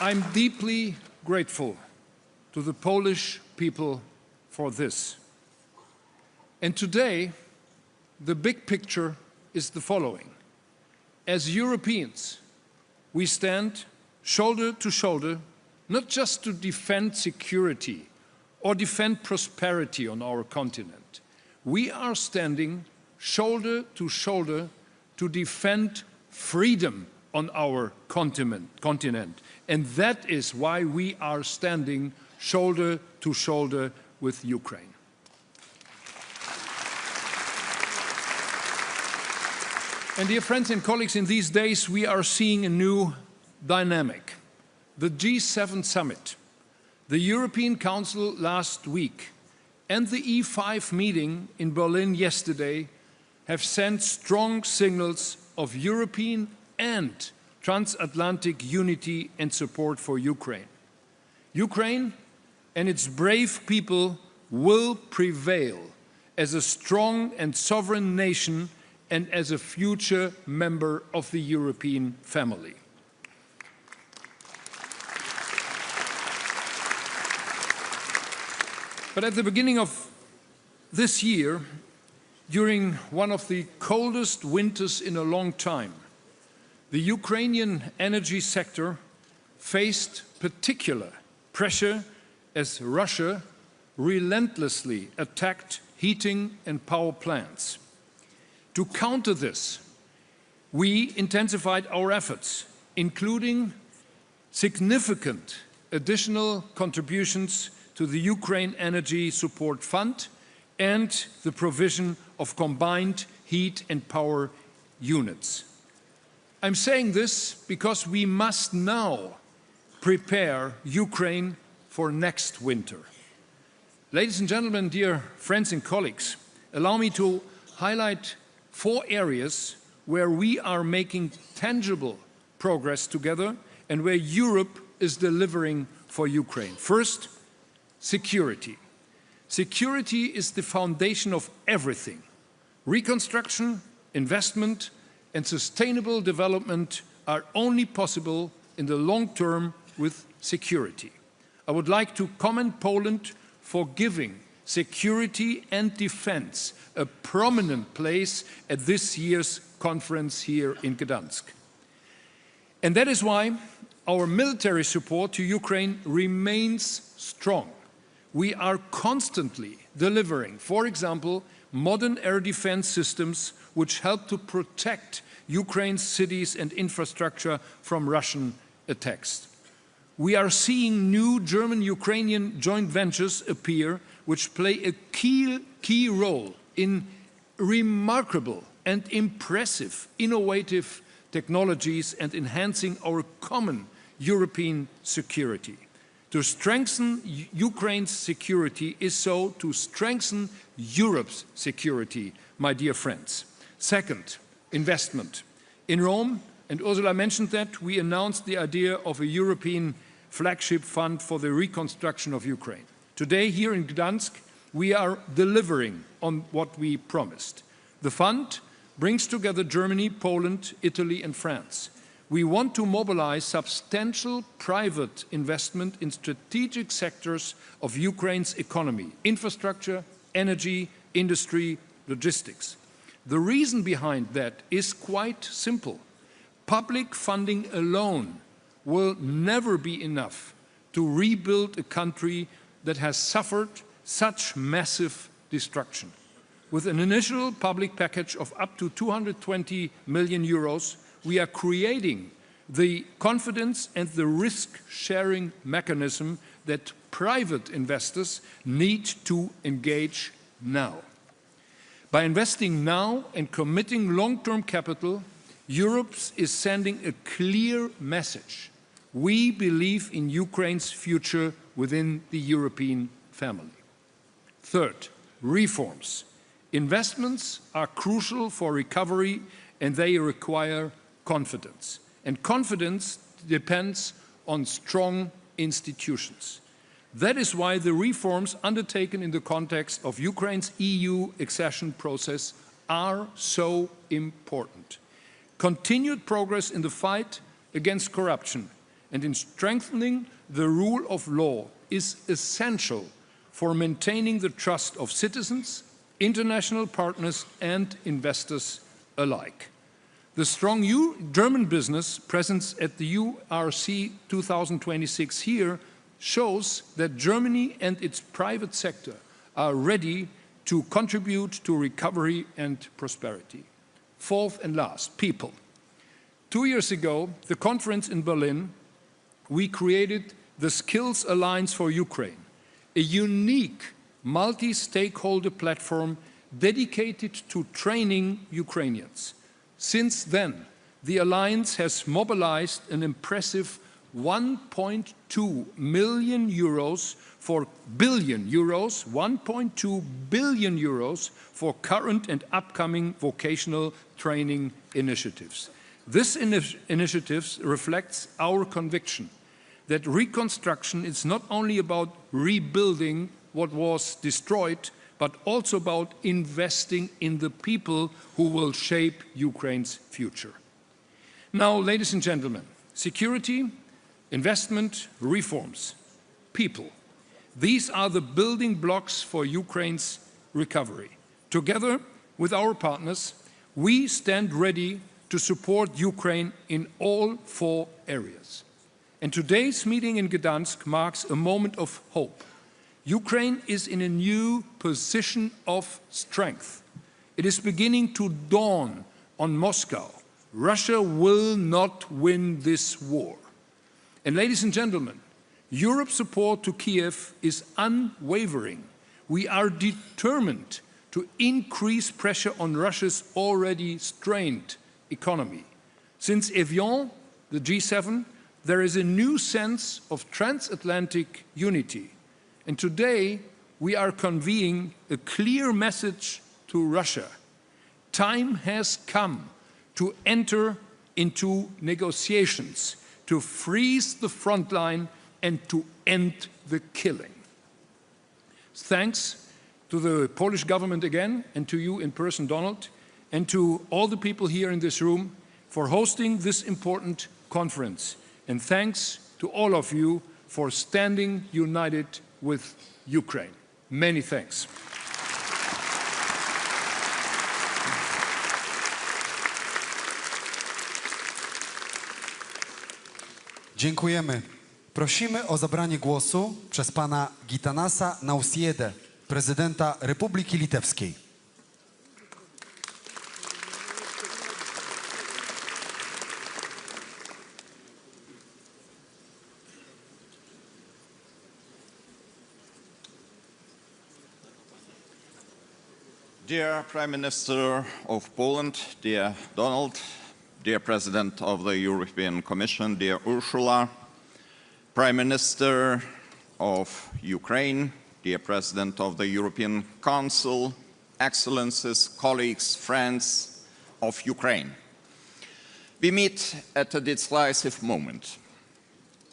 I'm deeply grateful to the Polish people for this. And today, the big picture is the following. As Europeans, we stand shoulder to shoulder, not just to defend security or defend prosperity on our continent. We are standing shoulder to shoulder to defend freedom on our continent. And that is why we are standing shoulder to shoulder with Ukraine. And dear friends and colleagues, in these days we are seeing a new dynamic. The G7 summit, the European Council last week, and the E5 meeting in Berlin yesterday have sent strong signals of European and transatlantic unity and support for Ukraine. Ukraine and its brave people will prevail as a strong and sovereign nation and as a future member of the European family. But at the beginning of this year, during one of the coldest winters in a long time, the Ukrainian energy sector faced particular pressure as Russia relentlessly attacked heating and power plants. To counter this, we intensified our efforts, including significant additional contributions to the Ukraine Energy Support Fund and the provision of combined heat and power units. I'm saying this because we must now prepare Ukraine for next winter. Ladies and gentlemen, dear friends and colleagues, allow me to highlight 4 areas where we are making tangible progress together and where Europe is delivering for Ukraine. First, security. Security is the foundation of everything. Reconstruction, investment, and sustainable development are only possible in the long term with security. I would like to commend Poland for giving security and defense a prominent place at this year's conference here in Gdansk. And that is why our military support to Ukraine remains strong. We are constantly delivering, for example, modern air defense systems which help to protect Ukraine's cities and infrastructure from Russian attacks. We are seeing new German-Ukrainian joint ventures appear which play a key role in remarkable and impressive innovative technologies and enhancing our common European security. To strengthen Ukraine's security is so to strengthen Europe's security, my dear friends. Second, investment. In Rome and Ursula mentioned that, we announced the idea of a European flagship fund for the reconstruction of Ukraine. Today, here in Gdansk, we are delivering on what we promised. The fund brings together Germany, Poland, Italy, and France. We want to mobilize substantial private investment in strategic sectors of Ukraine's economy: infrastructure, energy, industry, logistics. The reason behind that is quite simple. Public funding alone will never be enough to rebuild a country that has suffered such massive destruction. With an initial public package of up to 220 million euros, we are creating the confidence and the risk-sharing mechanism that private investors need to engage now. By investing now and committing long-term capital, Europe is sending a clear message. We believe in Ukraine's future within the European family. Third, reforms. Investments are crucial for recovery and they require confidence. And confidence depends on strong institutions. That is why the reforms undertaken in the context of Ukraine's EU accession process are so important. Continued progress in the fight against corruption and in strengthening the rule of law is essential for maintaining the trust of citizens, international partners and investors alike. The strong German business presence at the URC 2026 here shows that Germany and its private sector are ready to contribute to recovery and prosperity. Fourth and last, people. 2 years ago, the conference in Berlin, we created the Skills Alliance for Ukraine, a unique multi-stakeholder platform dedicated to training Ukrainians. Since then, the Alliance has mobilized an impressive 1.2 billion euros for current and upcoming vocational training initiatives. This initiative reflects our conviction that reconstruction is not only about rebuilding what was destroyed, but also about investing in the people who will shape Ukraine's future. Now, ladies and gentlemen, security, investment, reforms, people. These are the building blocks for Ukraine's recovery. Together with our partners, we stand ready to support Ukraine in all 4 areas. And today's meeting in Gdansk marks a moment of hope. Ukraine is in a new position of strength. It is beginning to dawn on Moscow. Russia will not win this war. And ladies and gentlemen, Europe's support to Kiev is unwavering. We are determined to increase pressure on Russia's already strained economy. Since Evian, the G7, there is a new sense of transatlantic unity. And today, we are conveying a clear message to Russia. Time has come to enter into negotiations, to freeze the front line and to end the killing. Thanks to the Polish government again, and to you in person, Donald, and to all the people here in this room for hosting this important conference. And thanks to all of you for standing united with Ukraine. Many thanks. Dziękujemy. Prosimy o zabranie głosu przez pana Gitanasa Nausiedę, prezydenta Republiki Litewskiej. Dear Prime Minister of Poland, dear Donald, dear President of the European Commission, dear Ursula, Prime Minister of Ukraine, dear President of the European Council, Excellencies, colleagues, friends of Ukraine. We meet at a decisive moment.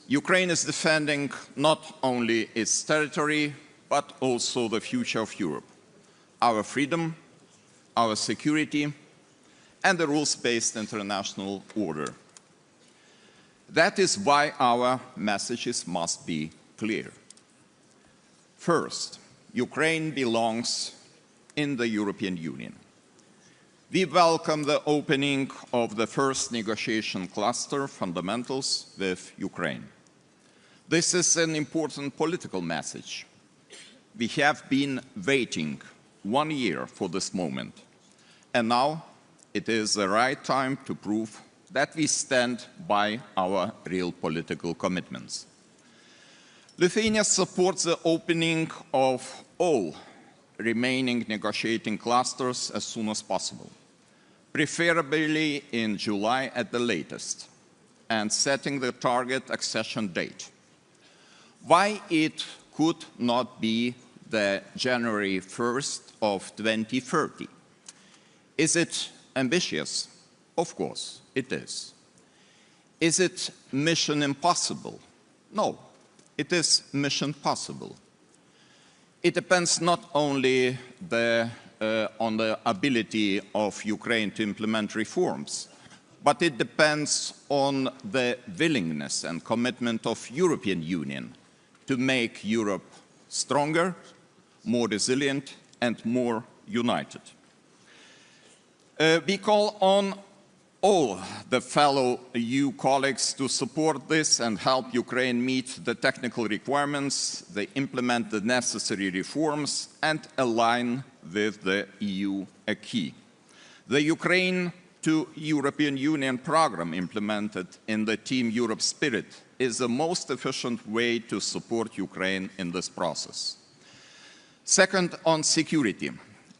Ukraine is defending not only its territory, but also the future of Europe, our freedom, our security, and the rules-based international order. That is why our messages must be clear. First, Ukraine belongs in the European Union. We welcome the opening of the first negotiation cluster, Fundamentals, with Ukraine. This is an important political message. We have been waiting 1 year for this moment, and now it is the right time to prove that we stand by our real political commitments. Lithuania supports the opening of all remaining negotiating clusters as soon as possible, preferably in July at the latest, and setting the target accession date. Why it could not be the January 1st of 2030? Is it ambitious? Of course, it is. Is it mission impossible? No, it is mission possible. It depends not only on the ability of Ukraine to implement reforms, but it depends on the willingness and commitment of European Union to make Europe stronger, more resilient, and more united. We call on all the fellow EU colleagues to support this and help Ukraine meet the technical requirements, they implement the necessary reforms, and align with the EU acquis. The Ukraine to European Union program implemented in the Team Europe spirit is the most efficient way to support Ukraine in this process. Second, on security.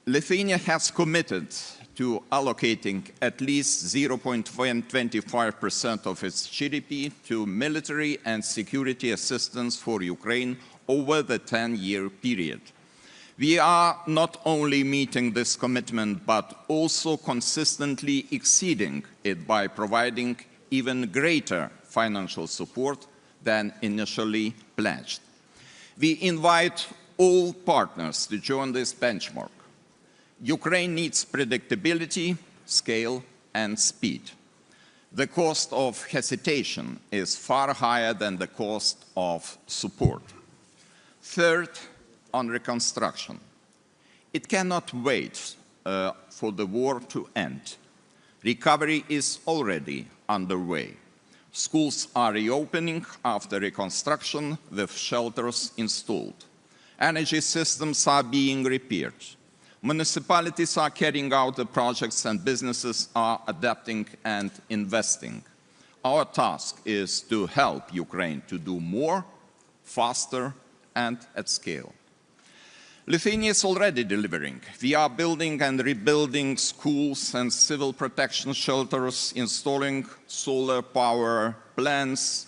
Lithuania has committed to allocating at least 0.25% of its GDP to military and security assistance for Ukraine over the 10-year period. We are not only meeting this commitment, but also consistently exceeding it by providing even greater financial support than initially pledged. We invite all partners to join this benchmark. Ukraine needs predictability, scale, and speed. The cost of hesitation is far higher than the cost of support. Third, on reconstruction. It cannot wait for the war to end. Recovery is already underway. Schools are reopening after reconstruction with shelters installed. Energy systems are being repaired. Municipalities are carrying out the projects and businesses are adapting and investing. Our task is to help Ukraine to do more, faster, and at scale. Lithuania is already delivering. We are building and rebuilding schools and civil protection shelters, installing solar power plants,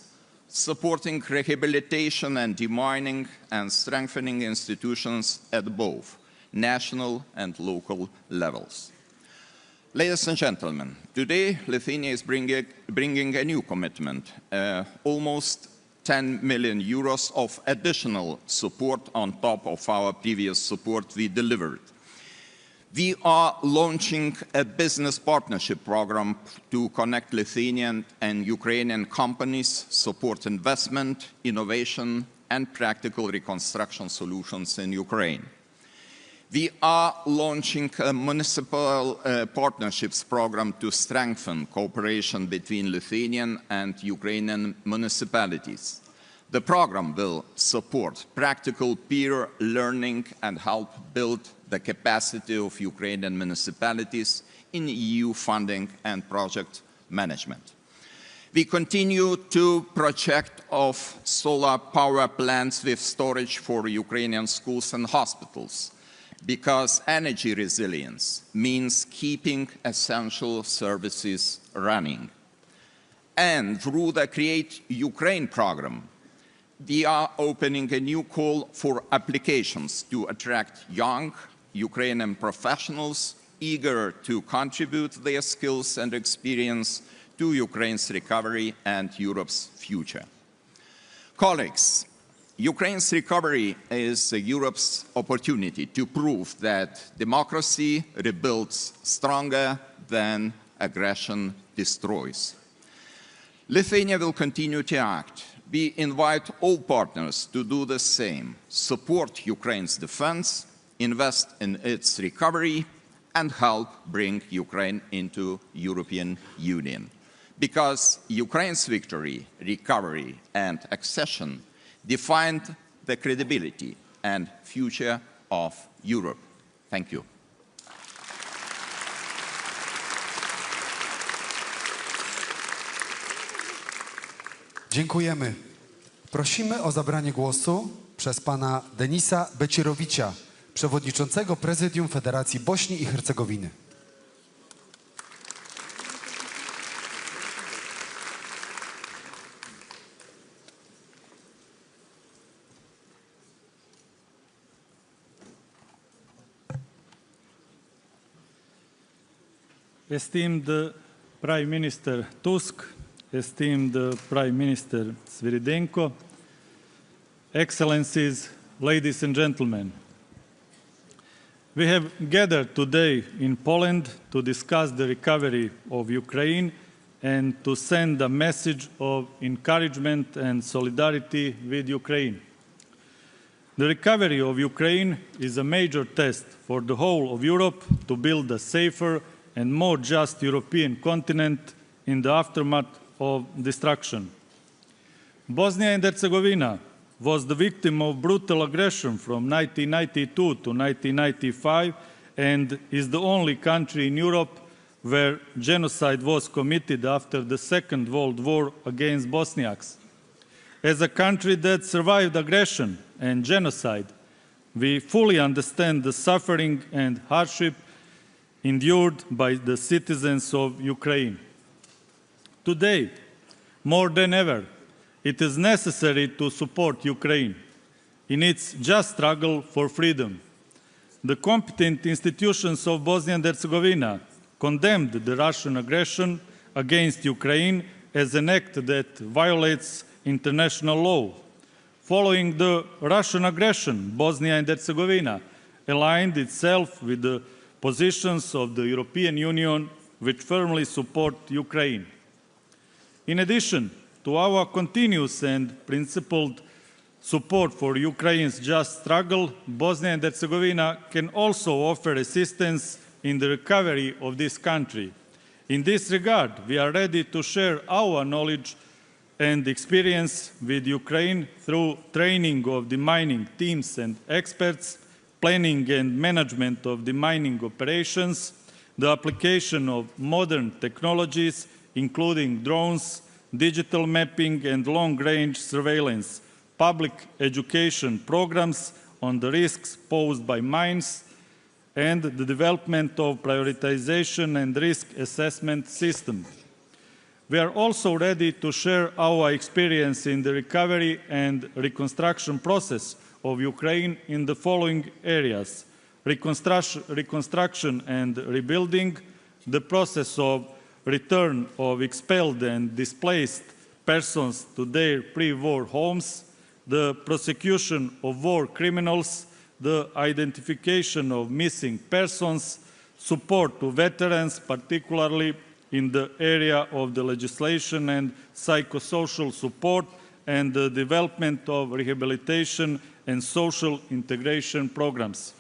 supporting rehabilitation and demining, and strengthening institutions at both national and local levels. Ladies and gentlemen, today Lithuania is bringing a new commitment, almost 10 million euros of additional support on top of our previous support we delivered. We are launching a business partnership program to connect Lithuanian and Ukrainian companies, support investment, innovation, and practical reconstruction solutions in Ukraine. We are launching a municipal partnerships program to strengthen cooperation between Lithuanian and Ukrainian municipalities. The program will support practical peer learning and help build the capacity of Ukrainian municipalities in EU funding and project management. We continue to project of solar power plants with storage for Ukrainian schools and hospitals, because energy resilience means keeping essential services running. And through the Create Ukraine program, we are opening a new call for applications to attract young Ukrainian professionals eager to contribute their skills and experience to Ukraine's recovery and Europe's future. Colleagues, Ukraine's recovery is Europe's opportunity to prove that democracy rebuilds stronger than aggression destroys. Lithuania will continue to act. We invite all partners to do the same, support Ukraine's defense, invest in its recovery, and help bring Ukraine into European Union. Because Ukraine's victory, recovery, and accession defined the credibility and future of Europe. Thank you. Dziękujemy. Prosimy o zabranie głosu przez pana Denisa Becirowicza, przewodniczącego Prezydium Federacji Bośni i Hercegowiny. Esteemed Prime Minister Tusk, esteemed Prime Minister Sviridenko, Excellencies, ladies and gentlemen, we have gathered today in Poland to discuss the recovery of Ukraine and to send a message of encouragement and solidarity with Ukraine. The recovery of Ukraine is a major test for the whole of Europe to build a safer and more just European continent in the aftermath of destruction. Bosnia and Herzegovina was the victim of brutal aggression from 1992 to 1995 and is the only country in Europe where genocide was committed after the Second World War against Bosniaks. As a country that survived aggression and genocide, we fully understand the suffering and hardship endured by the citizens of Ukraine. Today, more than ever, it is necessary to support Ukraine in its just struggle for freedom. The competent institutions of Bosnia and Herzegovina condemned the Russian aggression against Ukraine as an act that violates international law. Following the Russian aggression, Bosnia and Herzegovina aligned itself with the positions of the European Union, which firmly support Ukraine. In addition to our continuous and principled support for Ukraine's just struggle, Bosnia and Herzegovina can also offer assistance in the recovery of this country. In this regard, we are ready to share our knowledge and experience with Ukraine through training of demining teams and experts, planning and management of demining operations, the application of modern technologies, including drones, digital mapping and long-range surveillance, public education programs on the risks posed by mines, and the development of prioritization and risk assessment system. We are also ready to share our experience in the recovery and reconstruction process of Ukraine in the following areas: reconstruction and rebuilding, the process of return of expelled and displaced persons to their pre-war homes, the prosecution of war criminals, the identification of missing persons, support to veterans, particularly in the area of the legislation and psychosocial support, and the development of rehabilitation and social integration programs.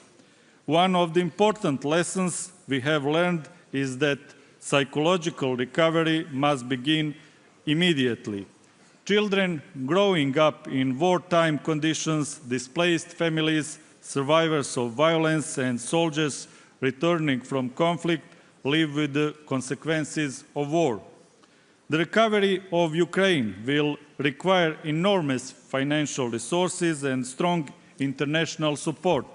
One of the important lessons we have learned is that psychological recovery must begin immediately. Children growing up in wartime conditions, displaced families, survivors of violence, and soldiers returning from conflict live with the consequences of war. The recovery of Ukraine will require enormous financial resources and strong international support.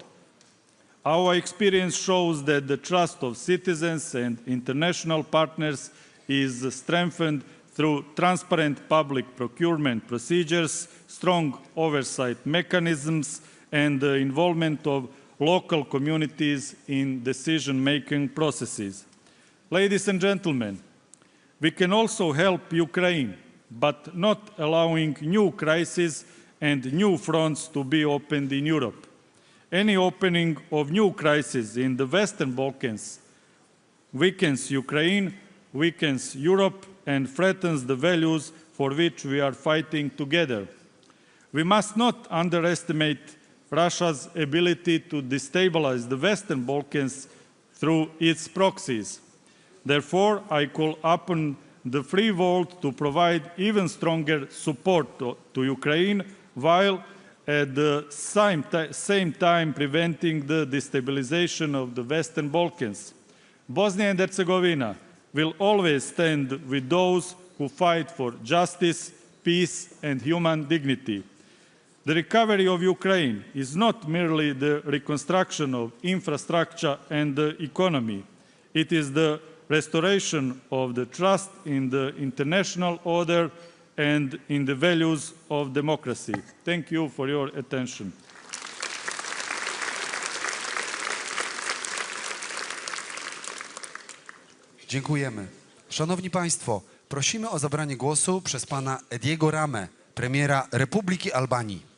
Our experience shows that the trust of citizens and international partners is strengthened through transparent public procurement procedures, strong oversight mechanisms, and the involvement of local communities in decision-making processes. Ladies and gentlemen, We can also help Ukraine, but not allowing new crises and new fronts to be opened in Europe. Any opening of new crises in the Western Balkans weakens Ukraine, weakens Europe, and threatens the values for which we are fighting together. We must not underestimate Russia's ability to destabilize the Western Balkans through its proxies. Therefore, I call upon the free world to provide even stronger support to Ukraine, while at the same time preventing the destabilization of the Western Balkans. Bosnia and Herzegovina will always stand with those who fight for justice, peace, and human dignity. The recovery of Ukraine is not merely the reconstruction of infrastructure and the economy. It is the restoration of the trust in the international order and in the values of democracy. Thank you for your attention. Dziękujemy. Szanowni Państwo, prosimy o zabranie głosu przez pana Ediego Ramę, premiera Republiki Albanii.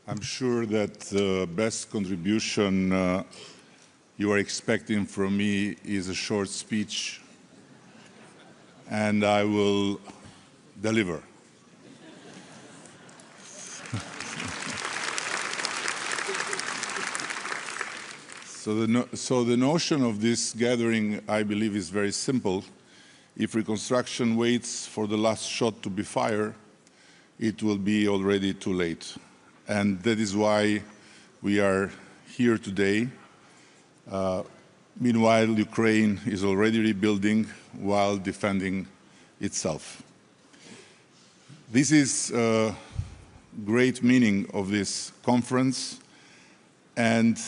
I'm sure that the best contribution you are expecting from me is a short speech, and I will deliver. So the notion of this gathering, I believe, is very simple. If Reconstruction waits for the last shot to be fired, it will be already too late. And that is why we are here today. Meanwhile, Ukraine is already rebuilding while defending itself. This is a great meaning of this conference, and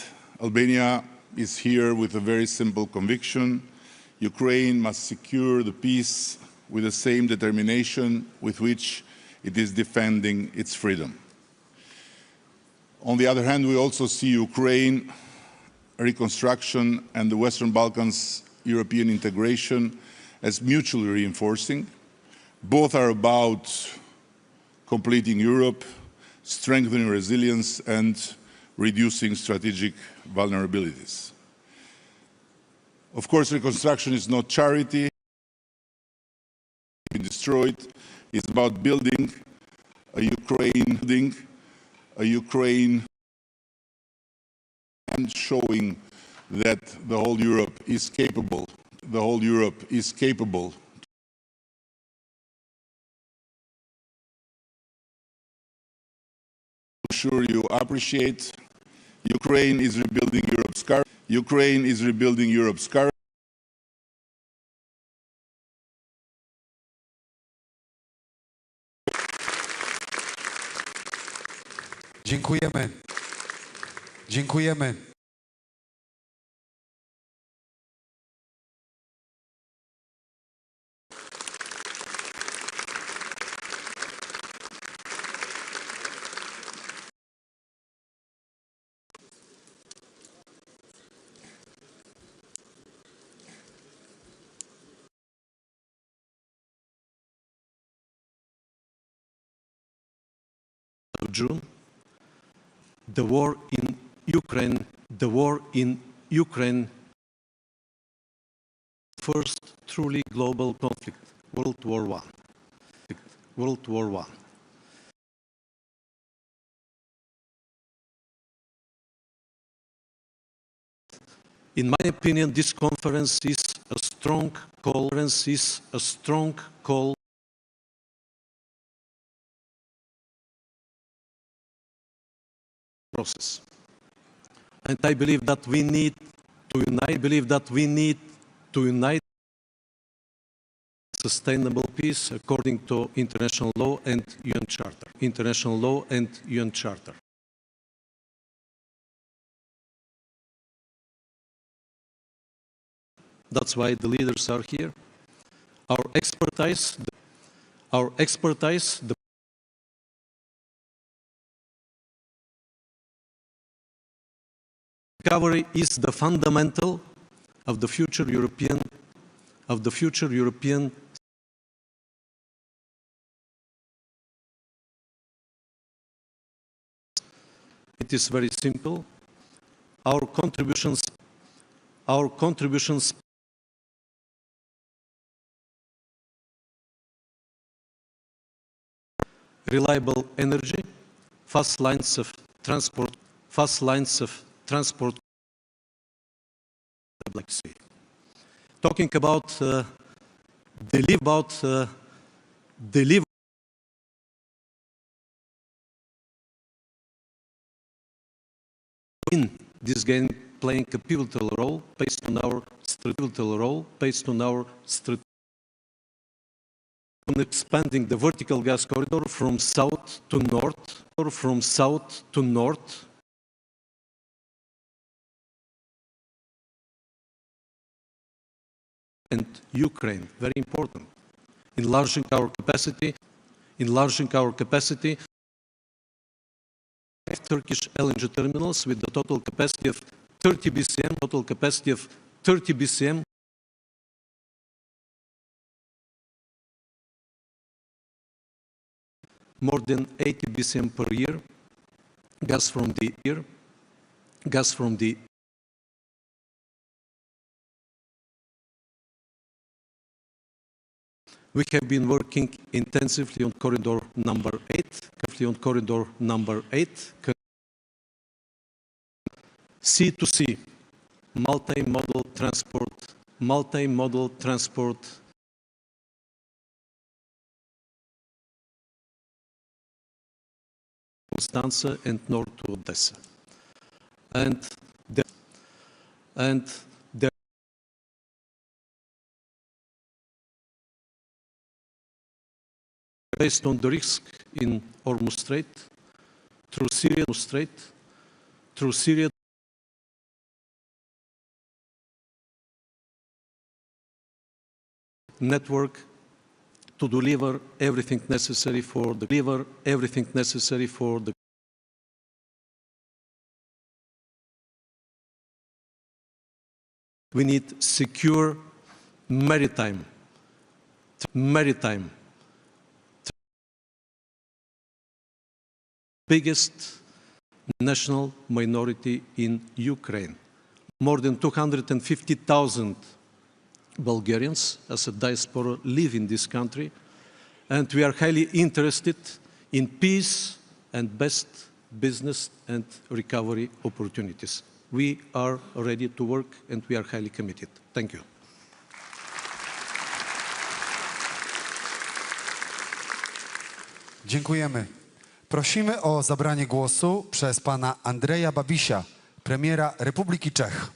Albania is here with a very simple conviction. Ukraine must secure the peace with the same determination with which it is defending its freedom. On the other hand, we also see Ukraine, reconstruction, and the Western Balkans European integration as mutually reinforcing. Both are about completing Europe, strengthening resilience, and reducing strategic vulnerabilities. Of course, reconstruction is not charity. Destroyed. It's about building a Ukraine and showing that the whole Europe is capable. The whole Europe is capable. I'm sure you appreciate. Ukraine is rebuilding Europe's courage. Ukraine is rebuilding Europe's courage. Dziękujemy. Dziękujemy. June, the war in Ukraine, first truly global conflict, World War I. In my opinion, this conference is a strong call process. And I believe that we need to unite sustainable peace according to international law and UN Charter. That's why the leaders are here. Our expertise, the recovery is the fundamental of the future European It is very simple. Our contributions reliable energy, fast lines of transport, the Black Sea. Talking about deliver in this game playing a pivotal role based on our on expanding the vertical gas corridor from south to north, and Ukraine, very important. Enlarging our capacity, Turkish LNG terminals with the total capacity of 30 BCM, more than 80 BCM per year, gas from the We have been working intensively on corridor number 8, C2C, multimodal transport, Constanza and north to Odessa. Based on the risk in Hormuz Strait, through Syria, network to deliver everything necessary for the We need secure maritime biggest national minority in Ukraine. More than 250,000 Bulgarians as a diaspora live in this country, and we are highly interested in peace and best business and recovery opportunities. We are ready to work and we are highly committed. Thank you. Dziękujemy. Prosimy o zabranie głosu przez pana Andreja Babisia, premiera Republiki Czech.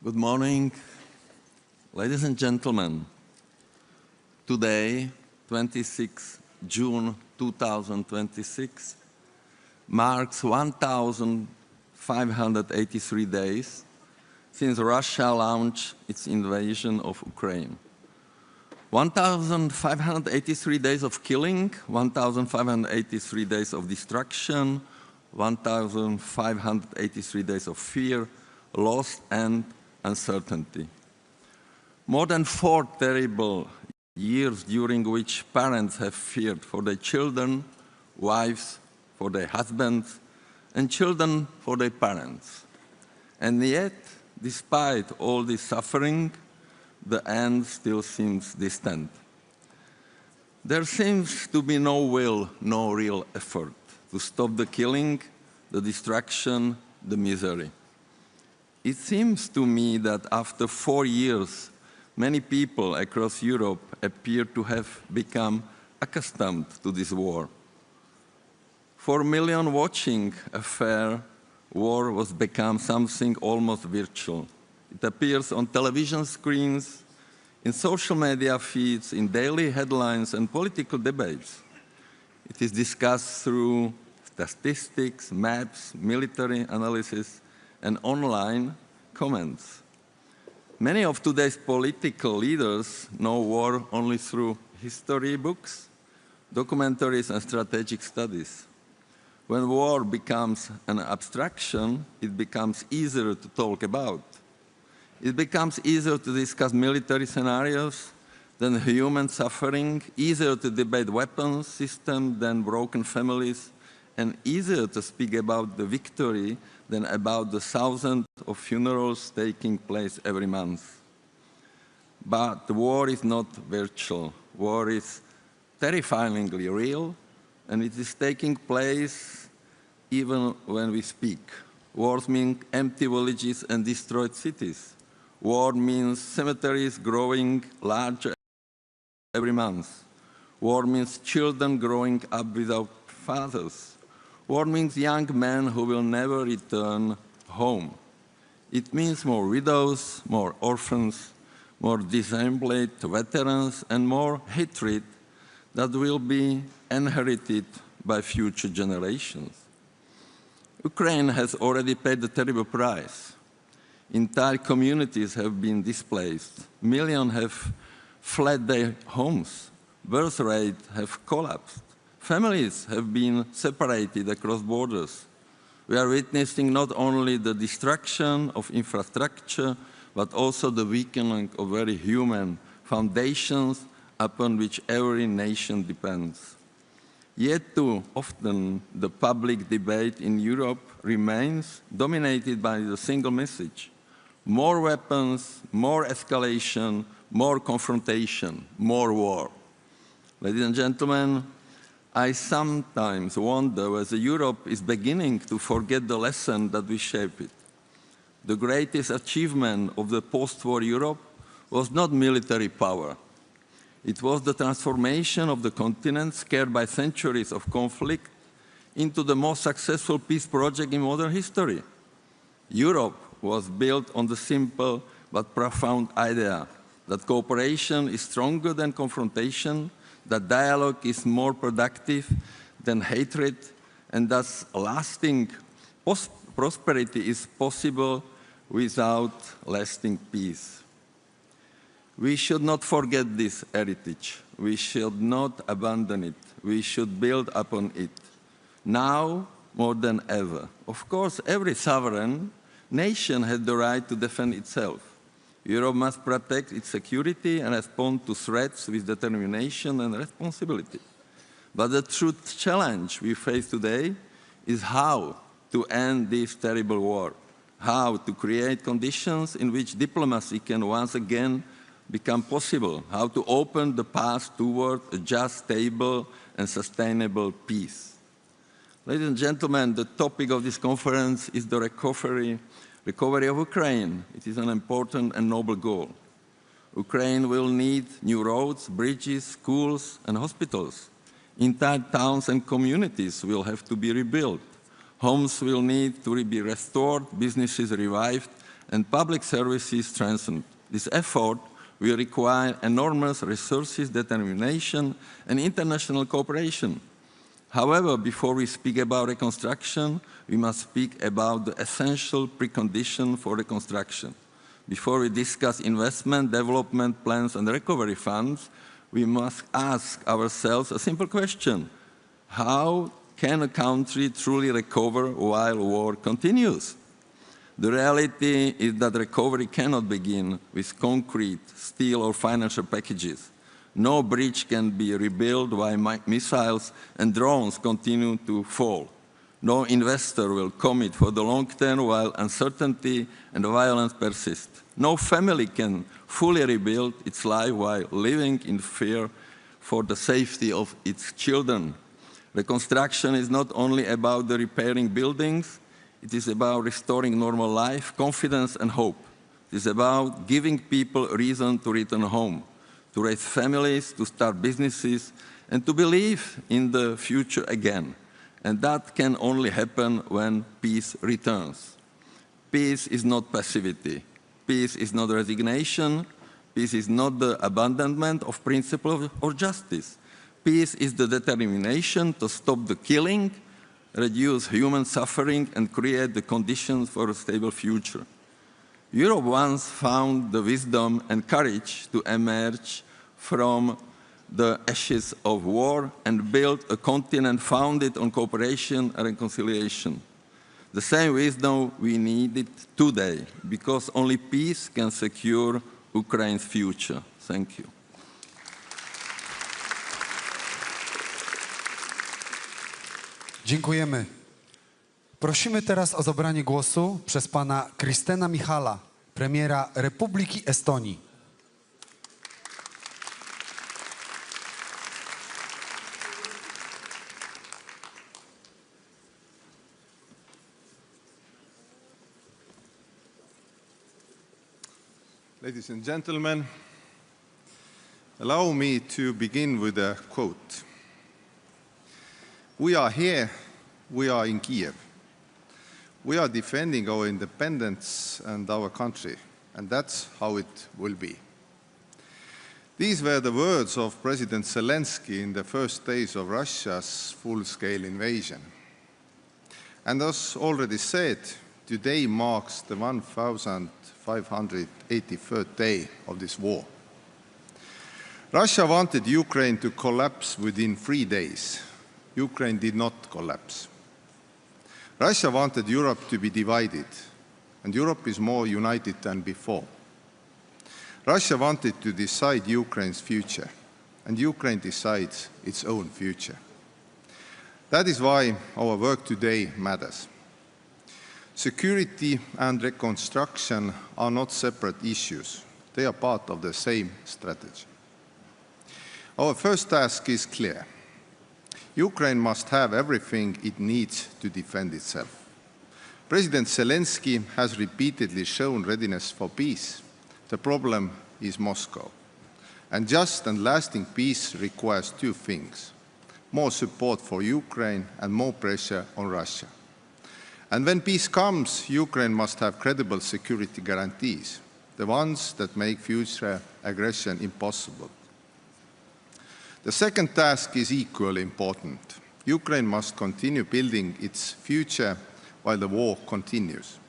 Good morning, ladies and gentlemen. Today, 26 June 2026, marks 1,583 days since Russia launched its invasion of Ukraine. 1,583 days of killing, 1,583 days of destruction, 1,583 days of fear, loss, and uncertainty. More than 4 terrible years during which parents have feared for their children, wives for their husbands, and children for their parents. And yet, despite all this suffering, the end still seems distant. There seems to be no will, no real effort to stop the killing, the destruction, the misery. It seems to me that after 4 years, many people across Europe appear to have become accustomed to this war. For millions watching a fair war was become something almost virtual. It appears on television screens, in social media feeds, in daily headlines and political debates. It is discussed through statistics, maps, military analysis, and online comments. Many of today's political leaders know war only through history books, documentaries, and strategic studies. When war becomes an abstraction, it becomes easier to talk about. It becomes easier to discuss military scenarios than human suffering, easier to debate weapons systems than broken families, and easier to speak about the victory than about the thousands of funerals taking place every month. But the war is not virtual. War is terrifyingly real, and it is taking place even when we speak. Wars mean empty villages and destroyed cities. War means cemeteries growing larger every month. War means children growing up without fathers. War means young men who will never return home. It means more widows, more orphans, more disabled veterans, and more hatred that will be inherited by future generations. Ukraine has already paid a terrible price. Entire communities have been displaced. Millions have fled their homes. Birth rates have collapsed. Families have been separated across borders. We are witnessing not only the destruction of infrastructure, but also the weakening of very human foundations upon which every nation depends. Yet too often, the public debate in Europe remains dominated by the single message: more weapons, more escalation, more confrontation, more war. Ladies and gentlemen, I sometimes wonder whether Europe is beginning to forget the lesson that we shaped it. The greatest achievement of the post-war Europe was not military power. It was the transformation of the continent, scarred by centuries of conflict, into the most successful peace project in modern history. Europe was built on the simple but profound idea that cooperation is stronger than confrontation, that dialogue is more productive than hatred, and thus lasting prosperity is possible without lasting peace. We should not forget this heritage. We should not abandon it. We should build upon it, now more than ever. Of course, every sovereign nation has the right to defend itself. Europe must protect its security and respond to threats with determination and responsibility. But the true challenge we face today is how to end this terrible war, how to create conditions in which diplomacy can once again become possible, how to open the path toward a just, stable, and sustainable peace. Ladies and gentlemen, the topic of this conference is the recovery of Ukraine. It is an important and noble goal. Ukraine will need new roads, bridges, schools, and hospitals. Entire towns and communities will have to be rebuilt. Homes will need to be restored, businesses revived, and public services strengthened. This effort will require enormous resources, determination, and international cooperation. However, before we speak about reconstruction, we must speak about the essential precondition for reconstruction. Before we discuss investment, development plans, and recovery funds, we must ask ourselves a simple question: how can a country truly recover while war continues? The reality is that recovery cannot begin with concrete, steel, or financial packages. No bridge can be rebuilt while missiles and drones continue to fall. No investor will commit for the long term while uncertainty and violence persist. No family can fully rebuild its life while living in fear for the safety of its children. Reconstruction is not only about the repairing buildings, it is about restoring normal life, confidence, and hope. It is about giving people a reason to return home, to raise families, to start businesses, and to believe in the future again. And that can only happen when peace returns. Peace is not passivity. Peace is not resignation. Peace is not the abandonment of principles of justice. Peace is the determination to stop the killing, reduce human suffering, and create the conditions for a stable future. Europe once found the wisdom and courage to emerge from the ashes of war and build a continent founded on cooperation and reconciliation. The same wisdom we need it today, because only peace can secure Ukraine's future. Thank you. Dziękujemy. Prosimy teraz o zabranie głosu przez pana Kristena Michala, premiera Republiki Estonii. Ladies and gentlemen, allow me to begin with a quote. We are here, we are in Kiev. We are defending our independence and our country, and that's how it will be. These were the words of President Zelensky in the first days of Russia's full-scale invasion. And as already said, today marks the 1583rd day of this war. Russia wanted Ukraine to collapse within 3 days. Ukraine did not collapse. Russia wanted Europe to be divided, and Europe is more united than before. Russia wanted to decide Ukraine's future, and Ukraine decides its own future. That is why our work today matters. Security and reconstruction are not separate issues. They are part of the same strategy. Our first task is clear. Ukraine must have everything it needs to defend itself. President Zelensky has repeatedly shown readiness for peace. The problem is Moscow. And just and lasting peace requires two things: more support for Ukraine and more pressure on Russia. And when peace comes, Ukraine must have credible security guarantees, the ones that make future aggression impossible. The second task is equally important. Ukraine must continue building its future while the war continues.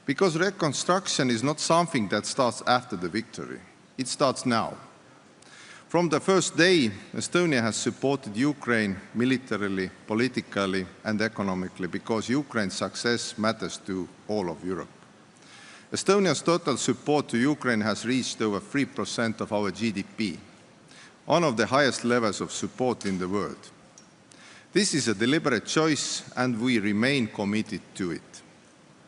Because reconstruction is not something that starts after the victory. It starts now. From the first day, Estonia has supported Ukraine militarily, politically, and economically because Ukraine's success matters to all of Europe. Estonia's total support to Ukraine has reached over 3% of our GDP, one of the highest levels of support in the world. This is a deliberate choice, and we remain committed to it.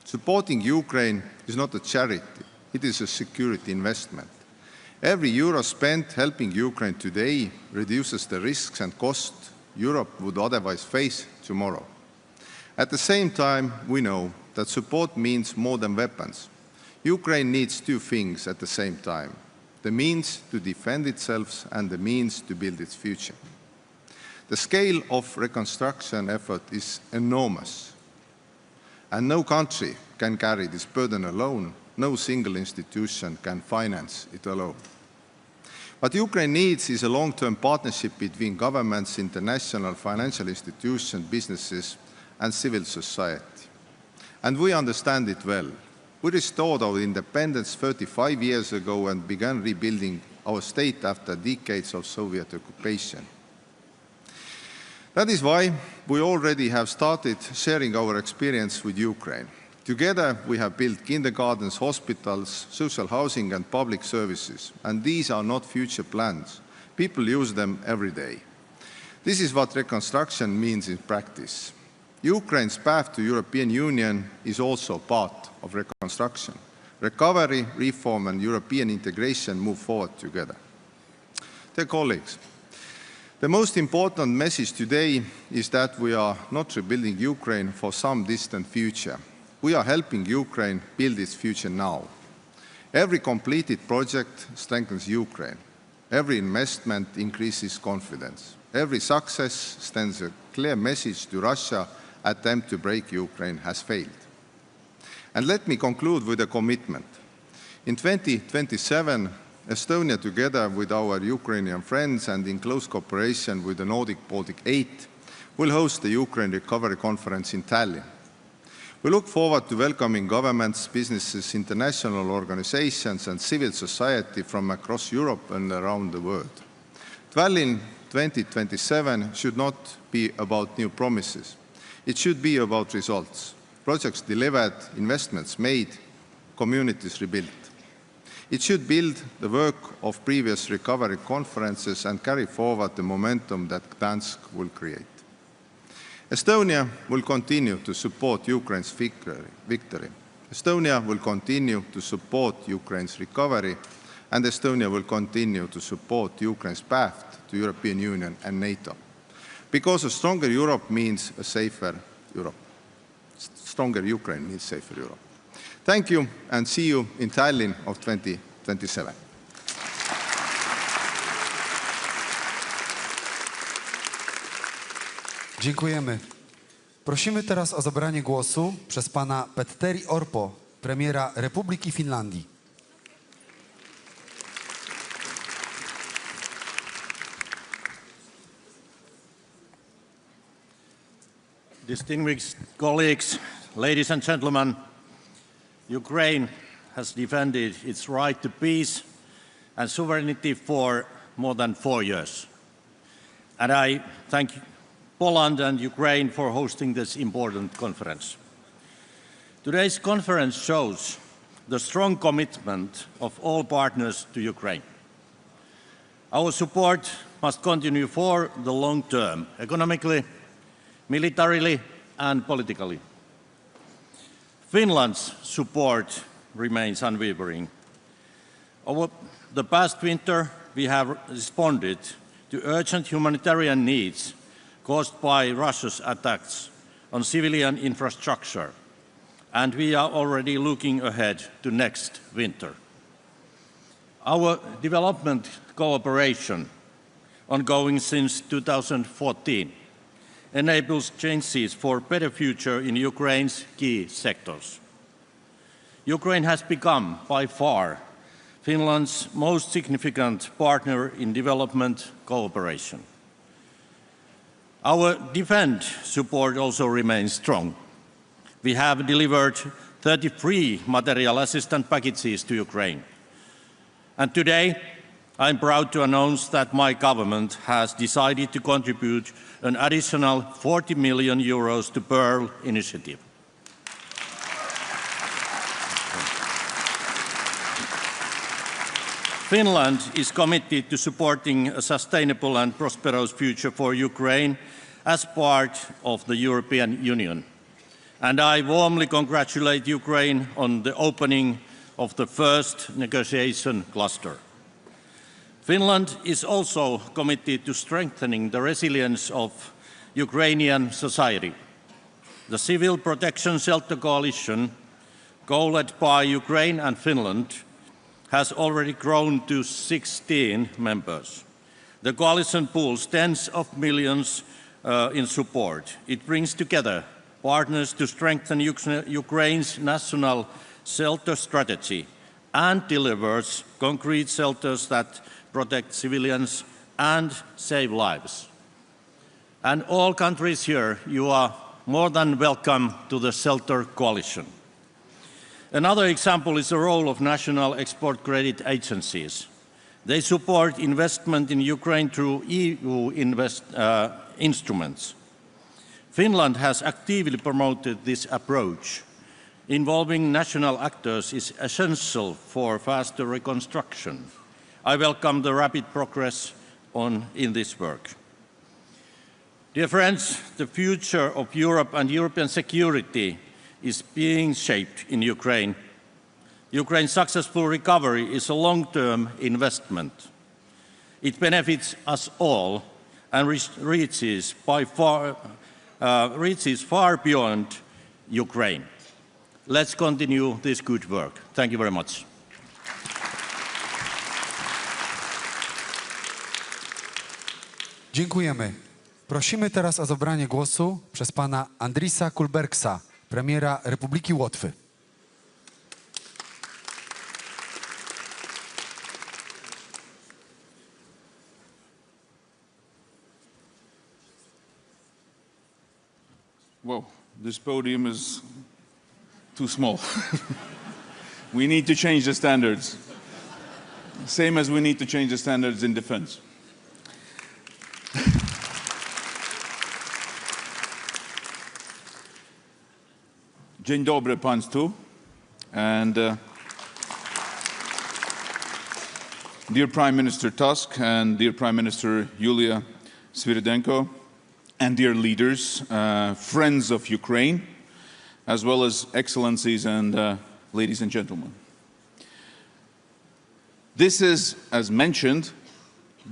Supporting Ukraine is not a charity, it is a security investment. Every euro spent helping Ukraine today reduces the risks and costs Europe would otherwise face tomorrow. At the same time, we know that support means more than weapons. Ukraine needs two things at the same time: the means to defend itself and the means to build its future. The scale of reconstruction effort is enormous, and no country can carry this burden alone. No single institution can finance it alone. What Ukraine needs is a long-term partnership between governments, international financial institutions, businesses, and civil society. And we understand it well. We restored our independence 35 years ago and began rebuilding our state after decades of Soviet occupation. That is why we already have started sharing our experience with Ukraine. Together, we have built kindergartens, hospitals, social housing, and public services. And these are not future plans. People use them every day. This is what reconstruction means in practice. Ukraine's path to European Union is also part of reconstruction. Recovery, reform, and European integration move forward together. Dear colleagues, the most important message today is that we are not rebuilding Ukraine for some distant future. We are helping Ukraine build its future now. Every completed project strengthens Ukraine. Every investment increases confidence. Every success sends a clear message to Russia: attempt to break Ukraine has failed. And let me conclude with a commitment. In 2027, Estonia, together with our Ukrainian friends and in close cooperation with the Nordic-Baltic 8, will host the Ukraine Recovery Conference in Tallinn. We look forward to welcoming governments, businesses, international organizations and civil society from across Europe and around the world. Tallinn 2027 should not be about new promises. It should be about results, projects delivered, investments made, communities rebuilt. It should build the work of previous recovery conferences and carry forward the momentum that Gdansk will create. Estonia will continue to support Ukraine's victory. Estonia will continue to support Ukraine's recovery, and Estonia will continue to support Ukraine's path to European Union and NATO. Because a stronger Europe means a safer Europe. Stronger Ukraine means safer Europe. Thank you, and see you in Tallinn of 2027. Dziękujemy. Prosimy teraz o zabranie głosu przez pana Petteri Orpo, premiera Republiki Finlandii. Distinguished colleagues, ladies and gentlemen, Ukraine has defended its right to peace and sovereignty for more than 4 years. And I thank Poland and Ukraine for hosting this important conference. Today's conference shows the strong commitment of all partners to Ukraine. Our support must continue for the long term, economically, militarily and politically. Finland's support remains unwavering. Over the past winter, we have responded to urgent humanitarian needs caused by Russia's attacks on civilian infrastructure, and we are already looking ahead to next winter. Our development cooperation, ongoing since 2014, enables chances for a better future in Ukraine's key sectors. Ukraine has become, by far, Finland's most significant partner in development cooperation. Our defense support also remains strong. We have delivered 33 material assistance packages to Ukraine. And today, I'm proud to announce that my government has decided to contribute an additional 40 million euros to Pearl initiative. Finland is committed to supporting a sustainable and prosperous future for Ukraine as part of the European Union. And I warmly congratulate Ukraine on the opening of the first negotiation cluster. Finland is also committed to strengthening the resilience of Ukrainian society. The Civil Protection Shelter Coalition, co-led by Ukraine and Finland, has already grown to 16 members. The coalition pools tens of millions in support. It brings together partners to strengthen Ukraine's national shelter strategy and delivers concrete shelters that protect civilians and save lives. And all countries here, you are more than welcome to the Shelter Coalition. Another example is the role of national export credit agencies. They support investment in Ukraine through EU instruments. Finland has actively promoted this approach. Involving national actors is essential for faster reconstruction. I welcome the rapid progress in this work. Dear friends, the future of Europe and European security is being shaped in Ukraine. Ukraine's successful recovery is a long-term investment. It benefits us all and reaches far beyond Ukraine. Let's continue this good work. Thank you very much. Dziękujemy. Prosimy teraz o zabranie głosu przez pana Andrisa Kulbergsa, premiera Republiki Łotwy. Whoa, this podium is too small. We need to change the standards. Same as we need to change the standards in defense. Dzień dobry Państwu. And dear Prime Minister Tusk and dear Prime Minister Yulia Sviridenko, and dear leaders, friends of Ukraine, as well as excellencies and ladies and gentlemen. This is, as mentioned,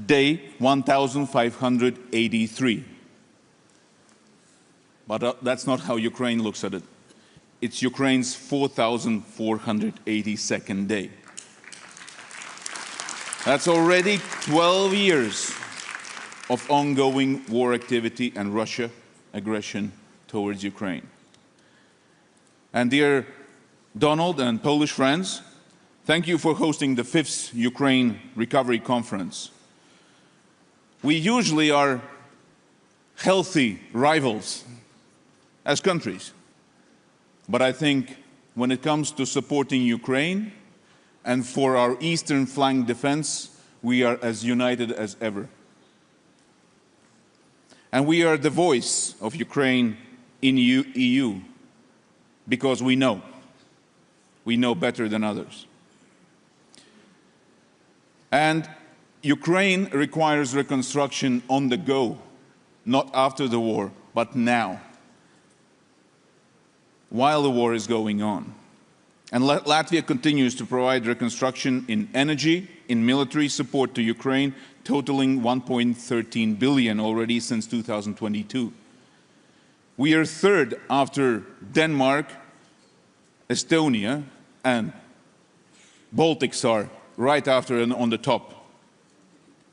day 1583. But that's not how Ukraine looks at it. It's Ukraine's 4,482nd day. That's already 12 years of ongoing war activity and Russia aggression towards Ukraine. And dear Donald and Polish friends, thank you for hosting the 5th Ukraine Recovery Conference. We usually are healthy rivals as countries. But I think when it comes to supporting Ukraine and for our eastern flank defense, we are as united as ever. And we are the voice of Ukraine in EU because we know better than others. And Ukraine requires reconstruction on the go, not after the war, but now, while the war is going on. And Latvia continues to provide reconstruction in energy, in military support to Ukraine, totaling 1.13 billion already since 2022. We are third after Denmark, Estonia, and Baltics are right after and on the top,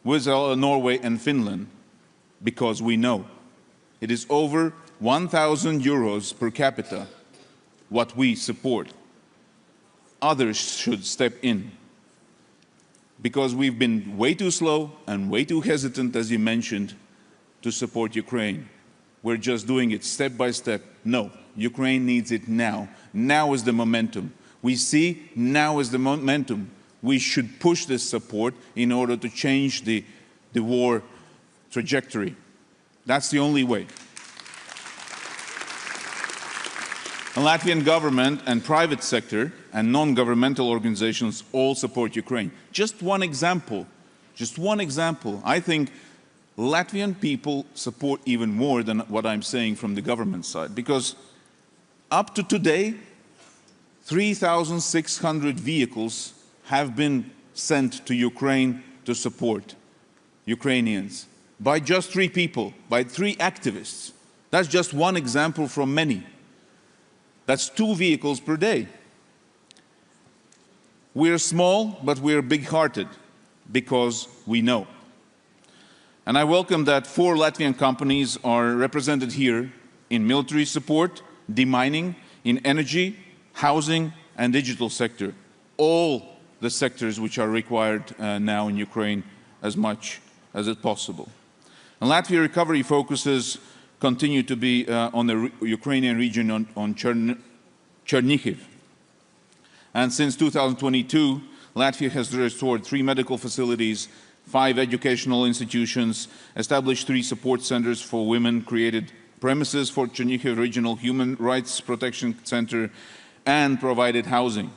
with Norway and Finland, because we know it is over 1,000 euros per capita what we support. Others should step in, because we've been way too slow and way too hesitant, as you mentioned, to support Ukraine. We're just doing it step by step. No, Ukraine needs it now. Now is the momentum. We see now is the momentum. We should push this support in order to change the war trajectory. That's the only way. The Latvian government and private sector and non-governmental organizations all support Ukraine. Just one example. I think Latvian people support even more than what I'm saying from the government side, because up to today, 3,600 vehicles have been sent to Ukraine to support Ukrainians by just 3 people, by 3 activists. That's just one example from many. That's 2 vehicles per day. We're small, but we're big-hearted because we know. And I welcome that 4 Latvian companies are represented here in military support, demining, in energy, housing, and digital sector. All the sectors which are required now in Ukraine as much as it's possible. And Latvia recovery focuses continue to be on the Ukrainian region on Chernihiv. And since 2022, Latvia has restored 3 medical facilities, 5 educational institutions, established 3 support centers for women, created premises for Chernihiv Regional Human Rights Protection Center, and provided housing.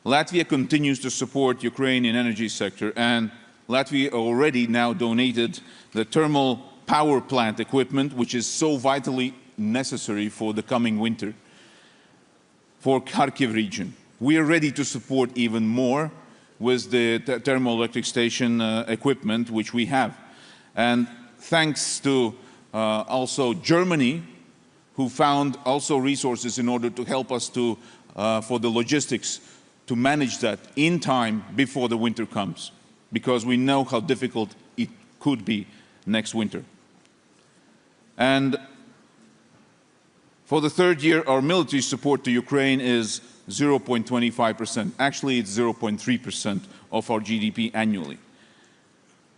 Latvia continues to support Ukraine in energy sector, and Latvia already now donated the thermal power plant equipment, which is so vitally necessary for the coming winter, for Kharkiv region. We are ready to support even more with the thermoelectric station equipment which we have. And thanks to also Germany, who found also resources in order to help us to, for the logistics, to manage that in time before the winter comes, because we know how difficult it could be next winter. And for the 3rd year, our military support to Ukraine is 0.25%. Actually, it's 0.3% of our GDP annually.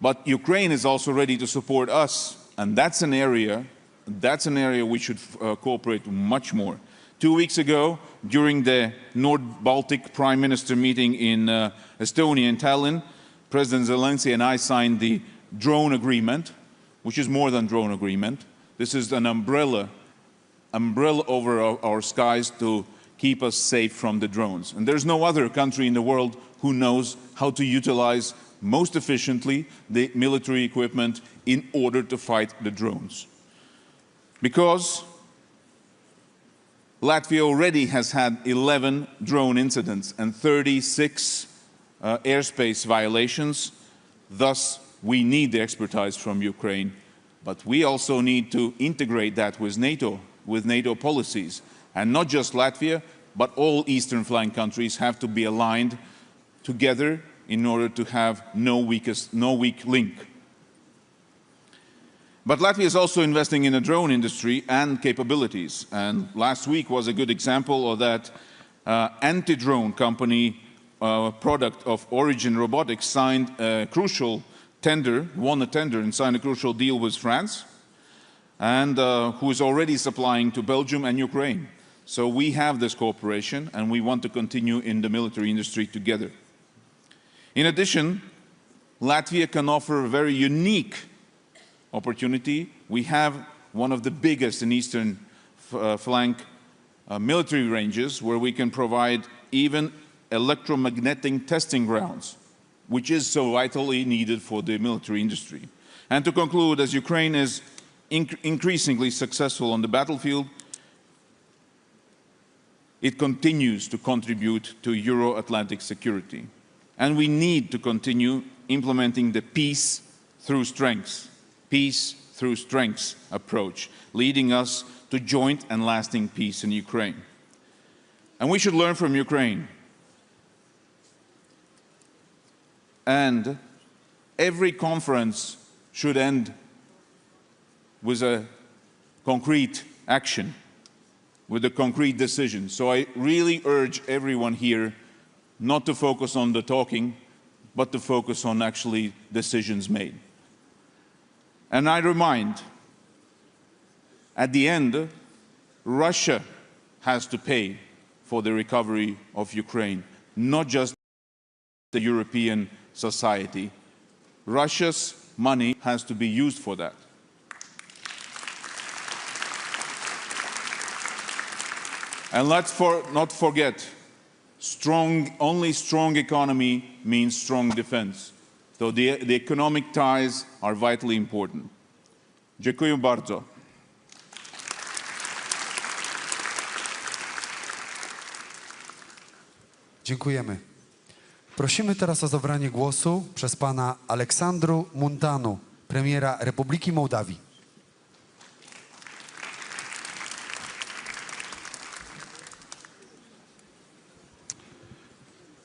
But Ukraine is also ready to support us, and that's an area that's an area we should cooperate much more. 2 weeks ago, during the North-Baltic Prime Minister meeting in Estonia in Tallinn, President Zelensky and I signed the drone agreement, which is more than drone agreement. This is an umbrella over our skies to keep us safe from the drones. And there's no other country in the world who knows how to utilize most efficiently the military equipment in order to fight the drones. Because Latvia already has had 11 drone incidents and 36 airspace violations. Thus, we need the expertise from Ukraine. But we also need to integrate that with NATO policies. And not just Latvia, but all eastern flank countries have to be aligned together in order to have no weak link. But Latvia is also investing in the drone industry and capabilities. And last week was a good example of that. Anti-drone company product of Origin Robotics signed a crucial tender, won a tender and signed a crucial deal with France, and who is already supplying to Belgium and Ukraine. So we have this cooperation and we want to continue in the military industry together. In addition, Latvia can offer a very unique opportunity. We have one of the biggest in eastern flank military ranges where we can provide even electromagnetic testing grounds, which is so vitally needed for the military industry. And to conclude, as Ukraine is increasingly successful on the battlefield, it continues to contribute to Euro-Atlantic security. And we need to continue implementing the peace through strength approach, leading us to joint and lasting peace in Ukraine. And we should learn from Ukraine. And every conference should end with a concrete action, with a concrete decision. So I really urge everyone here not to focus on the talking, but to focus on actually decisions made. And I remind, at the end, Russia has to pay for the recovery of Ukraine, not just the European society. Russia's money has to be used for that. And let's not forget, only strong economy means strong defense. So the economic ties are vitally important. Dziękuję bardzo. Dziękujemy. Prosimy teraz o zabranie głosu przez pana Aleksandru Muntanu, premiera Republiki Mołdawii.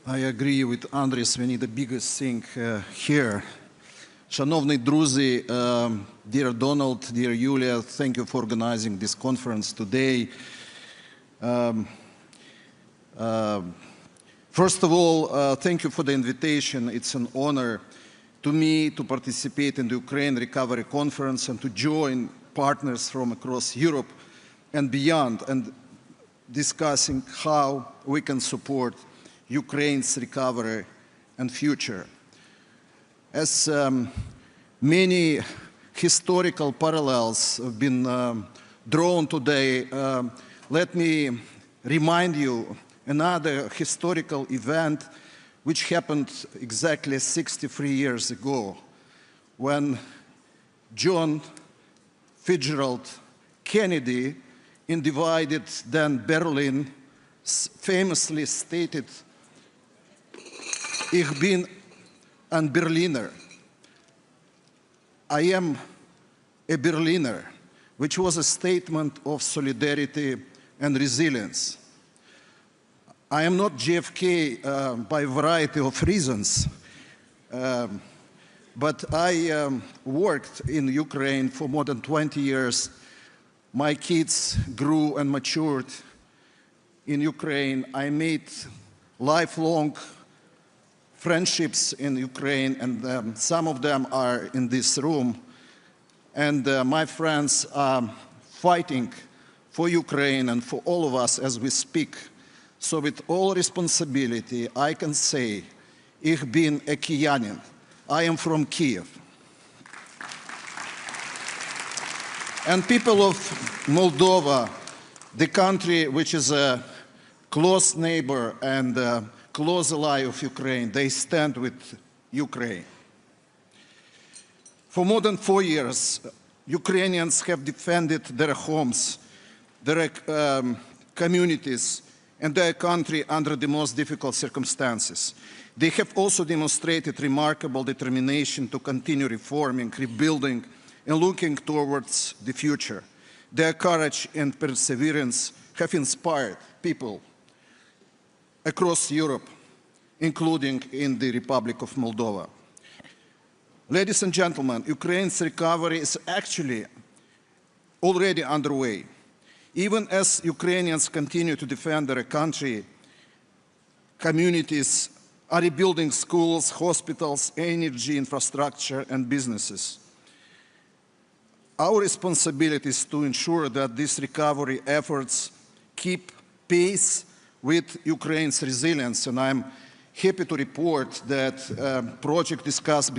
I agree with Andres, we need the biggest thing here. Шановні друзі, dear Donald, dear Yulia, thank you for organizing this conference today. First of all, thank you for the invitation. It's an honor to me to participate in the Ukraine Recovery Conference and to join partners from across Europe and beyond and discussing how we can support Ukraine's recovery and future. As many historical parallels have been drawn today, let me remind you another historical event which happened exactly 63 years ago when John Fitzgerald Kennedy, in divided then Berlin, famously stated, "Ich bin ein Berliner." I am a Berliner, which was a statement of solidarity and resilience. I am not JFK by a variety of reasons, but I worked in Ukraine for more than 20 years. My kids grew and matured in Ukraine. I made lifelong friendships in Ukraine, and some of them are in this room. And my friends are fighting for Ukraine and for all of us as we speak. So with all responsibility, I can say, Ich bin a Kievanin. I am from Kiev. And people of Moldova, the country which is a close neighbor and a close ally of Ukraine, they stand with Ukraine. For more than 4 years, Ukrainians have defended their homes, their communities, and their country under the most difficult circumstances. They have also demonstrated remarkable determination to continue reforming, rebuilding, and looking towards the future. Their courage and perseverance have inspired people across Europe, including in the Republic of Moldova. Ladies and gentlemen, Ukraine's recovery is actually already underway. Even as Ukrainians continue to defend their country, communities are rebuilding schools, hospitals, energy infrastructure, and businesses. Our responsibility is to ensure that these recovery efforts keep pace with Ukraine's resilience, and I'm happy to report that project discussed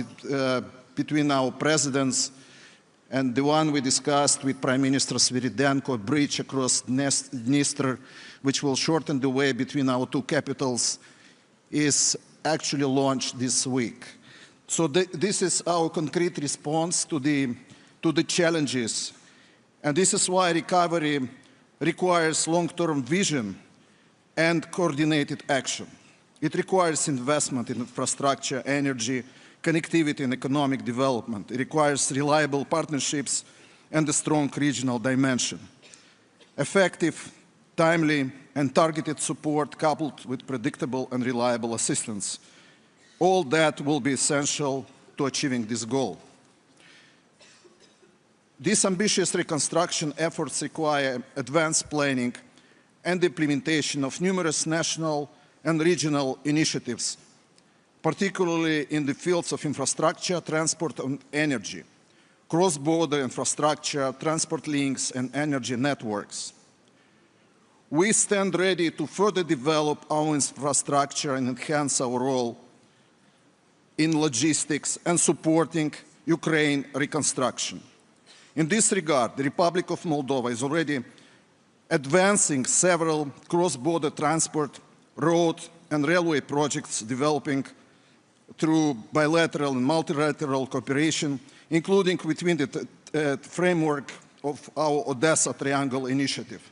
between our presidents and the one we discussed with Prime Minister Svyridenko, a bridge across Dniester, which will shorten the way between our two capitals, is actually launched this week. So this is our concrete response to the challenges. And this is why recovery requires long-term vision and coordinated action. It requires investment in infrastructure, energy, connectivity, and economic development. It requires reliable partnerships and a strong regional dimension. Effective, timely, and targeted support coupled with predictable and reliable assistance. All that will be essential to achieving this goal. These ambitious reconstruction efforts require advanced planning and implementation of numerous national and regional initiatives, particularly in the fields of infrastructure, transport, and energy, cross-border infrastructure, transport links, and energy networks. We stand ready to further develop our infrastructure and enhance our role in logistics and supporting Ukraine reconstruction. In this regard, the Republic of Moldova is already advancing several cross-border transport, road, and railway projects developing through bilateral and multilateral cooperation, including within the framework of our Odessa Triangle initiative.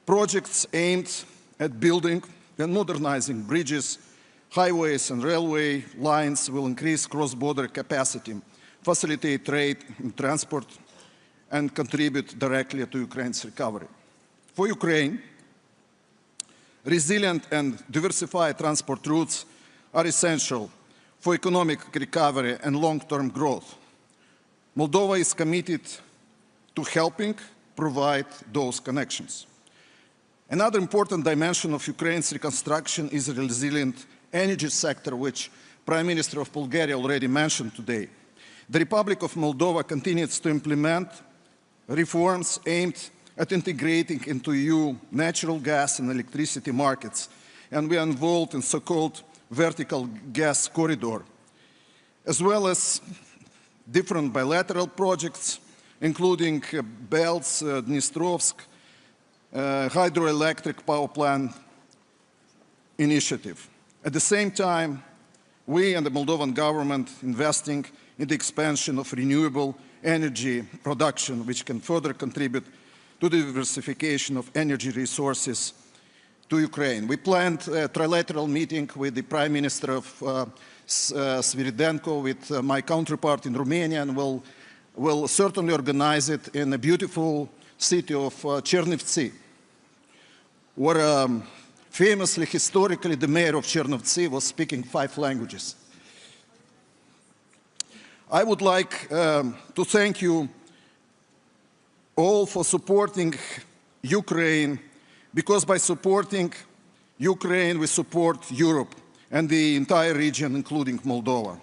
Projects aimed at building and modernizing bridges, highways, and railway lines will increase cross-border capacity, facilitate trade and transport, and contribute directly to Ukraine's recovery. For Ukraine, resilient and diversified transport routes are essential for economic recovery and long-term growth. Moldova is committed to helping provide those connections. Another important dimension of Ukraine's reconstruction is the resilient energy sector, which Prime Minister of Bulgaria already mentioned today. The Republic of Moldova continues to implement reforms aimed at integrating into EU natural gas and electricity markets, and we are involved in so-called vertical gas corridor, as well as different bilateral projects, including Belts, Dnistrovsk, hydroelectric power plant initiative. At the same time, we and the Moldovan government investing in the expansion of renewable energy production, which can further contribute to the diversification of energy resources to Ukraine. We planned a trilateral meeting with the Prime Minister of Svyridenko, with my counterpart in Romania, and we'll certainly organize it in the beautiful city of Chernivtsi, where famously, historically, the mayor of Chernivtsi was speaking 5 languages. I would like to thank you all for supporting Ukraine, because by supporting Ukraine, we support Europe and the entire region, including Moldova.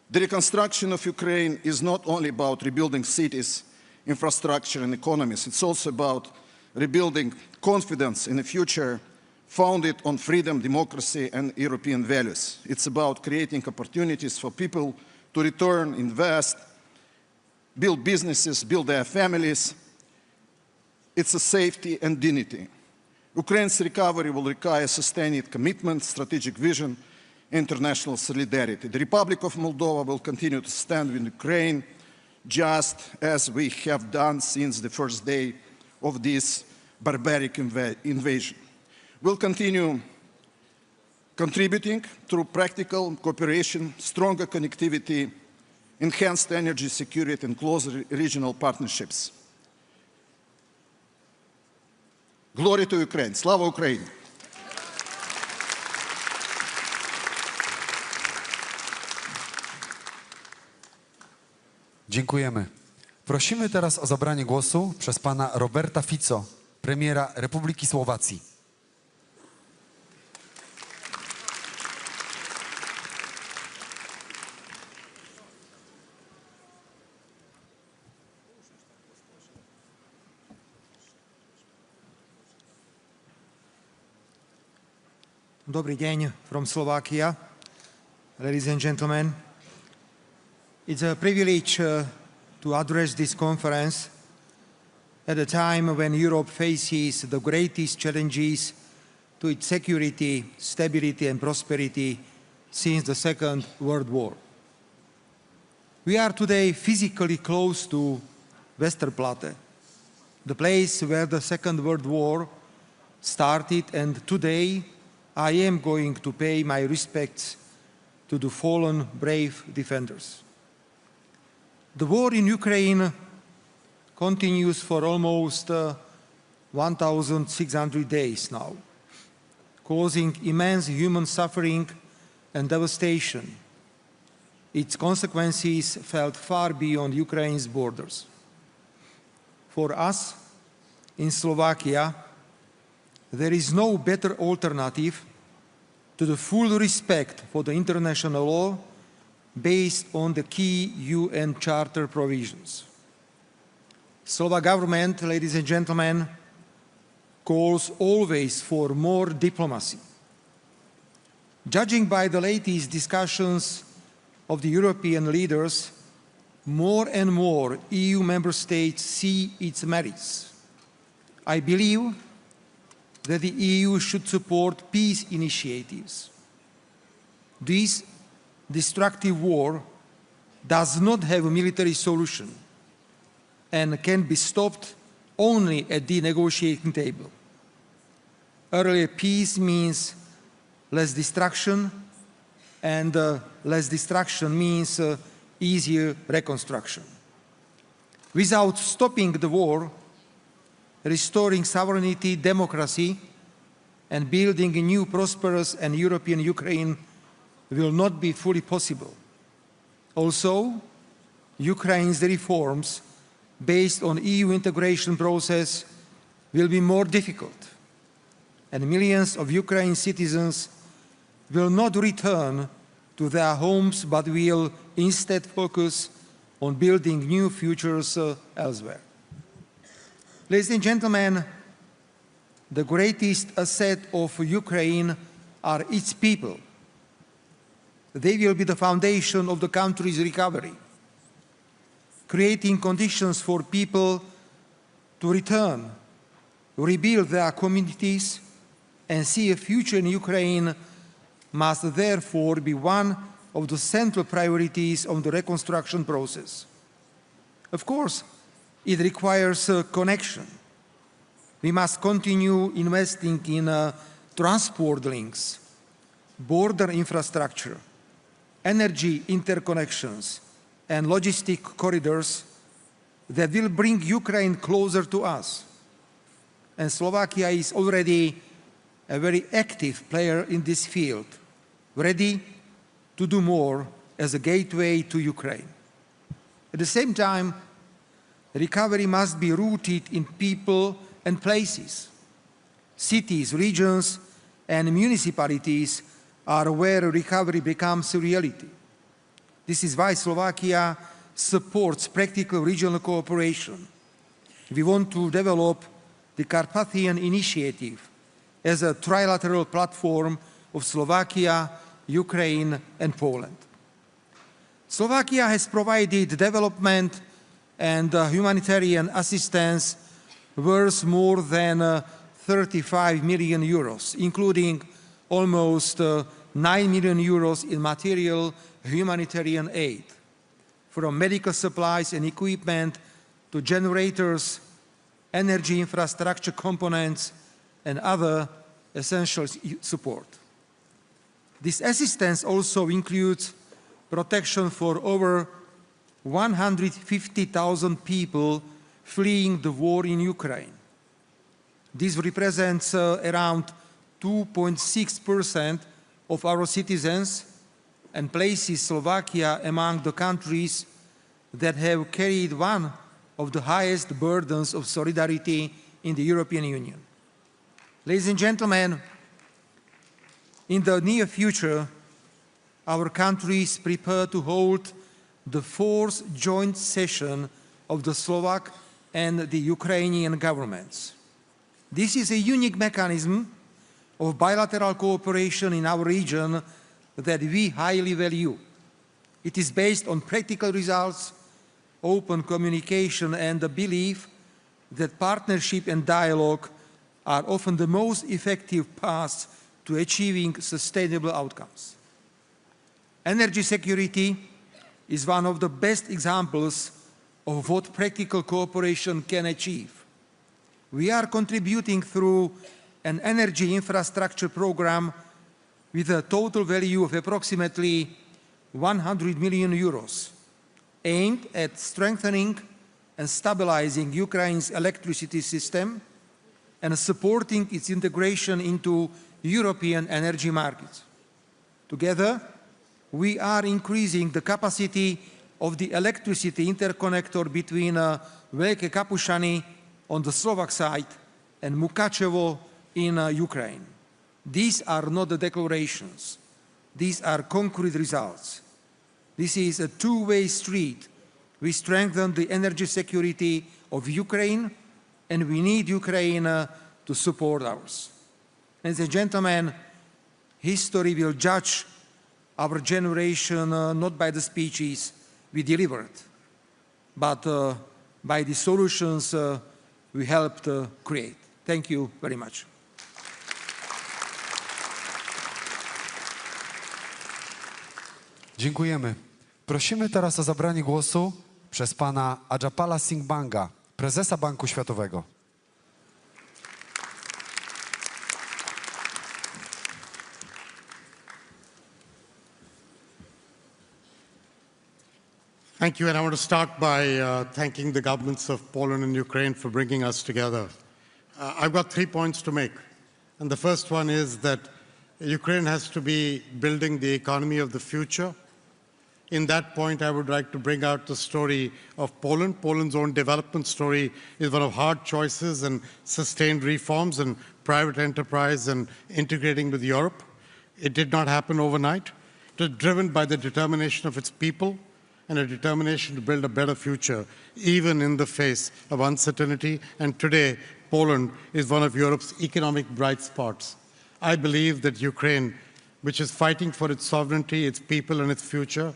The reconstruction of Ukraine is not only about rebuilding cities, infrastructure and economies. It's also about rebuilding confidence in a future founded on freedom, democracy, and European values. It's about creating opportunities for people to return, invest, build businesses, build their families. It's a safety and dignity. Ukraine's recovery will require sustained commitment, strategic vision, international solidarity. The Republic of Moldova will continue to stand with Ukraine, just as we have done since the first day of this barbaric invasion. We'll continue contributing through practical cooperation, stronger connectivity, enhanced energy security, and closer regional partnerships. Glory to Ukraine! Slava Ukraini! Dziękujemy. Prosimy teraz o zabranie głosu przez pana Roberta Fico, premiera Republiki Słowacji. Dobrý deň from Slovakia, ladies and gentlemen. It's a privilege to address this conference at a time when Europe faces the greatest challenges to its security, stability, and prosperity since the Second World War. We are today physically close to Westerplatte, the place where the Second World War started, and today I am going to pay my respects to the fallen brave defenders. The war in Ukraine continues for almost 1,600 days now, causing immense human suffering and devastation. Its consequences felt far beyond Ukraine's borders. For us in Slovakia, there is no better alternative to the full respect for the international law based on the key UN Charter provisions. Slovak government, ladies and gentlemen, calls always for more diplomacy. Judging by the latest discussions of the European leaders, more and more EU member states see its merits. I believe that the EU should support peace initiatives. This destructive war does not have a military solution and can be stopped only at the negotiating table. Earlier peace means less destruction, and less destruction means easier reconstruction. Without stopping the war, restoring sovereignty, democracy, and building a new prosperous and European Ukraine will not be fully possible. Also, Ukraine's reforms based on EU integration process will be more difficult, and millions of Ukrainian citizens will not return to their homes but will instead focus on building new futures elsewhere. Ladies and gentlemen, the greatest asset of Ukraine are its people. They will be the foundation of the country's recovery. Creating conditions for people to return, rebuild their communities, and see a future in Ukraine must therefore be one of the central priorities of the reconstruction process. Of course, it requires a connection. We must continue investing in transport links, border infrastructure, energy interconnections, and logistic corridors that will bring Ukraine closer to us. And Slovakia is already a very active player in this field, ready to do more as a gateway to Ukraine. At the same time, recovery must be rooted in people and places. Cities, regions, and municipalities are where recovery becomes a reality. This is why Slovakia supports practical regional cooperation, We want to develop the Carpathian Initiative as a trilateral platform of Slovakia, Ukraine, and Poland. Slovakia has provided development and humanitarian assistance worth more than 35 million euros, including almost 9 million euros in material humanitarian aid, from medical supplies and equipment to generators, energy infrastructure components, and other essential support. This assistance also includes protection for over 150,000 people fleeing the war in Ukraine. This represents around 2.6% of our citizens and places Slovakia among the countries that have carried one of the highest burdens of solidarity in the European Union. Ladies and gentlemen, in the near future, our countries prepare to hold the 4th joint session of the Slovak and the Ukrainian governments. This is a unique mechanism of bilateral cooperation in our region that we highly value. It is based on practical results, open communication, and the belief that partnership and dialogue are often the most effective paths to achieving sustainable outcomes. Energy security is one of the best examples of what practical cooperation can achieve. We are contributing through an energy infrastructure program with a total value of approximately 100 million euros, aimed at strengthening and stabilizing Ukraine's electricity system and supporting its integration into European energy markets. Together, we are increasing the capacity of the electricity interconnector between Veľké Kapušany on the Slovak side and Mukačevo in Ukraine. These are not the declarations. These are concrete results. This is a two-way street. We strengthen the energy security of Ukraine, and we need Ukraine to support ours. Ladies and gentlemen, history will judge our generation not by the speeches we delivered, but by the solutions we helped create. Thank you very much. Dziękujemy. Prosimy teraz o zabranie głosu przez pana Ajapala Singh Banga, prezesa Banku Światowego. Thank you, and I want to start by thanking the governments of Poland and Ukraine for bringing us together. I've got 3 points to make, and the first one is that Ukraine has to be building the economy of the future. In that point, I would like to bring out the story of Poland. Poland's own development story is one of hard choices and sustained reforms and private enterprise and integrating with Europe. It did not happen overnight. It was driven by the determination of its people and a determination to build a better future, even in the face of uncertainty. And today, Poland is one of Europe's economic bright spots. I believe that Ukraine, which is fighting for its sovereignty, its people, and its future,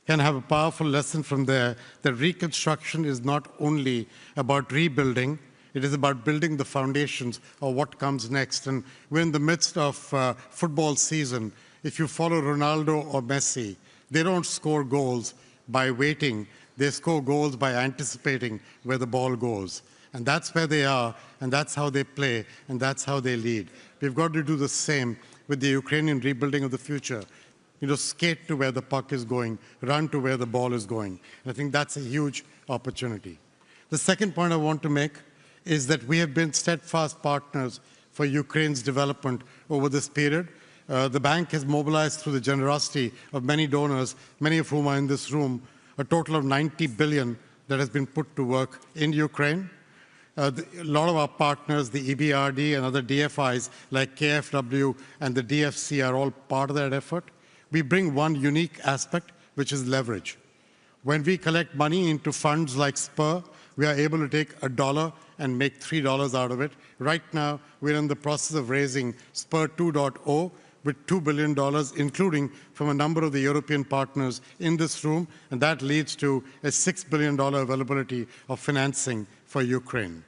can have a powerful lesson from there, that reconstruction is not only about rebuilding, it is about building the foundations of what comes next. And we're in the midst of football season. If you follow Ronaldo or Messi, they don't score goals by waiting, they score goals by anticipating where the ball goes. And that's where they are, and that's how they play, and that's how they lead. We've got to do the same with the Ukrainian rebuilding of the future. You know, skate to where the puck is going, run to where the ball is going. And I think that's a huge opportunity. The second point I want to make is that we have been steadfast partners for Ukraine's development over this period. The bank has mobilized through the generosity of many donors, many of whom are in this room, a total of 90 billion that has been put to work in Ukraine. A lot of our partners, the EBRD and other DFIs like KfW and the DFC are all part of that effort. We bring one unique aspect, which is leverage. When we collect money into funds like SPUR, we are able to take $1 and make $3 out of it. Right now, we're in the process of raising SPUR 2.0 with $2 billion, including from a number of the European partners in this room, and that leads to a $6 billion availability of financing for Ukraine.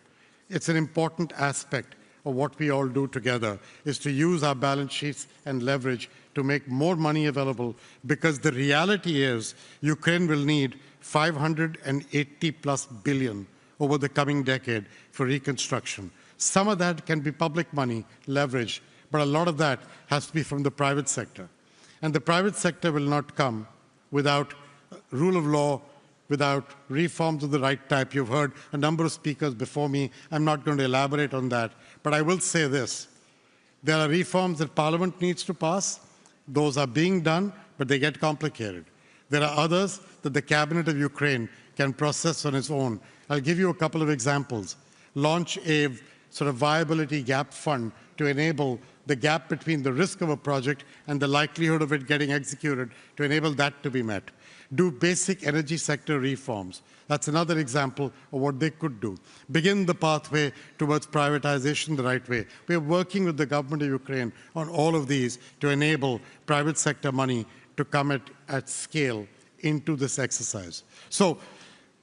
It's an important aspect of what we all do together, is to use our balance sheets and leverage to make more money available, because the reality is Ukraine will need 580 plus billion over the coming decade for reconstruction. Some of that can be public money, leverage, but a lot of that has to be from the private sector. And the private sector will not come without rule of law, without reforms of the right type. You've heard a number of speakers before me. I'm not going to elaborate on that, but I will say this. There are reforms that Parliament needs to pass. Those are being done, but they get complicated. There are others that the Cabinet of Ukraine can process on its own. I'll give you a couple of examples. Launch a sort of viability gap fund to enable the gap between the risk of a project and the likelihood of it getting executed, to enable that to be met. Do basic energy sector reforms. That's another example of what they could do. Begin the pathway towards privatization the right way. We're working with the government of Ukraine on all of these to enable private sector money to come at scale into this exercise. So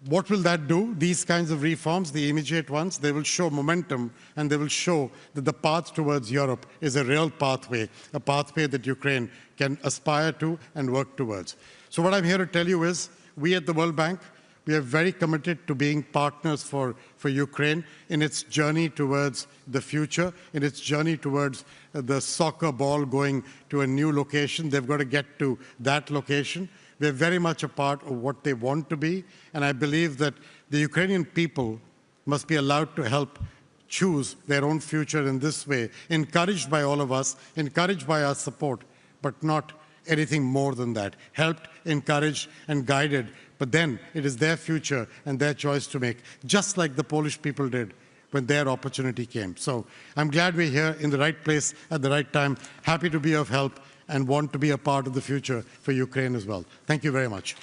what will that do? These kinds of reforms, the immediate ones, they will show momentum, and they will show that the path towards Europe is a real pathway, a pathway that Ukraine can aspire to and work towards. So what I'm here to tell you is, we at the World Bank, we are very committed to being partners for Ukraine in its journey towards the future, in its journey towards the soccer ball going to a new location. They've got to get to that location. We're very much a part of what they want to be, and I believe that the Ukrainian people must be allowed to help choose their own future in this way, encouraged by all of us, encouraged by our support, but not anything more than that. Helped, encouraged, and guided, but then it is their future and their choice to make, just like the Polish people did when their opportunity came. So I'm glad we're here in the right place at the right time, happy to be of help, and want to be a part of the future for Ukraine as well. Thank you very much.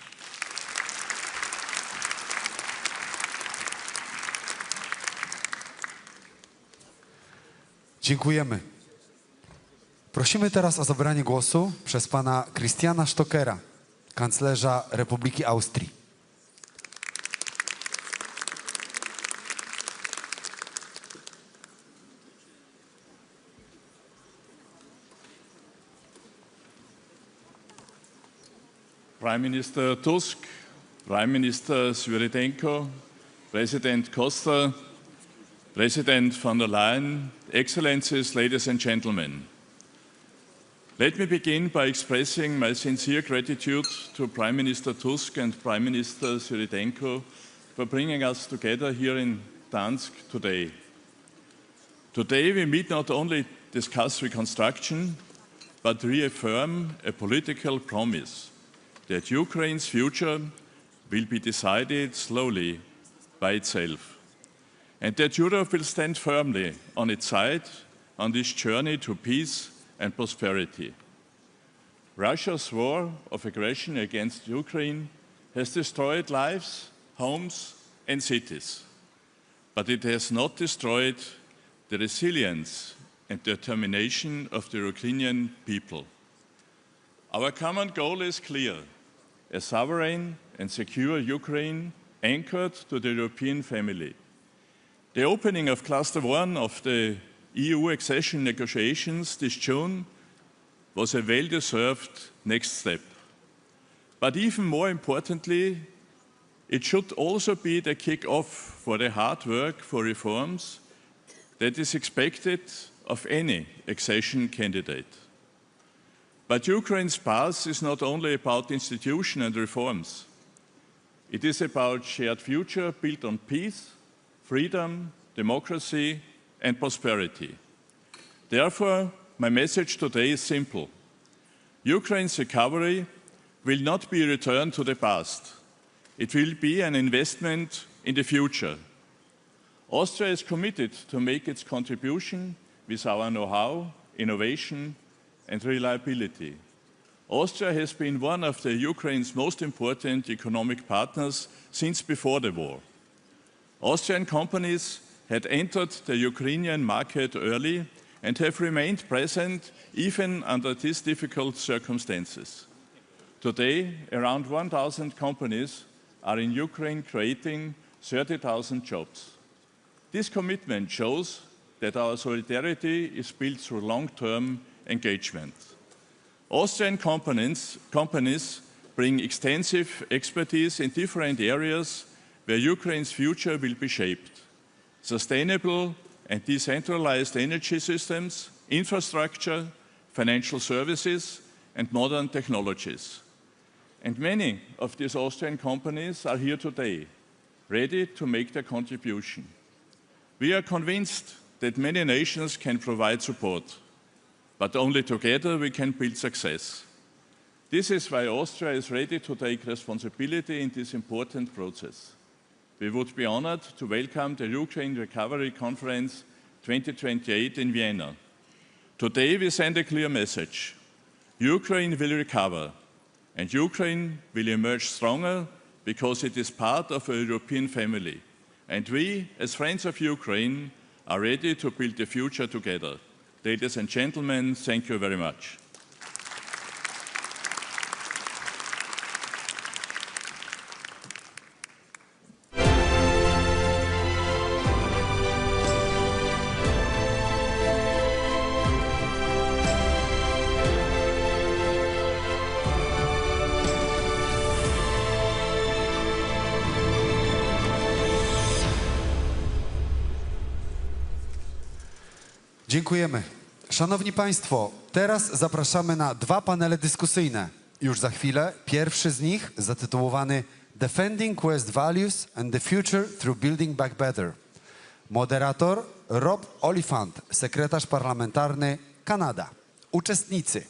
Dziękujemy. Prosimy teraz o zabranie głosu przez pana Christiana Stockera, kanclerza Republiki Austrii. Prime Minister Tusk, Prime Minister Svyrydenko, President Costa, President von der Leyen, Excellencies, ladies and gentlemen. Let me begin by expressing my sincere gratitude to Prime Minister Tusk and Prime Minister Svyrydenko for bringing us together here in Gdansk today. Today we meet not only discuss reconstruction, but reaffirm a political promise that Ukraine's future will be decided slowly by itself, and that Europe will stand firmly on its side on this journey to peace and prosperity. Russia's war of aggression against Ukraine has destroyed lives, homes, and cities, but it has not destroyed the resilience and determination of the Ukrainian people. Our common goal is clear: a sovereign and secure Ukraine anchored to the European family. The opening of Cluster 1 of the EU accession negotiations this June was a well-deserved next step. But even more importantly, it should also be the kick-off for the hard work for reforms that is expected of any accession candidate. But Ukraine's path is not only about institutions and reforms. It is about shared future built on peace, freedom, democracy, and prosperity. Therefore, my message today is simple. Ukraine's recovery will not be a return to the past. It will be an investment in the future. Austria is committed to make its contribution with our know-how, innovation, and reliability. Austria has been one of Ukraine's most important economic partners since before the war. Austrian companies had entered the Ukrainian market early and have remained present even under these difficult circumstances. Today, around 1,000 companies are in Ukraine creating 30,000 jobs. This commitment shows that our solidarity is built through long-term engagement. Austrian companies bring extensive expertise in different areas where Ukraine's future will be shaped. Sustainable and decentralized energy systems, infrastructure, financial services, and modern technologies. And many of these Austrian companies are here today, ready to make their contribution. We are convinced that many nations can provide support, but only together we can build success. This is why Austria is ready to take responsibility in this important process. We would be honored to welcome the Ukraine Recovery Conference 2028 in Vienna. Today we send a clear message. Ukraine will recover, and Ukraine will emerge stronger because it is part of a European family. And we, as friends of Ukraine, are ready to build the future together. Ladies and gentlemen, thank you very much. Dziękujemy. Szanowni Państwo, teraz zapraszamy na dwa panele dyskusyjne. Już za chwilę pierwszy z nich zatytułowany Defending West Values and the Future Through Building Back Better. Moderator Rob Oliphant, sekretarz parlamentarny Kanada. Uczestnicy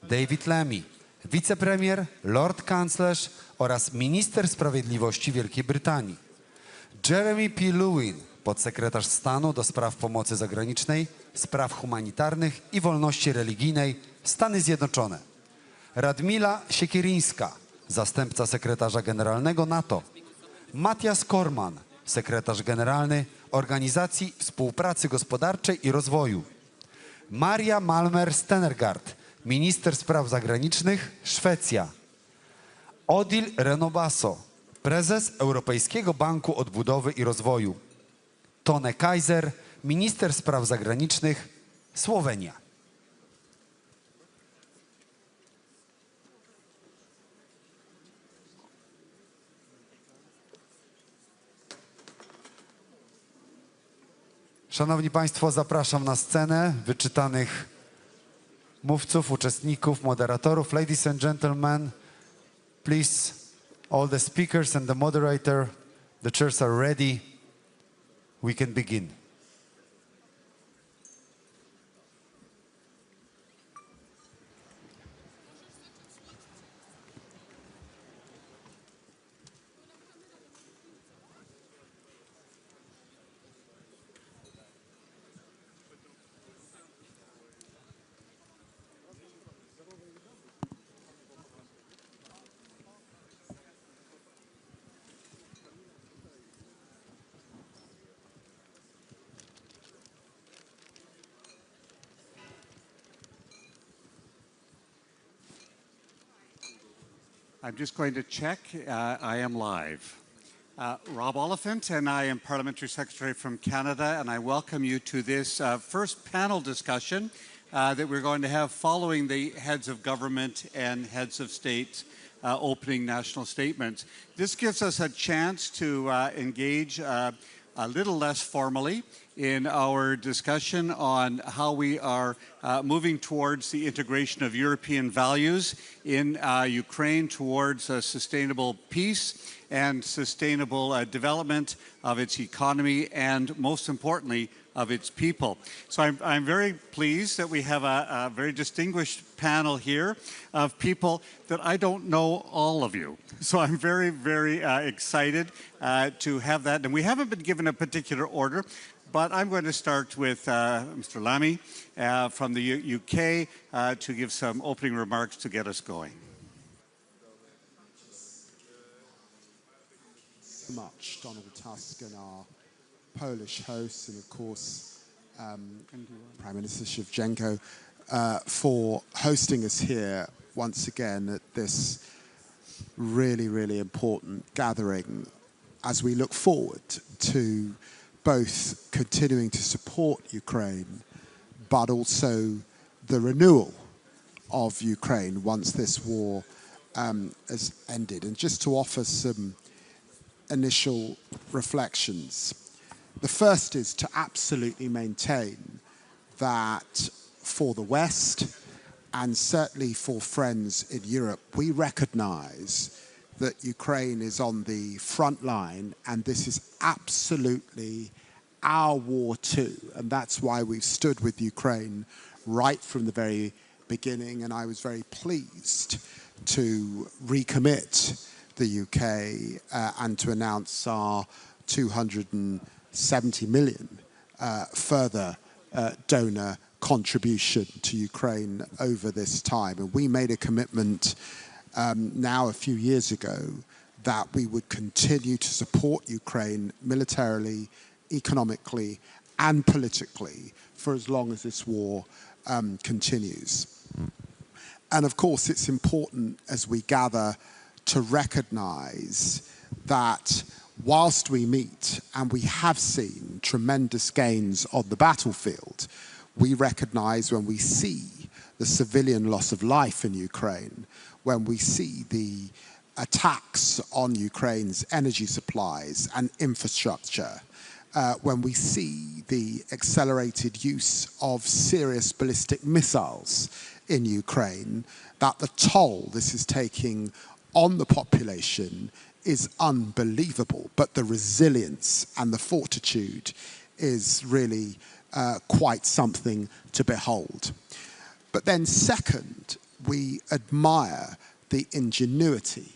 David Lammy, wicepremier, lord kanclerz oraz minister sprawiedliwości Wielkiej Brytanii. Jeremy P. Lewin, podsekretarz stanu do spraw pomocy zagranicznej, spraw humanitarnych i wolności religijnej, Stany Zjednoczone. Radmila Siekieryńska, zastępca sekretarza generalnego NATO. Matthias Kormann, sekretarz generalny Organizacji Współpracy Gospodarczej i Rozwoju. Maria Malmer-Stenergaard, minister spraw zagranicznych, Szwecja. Odil Renobasso, prezes Europejskiego Banku Odbudowy i Rozwoju. Tone Kaiser, minister spraw zagranicznych, Słowenia. Szanowni Państwo, zapraszam na scenę wyczytanych mówców, uczestników, moderatorów. Ladies and gentlemen, please, all the speakers and the moderator, the chairs are ready. We can begin. I'm just going to check. I am live. Rob Oliphant, and I am Parliamentary Secretary from Canada, and I welcome you to this first panel discussion that we're going to have following the heads of government and heads of state opening national statements. This gives us a chance to engage a little less formally in our discussion on how we are moving towards the integration of European values in Ukraine towards sustainable peace and sustainable development of its economy and, most importantly, of its people. So I'm very pleased that we have a very distinguished panel here of people that I don't know all of you. So I'm very, very excited to have that. And we haven't been given a particular order, but I'm going to start with Mr. Lammy from the UK to give some opening remarks to get us going. much Donald Tusk and our Polish hosts, and of course Prime Minister Shevchenko, for hosting us here once again at this really, really important gathering as we look forward to both continuing to support Ukraine, but also the renewal of Ukraine once this war has ended. And just to offer some initial reflections. The first is to absolutely maintain that for the West, and certainly for friends in Europe, we recognize that Ukraine is on the front line, and this is absolutely our war too. And that's why we've stood with Ukraine right from the very beginning, and I was very pleased to recommit the UK and to announce our 270 million further donor contribution to Ukraine over this time. And we made a commitment now a few years ago that we would continue to support Ukraine militarily, economically, and politically for as long as this war continues. And of course, it's important as we gather to recognize that whilst we meet and we have seen tremendous gains on the battlefield, we recognize when we see the civilian loss of life in Ukraine, when we see the attacks on Ukraine's energy supplies and infrastructure, when we see the accelerated use of serious ballistic missiles in Ukraine, that the toll this is taking on the population is unbelievable, but the resilience and the fortitude is really quite something to behold. But then second, we admire the ingenuity,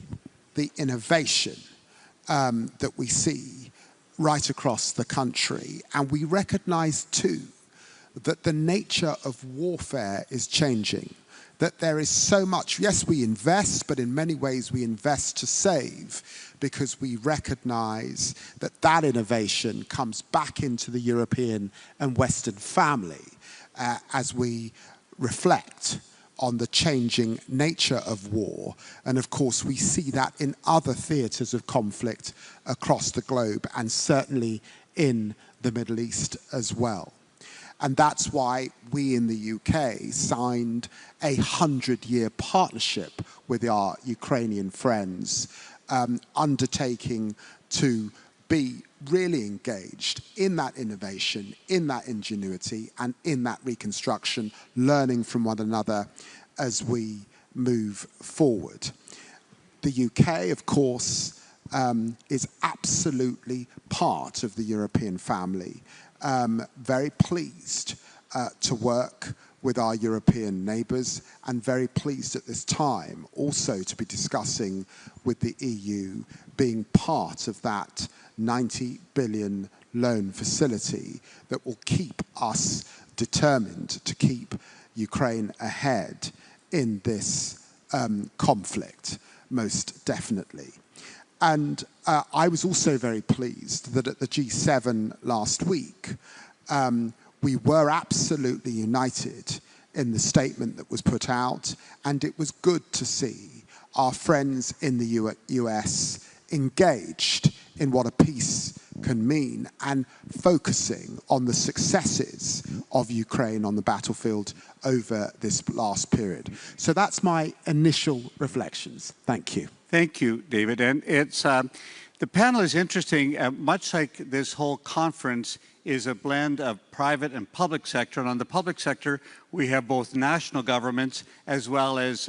the innovation that we see right across the country. And we recognize too that the nature of warfare is changing, that there is so much, yes, we invest, but in many ways we invest to save, because we recognize that that innovation comes back into the European and Western family as we reflect on the changing nature of war. And of course, we see that in other theaters of conflict across the globe, and certainly in the Middle East as well. And that's why we in the UK signed a 100-year partnership with our Ukrainian friends, undertaking to be really engaged in that innovation, in that ingenuity, and in that reconstruction, learning from one another as we move forward. The UK, of course, is absolutely part of the European family. Very pleased to work with our European neighbours, and very pleased at this time also to be discussing with the EU being part of that 90 billion loan facility that will keep us determined to keep Ukraine ahead in this conflict, most definitely. And I was also very pleased that at the G7 last week, we were absolutely united in the statement that was put out, and it was good to see our friends in the US engaged in what a peace can mean and focusing on the successes of Ukraine on the battlefield over this last period. So that's my initial reflections. Thank you. Thank you, David. And it's the panel is interesting. Much like this whole conference is a blend of private and public sector. And on the public sector, we have both national governments as well as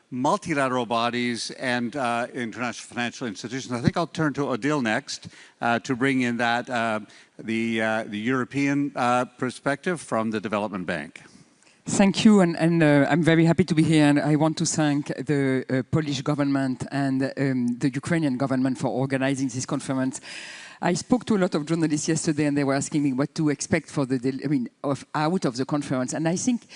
multilateral bodies and international financial institutions. I think I'll turn to Odile next to bring in that the European perspective from the Development Bank. Thank you, and I'm very happy to be here, and I want to thank the Polish government and the Ukrainian government for organizing this conference. I spoke to a lot of journalists yesterday, and they were asking me what to expect for out of the conference, and I think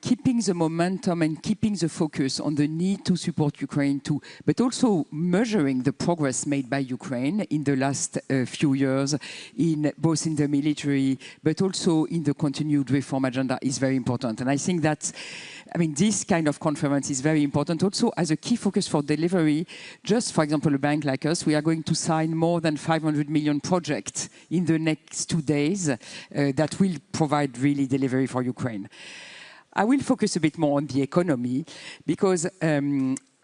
keeping the momentum and keeping the focus on the need to support Ukraine too, but also measuring the progress made by Ukraine in the last few years, both in the military, but also in the continued reform agenda is very important. And I think that, this kind of conference is very important also as a key focus for delivery. Just, for example, a bank like us, we are going to sign more than 500 million projects in the next 2 days that will provide really delivery for Ukraine. I will focus a bit more on the economy because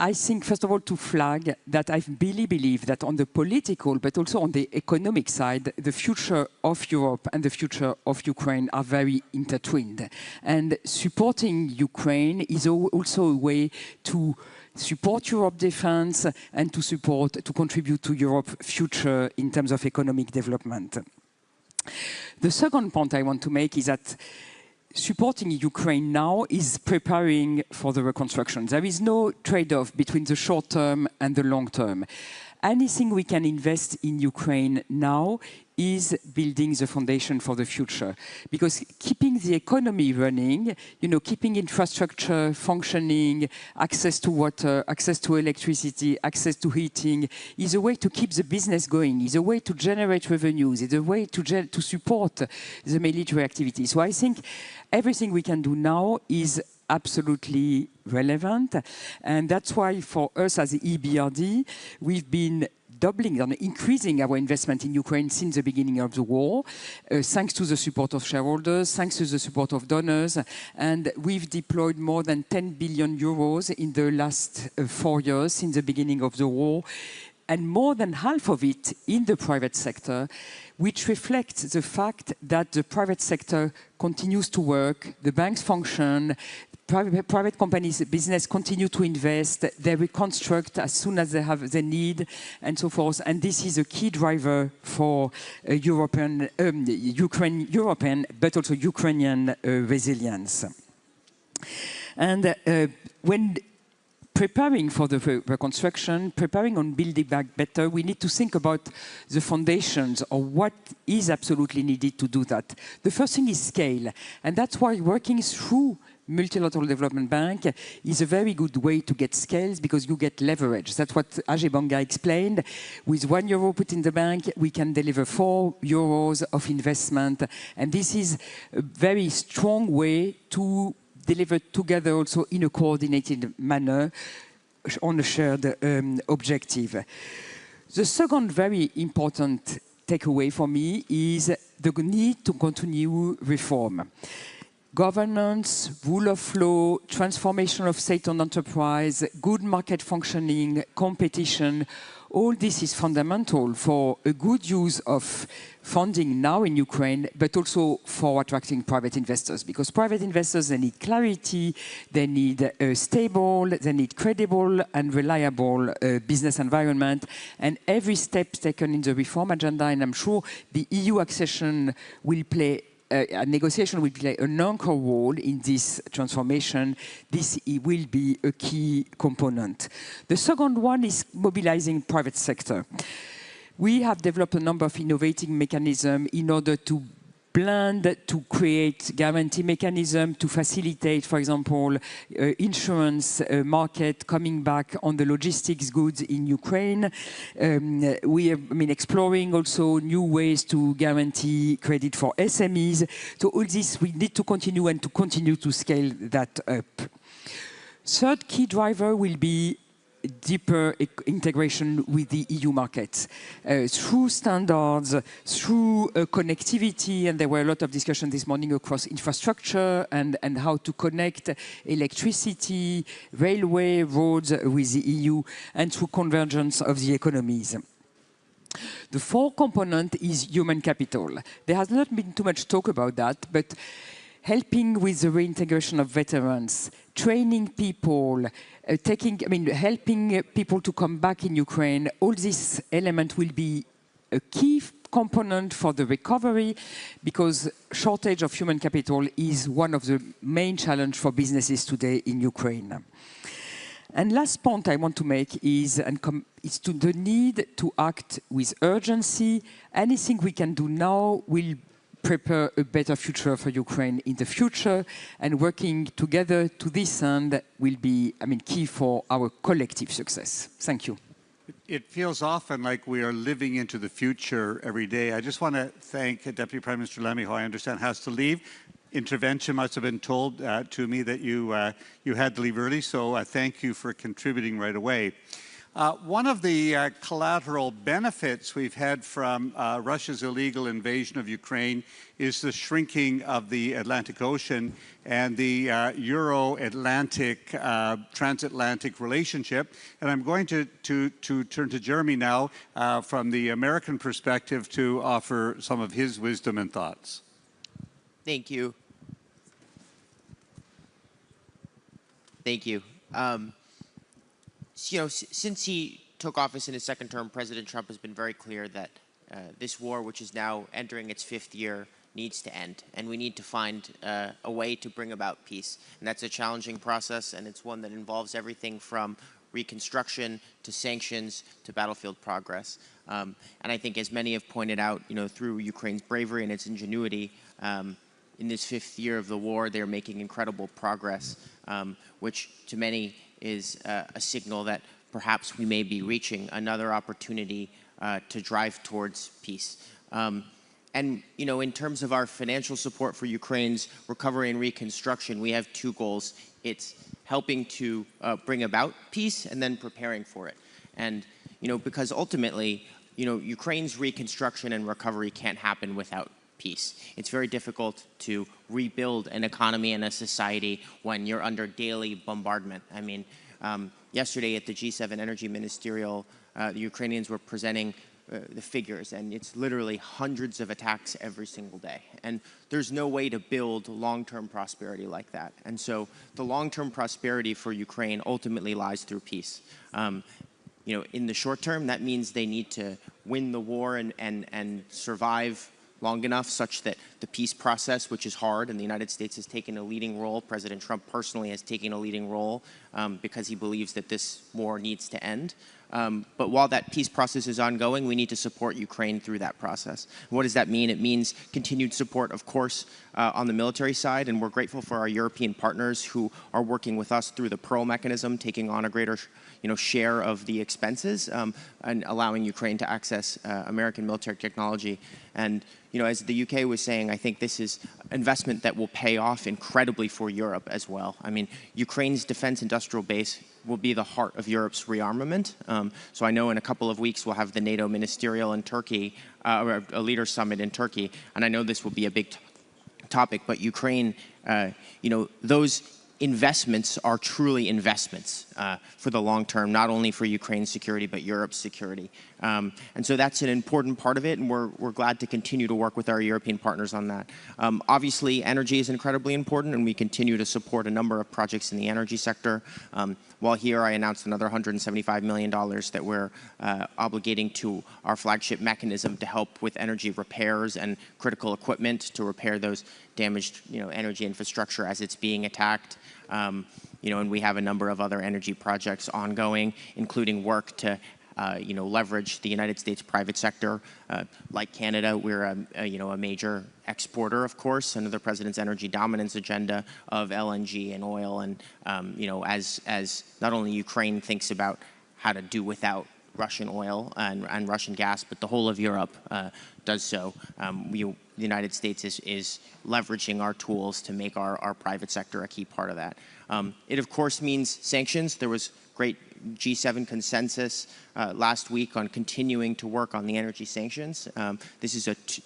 I think, first of all, to flag that I really believe that on the political, but also on the economic side, the future of Europe and the future of Ukraine are very intertwined. And supporting Ukraine is also a way to support Europe defense and to contribute to Europe's future in terms of economic development. The second point I want to make is that supporting Ukraine now is preparing for the reconstruction. There is no trade-off between the short term and the long term. Anything we can invest in Ukraine now is building the foundation for the future. Because keeping the economy running, keeping infrastructure functioning, access to water, access to electricity, access to heating, is a way to keep the business going, is a way to generate revenues, is a way to support the military activity. So I think everything we can do now is absolutely relevant. And that's why for us as the EBRD, we've been doubling and increasing our investment in Ukraine since the beginning of the war, thanks to the support of shareholders, thanks to the support of donors. And we've deployed more than 10 billion euros in the last 4 years since the beginning of the war, and more than half of it in the private sector, which reflects the fact that the private sector continues to work, the banks function, private companies' business continue to invest, they reconstruct as soon as they have the need, and so forth. And this is a key driver for European, but also Ukrainian resilience. And when preparing for the reconstruction, preparing on building back better, we need to think about the foundations of what is absolutely needed to do that. The first thing is scale, and that's why working through Multilateral Development Bank is a very good way to get scales because you get leverage. That's what Ajay Banga explained. With €1 put in the bank, we can deliver €4 of investment, and this is a very strong way to deliver together also in a coordinated manner on a shared objective. The second very important takeaway for me is the need to continue reform. Governance, rule of law, transformation of state-owned enterprise, good market functioning, competition, all this is fundamental for a good use of funding now in Ukraine, but also for attracting private investors. Because private investors, they need clarity, they need stable, they need credible and reliable business environment. And every step taken in the reform agenda, and I'm sure the EU accession will play a negotiation will play an anchor role in this transformation. This will be a key component. The second one is mobilizing private sector. We have developed a number of innovating mechanisms in order to blend, to create guarantee mechanism to facilitate, for example, insurance market coming back on the logistics goods in Ukraine. We have been exploring also new ways to guarantee credit for SMEs. So all this we need to continue and to continue to scale that up. Third key driver will be deeper integration with the EU markets through standards, through connectivity, and there were a lot of discussion this morning across infrastructure and how to connect electricity, railway, roads with the EU, and through convergence of the economies. The fourth component is human capital. There has not been too much talk about that, but helping with the reintegration of veterans, training people, helping people to come back in Ukraine, all these elements will be a key component for the recovery because shortage of human capital is one of the main challenges for businesses today in Ukraine. And last point I want to make is to the need to act with urgency. Anything we can do now will prepare a better future for Ukraine in the future, and working together to this end will be, key for our collective success. Thank you. It feels often like we are living into the future every day. I just want to thank Deputy Prime Minister Lemmy, who I understand has to leave. Intervention must have been told to me that you had to leave early, so thank you for contributing right away. One of the collateral benefits we've had from Russia's illegal invasion of Ukraine is the shrinking of the Atlantic Ocean and the Euro-Atlantic, transatlantic relationship. And I'm going to turn to Jeremy now from the American perspective to offer some of his wisdom and thoughts. Thank you. Thank you. Since he took office in his second term, President Trump has been very clear that this war, which is now entering its 5th year, needs to end. And we need to find a way to bring about peace. And that's a challenging process, and it's one that involves everything from reconstruction to sanctions to battlefield progress. And I think, as many have pointed out, through Ukraine's bravery and its ingenuity, in this 5th year of the war, they're making incredible progress, which to many is a signal that perhaps we may be reaching another opportunity to drive towards peace. And, in terms of our financial support for Ukraine's recovery and reconstruction, we have 2 goals. It's helping to bring about peace and then preparing for it. And, because ultimately, Ukraine's reconstruction and recovery can't happen without peace. It's very difficult to rebuild an economy and a society when you're under daily bombardment. I mean, yesterday at the G7 Energy Ministerial, the Ukrainians were presenting the figures, and it's literally hundreds of attacks every single day. And there's no way to build long-term prosperity like that. And so the long-term prosperity for Ukraine ultimately lies through peace. In the short term, that means they need to win the war and survive long enough such that the peace process, which is hard, and the United States has taken a leading role, President Trump personally has taken a leading role because he believes that this war needs to end. But while that peace process is ongoing, we need to support Ukraine through that process. What does that mean? It means continued support, of course, on the military side, and we're grateful for our European partners who are working with us through the Pearl mechanism, taking on a greater share of the expenses and allowing Ukraine to access American military technology. And as the UK was saying, I think this is investment that will pay off incredibly for Europe as well. I mean, Ukraine's defense industrial base will be the heart of Europe's rearmament. So I know in a couple of weeks we'll have the NATO ministerial in Turkey, or a leaders summit in Turkey, and I know this will be a big topic, but Ukraine, those investments are truly investments for the long term, not only for Ukraine's security, but Europe's security. And so that's an important part of it, and we're glad to continue to work with our European partners on that. Obviously, energy is incredibly important, and we continue to support a number of projects in the energy sector. While here, I announced another $175 million that we're obligating to our flagship mechanism to help with energy repairs and critical equipment to repair those damaged energy infrastructure as it's being attacked. And we have a number of other energy projects ongoing, including work to leverage the United States private sector. Like Canada, we're a major exporter, of course, under the President's energy dominance agenda of LNG and oil. And as not only Ukraine thinks about how to do without Russian oil and Russian gas, but the whole of Europe does so. The United States is leveraging our tools to make our private sector a key part of that. It, of course, means sanctions. There was great G7 consensus last week on continuing to work on the energy sanctions.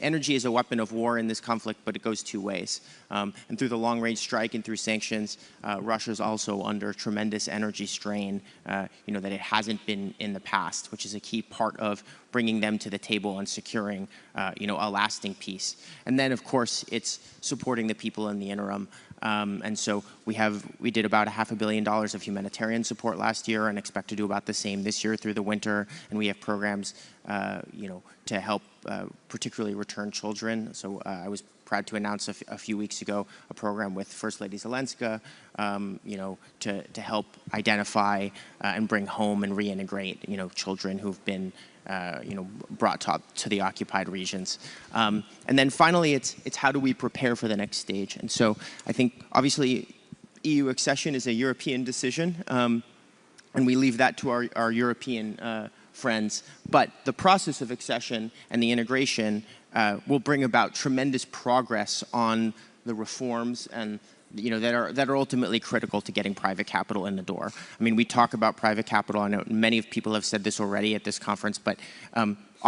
Energy is a weapon of war in this conflict, but it goes 2 ways. And through the long-range strike and through sanctions, Russia's also under tremendous energy strain, that it hasn't been in the past, which is a key part of bringing them to the table and securing, a lasting peace. And then, of course, it's supporting the people in the interim. And so we did about $500 million of humanitarian support last year and expect to do about the same this year through the winter. And we have programs, to help particularly return children. So I was proud to announce a few weeks ago a program with First Lady Zelenska, to help identify and bring home and reintegrate, children who've been brought to the occupied regions. And then finally, it's how do we prepare for the next stage? And so I think, obviously, EU accession is a European decision, and we leave that to our European friends. But the process of accession and the integration will bring about tremendous progress on the reforms and that are ultimately critical to getting private capital in the door. I mean, we talk about private capital. I know many people have said this already at this conference, but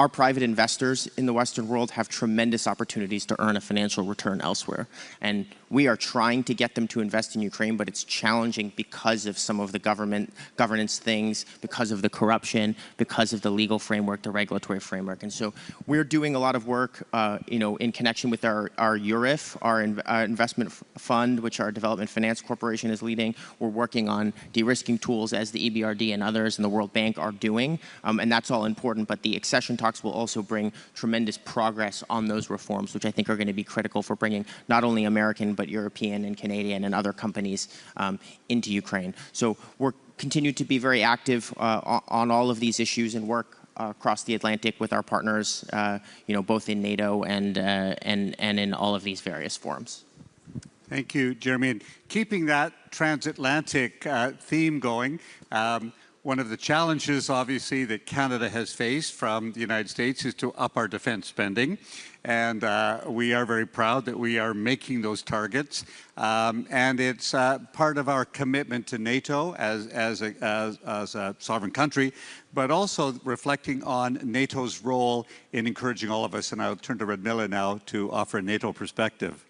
our private investors in the Western world have tremendous opportunities to earn a financial return elsewhere. And we are trying to get them to invest in Ukraine, but it's challenging because of some of the governance things, because of the corruption, because of the legal framework, the regulatory framework. And so we're doing a lot of work, in connection with our URIF, our investment fund, which our Development Finance Corporation is leading. We're working on de-risking tools as the EBRD and others and the World Bank are doing, and that's all important. But the accession talks will also bring tremendous progress on those reforms, which I think are going to be critical for bringing not only American, but European and Canadian and other companies into Ukraine. So we're continue to be very active on all of these issues and work across the Atlantic with our partners, both in NATO and in all of these various forums. Thank you, Jeremy. And keeping that transatlantic theme going, one of the challenges, obviously, that Canada has faced from the United States is to up our defense spending. And we are very proud that we are making those targets. And it's part of our commitment to NATO as a sovereign country, but also reflecting on NATO's role in encouraging all of us. And I'll turn to Radmila now to offer a NATO perspective.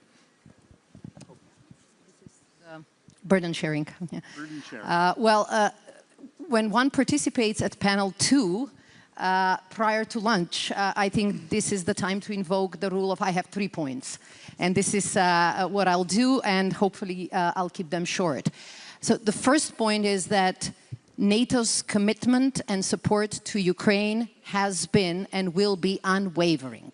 Burden sharing. Burden sharing. When one participates at panel 2, prior to lunch, I think this is the time to invoke the rule of I have 3 points. And this is what I'll do, and hopefully I'll keep them short. So the first point is that NATO's commitment and support to Ukraine has been and will be unwavering.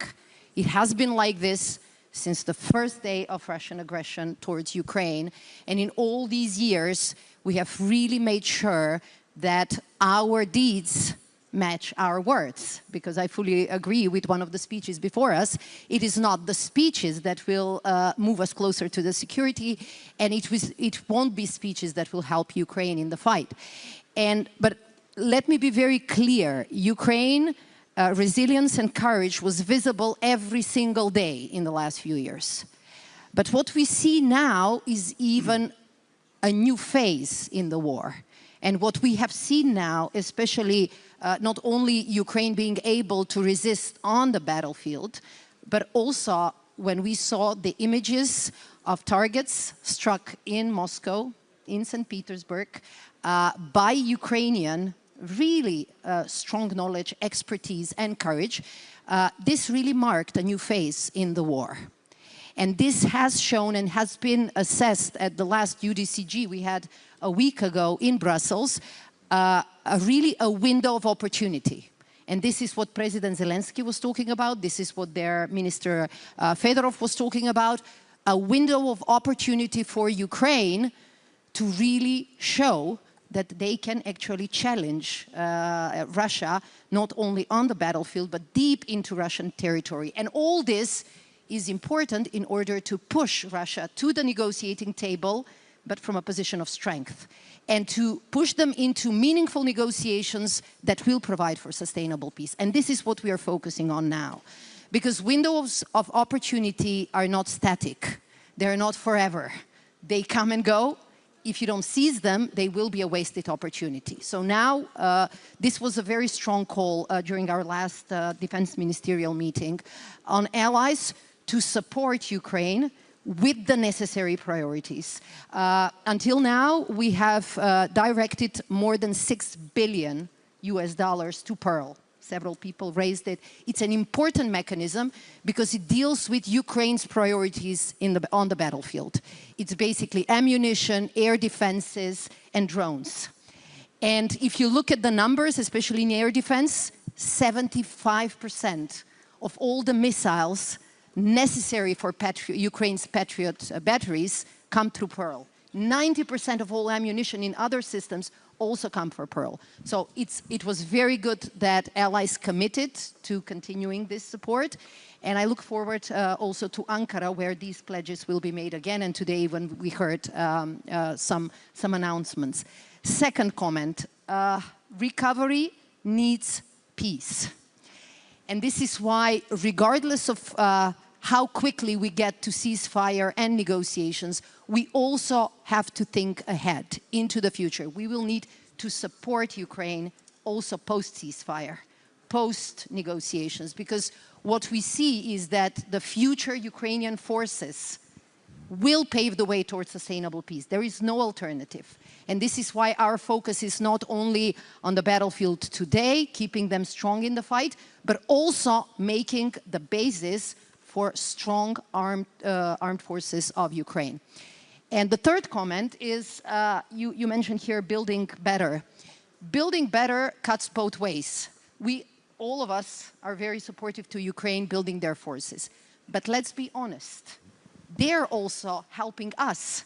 It has been like this since the first day of Russian aggression towards Ukraine. And in all these years, we have really made sure that our deeds match our words, because I fully agree with one of the speeches before us. It is not the speeches that will move us closer to the security, and it won't be speeches that will help Ukraine in the fight. But let me be very clear. Ukraine resilience and courage was visible every single day in the last few years. But what we see now is even a new phase in the war. And what we have seen now, especially not only Ukraine being able to resist on the battlefield, but also when we saw the images of targets struck in Moscow, in St. Petersburg, by Ukrainian, really strong knowledge, expertise, and courage, this really marked a new phase in the war. And this has shown and has been assessed at the last UDCG we had a week ago in Brussels, really a window of opportunity. And this is what President Zelensky was talking about. This is what their Minister Fedorov was talking about. A window of opportunity for Ukraine to really show that they can actually challenge Russia, not only on the battlefield, but deep into Russian territory. And all this is important in order to push Russia to the negotiating table, but from a position of strength, and to push them into meaningful negotiations that will provide for sustainable peace. And this is what we are focusing on now, because windows of opportunity are not static. They're not forever. They come and go. If you don't seize them, they will be a wasted opportunity. So now, this was a very strong call during our last defense ministerial meeting on allies to support Ukraine with the necessary priorities. Until now, we have directed more than $6 billion to Pearl. Several people raised it. It's an important mechanism because it deals with Ukraine's priorities on the battlefield. It's basically ammunition, air defenses, and drones. And if you look at the numbers, especially in air defense, 75% of all the missiles necessary for Ukraine's Patriot batteries come through Pearl. 90% of all ammunition in other systems also come from Pearl. So it was very good that allies committed to continuing this support. And I look forward also to Ankara, where these pledges will be made again. And today, when we heard some announcements. Second comment, recovery needs peace. And this is why, regardless of how quickly we get to ceasefire and negotiations, we also have to think ahead into the future. We will need to support Ukraine also post-ceasefire, post-negotiations, because what we see is that the future Ukrainian forces will pave the way towards sustainable peace. There is no alternative. And this is why our focus is not only on the battlefield today, keeping them strong in the fight, but also making the basis for strong armed forces of Ukraine. And the third comment is, you mentioned here building better. Building better cuts both ways. All of us are very supportive to Ukraine building their forces. But let's be honest, they're also helping us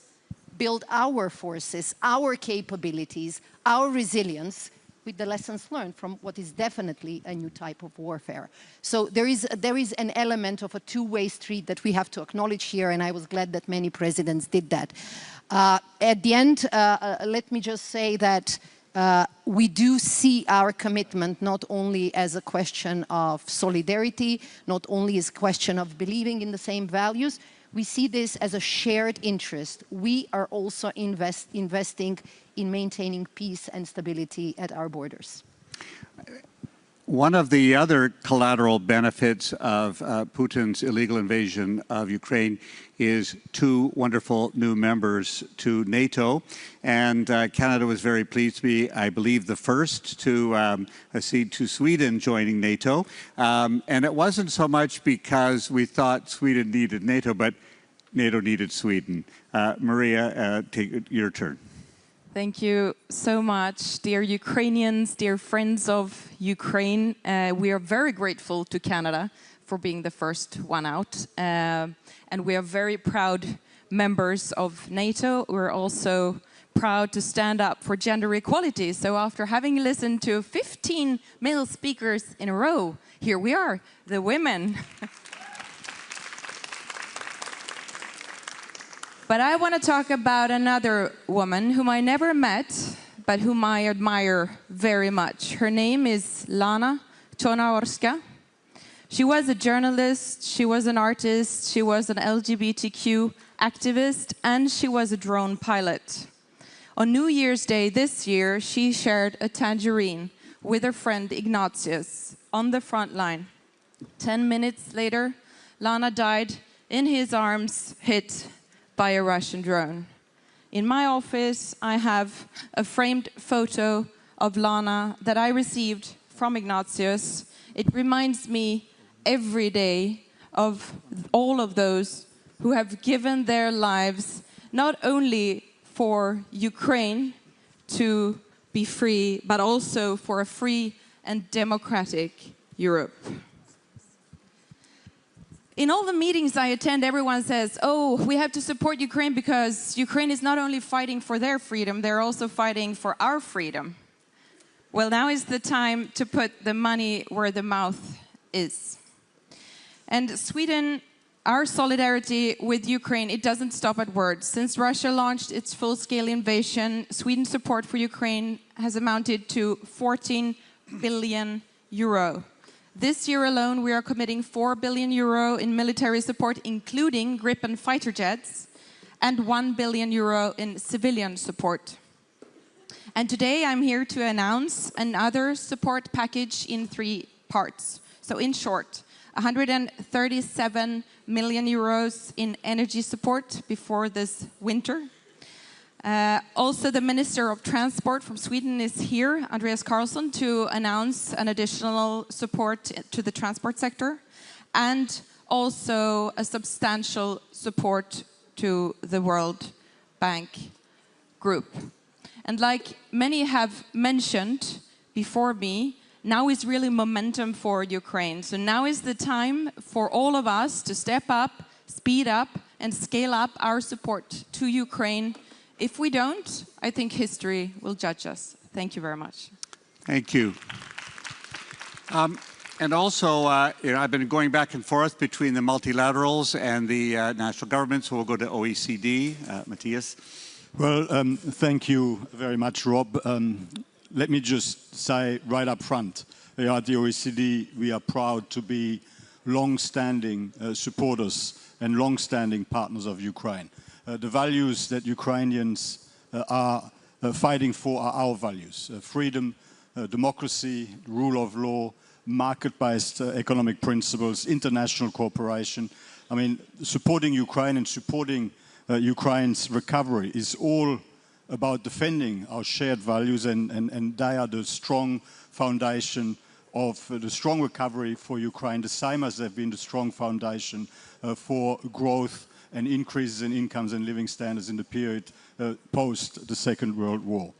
build our forces, our capabilities, our resilience, with the lessons learned from what is definitely a new type of warfare. So there is an element of a two-way street that we have to acknowledge here, and I was glad that many presidents did that. At the end, let me just say that we do see our commitment not only as a question of solidarity, not only as a question of believing in the same values. We see this as a shared interest. We are also investing in maintaining peace and stability at our borders. One of the other collateral benefits of Putin's illegal invasion of Ukraine is 2 wonderful new members to NATO. And Canada was very pleased to be, I believe, the first to accede to Sweden joining NATO. And it wasn't so much because we thought Sweden needed NATO, but NATO needed Sweden. Maria, take your turn. Thank you so much, dear Ukrainians, dear friends of Ukraine. We are very grateful to Canada for being the first one out. And we are very proud members of NATO. We're also proud to stand up for gender equality. So after having listened to 15 male speakers in a row, here we are, the women. But I want to talk about another woman whom I never met, but whom I admire very much. Her name is Lana Chornaorska. She was a journalist, she was an artist, she was an LGBTQ activist, and she was a drone pilot. On New Year's Day this year, she shared a tangerine with her friend Ignatius on the front line. 10 minutes later, Lana died in his arms, hit by a Russian drone. In my office, I have a framed photo of Lana that I received from Ignatius. It reminds me every day of all of those who have given their lives not only for Ukraine to be free, but also for a free and democratic Europe. In all the meetings I attend, everyone says, oh, we have to support Ukraine because Ukraine is not only fighting for their freedom, they're also fighting for our freedom. Well, now is the time to put the money where the mouth is. And Sweden, our solidarity with Ukraine, it doesn't stop at words. Since Russia launched its full-scale invasion, Sweden's support for Ukraine has amounted to 14 billion euro. This year alone, we are committing 4 billion euro in military support, including Gripen fighter jets, and 1 billion euro in civilian support. And today, I'm here to announce another support package in 3 parts. So in short, 137 million euros in energy support before this winter. Also, the Minister of Transport from Sweden is here, Andreas Carlsson, to announce an additional support to the transport sector, and also a substantial support to the World Bank Group. And like many have mentioned before me, now is really momentum for Ukraine. So now is the time for all of us to step up, speed up, and scale up our support to Ukraine. If we don't, I think history will judge us. Thank you very much. Thank you. And also, I've been going back and forth between the multilaterals and the national governments, so we'll go to OECD. Matthias. Well, thank you very much, Rob. Let me just say right up front, at the OECD, we are proud to be long-standing supporters and long-standing partners of Ukraine. The values that Ukrainians are fighting for are our values: freedom, democracy, rule of law, market-based economic principles, international cooperation. I mean, supporting Ukraine and supporting Ukraine's recovery is all about defending our shared values, and they are the strong foundation of the strong recovery for Ukraine, the same as they've been the strong foundation for growth and increases in incomes and living standards in the period post the Second World War.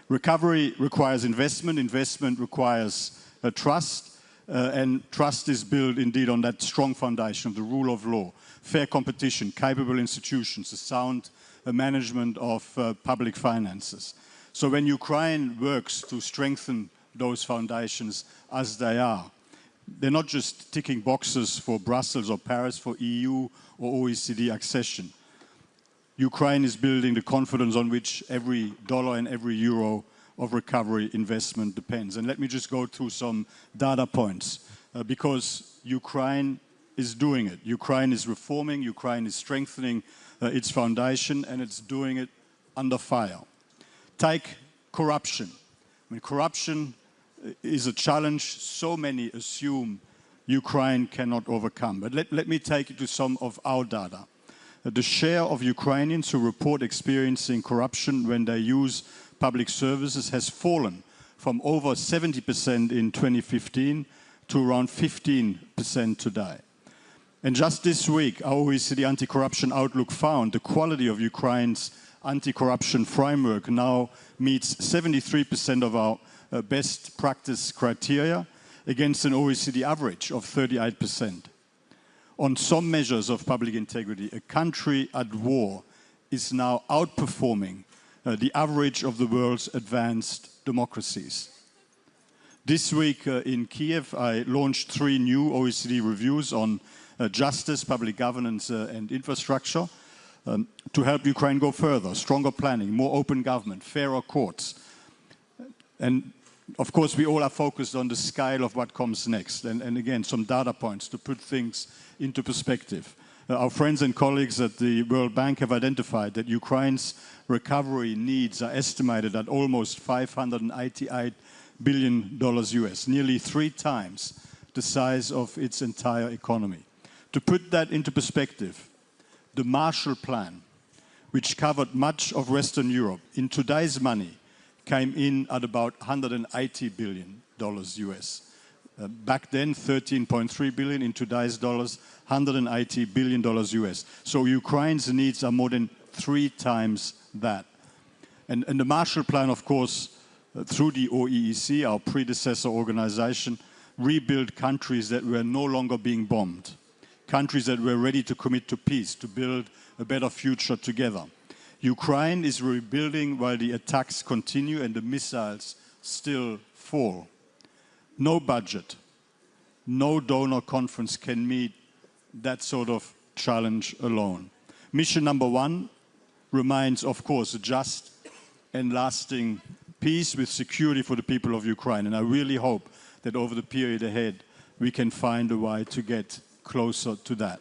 Recovery requires investment, investment requires trust, and trust is built indeed on that strong foundation of the rule of law, fair competition, capable institutions, a sound management of public finances. So when Ukraine works to strengthen those foundations as they are, they're not just ticking boxes for Brussels or Paris, for EU or OECD accession. Ukraine is building the confidence on which every dollar and every euro of recovery investment depends. And let me just go through some data points, because Ukraine is doing it. Ukraine is reforming, Ukraine is strengthening its foundation, and it's doing it under fire. Take corruption. I mean, corruption is a challenge so many assume Ukraine cannot overcome. But let me take you to some of our data. The share of Ukrainians who report experiencing corruption when they use public services has fallen from over 70% in 2015 to around 15% today. And just this week, our OECD Anti-Corruption Outlook found the quality of Ukraine's anti-corruption framework now meets 73% of our best practice criteria against an OECD average of 38%. On some measures of public integrity, a country at war is now outperforming the average of the world's advanced democracies. This week in Kiev, I launched 3 new OECD reviews on justice, public governance and infrastructure to help Ukraine go further: stronger planning, more open government, fairer courts. And of course, we all are focused on the scale of what comes next. And again, some data points to put things into perspective. Our friends and colleagues at the World Bank have identified that Ukraine's recovery needs are estimated at almost $588 billion US, nearly 3 times the size of its entire economy. To put that into perspective, the Marshall Plan, which covered much of Western Europe, in today's money, came in at about $180 billion US. Back then, 13.3 billion. In today's dollars, $180 billion US. So Ukraine's needs are more than 3 times that. And the Marshall Plan, of course, through the OEEC, our predecessor organization, rebuilt countries that were no longer being bombed, countries that were ready to commit to peace, to build a better future together. Ukraine is rebuilding while the attacks continue and the missiles still fall. No budget, no donor conference can meet that sort of challenge alone. Mission number 1 remains, of course, a just and lasting peace with security for the people of Ukraine. And I really hope that over the period ahead, we can find a way to get closer to that.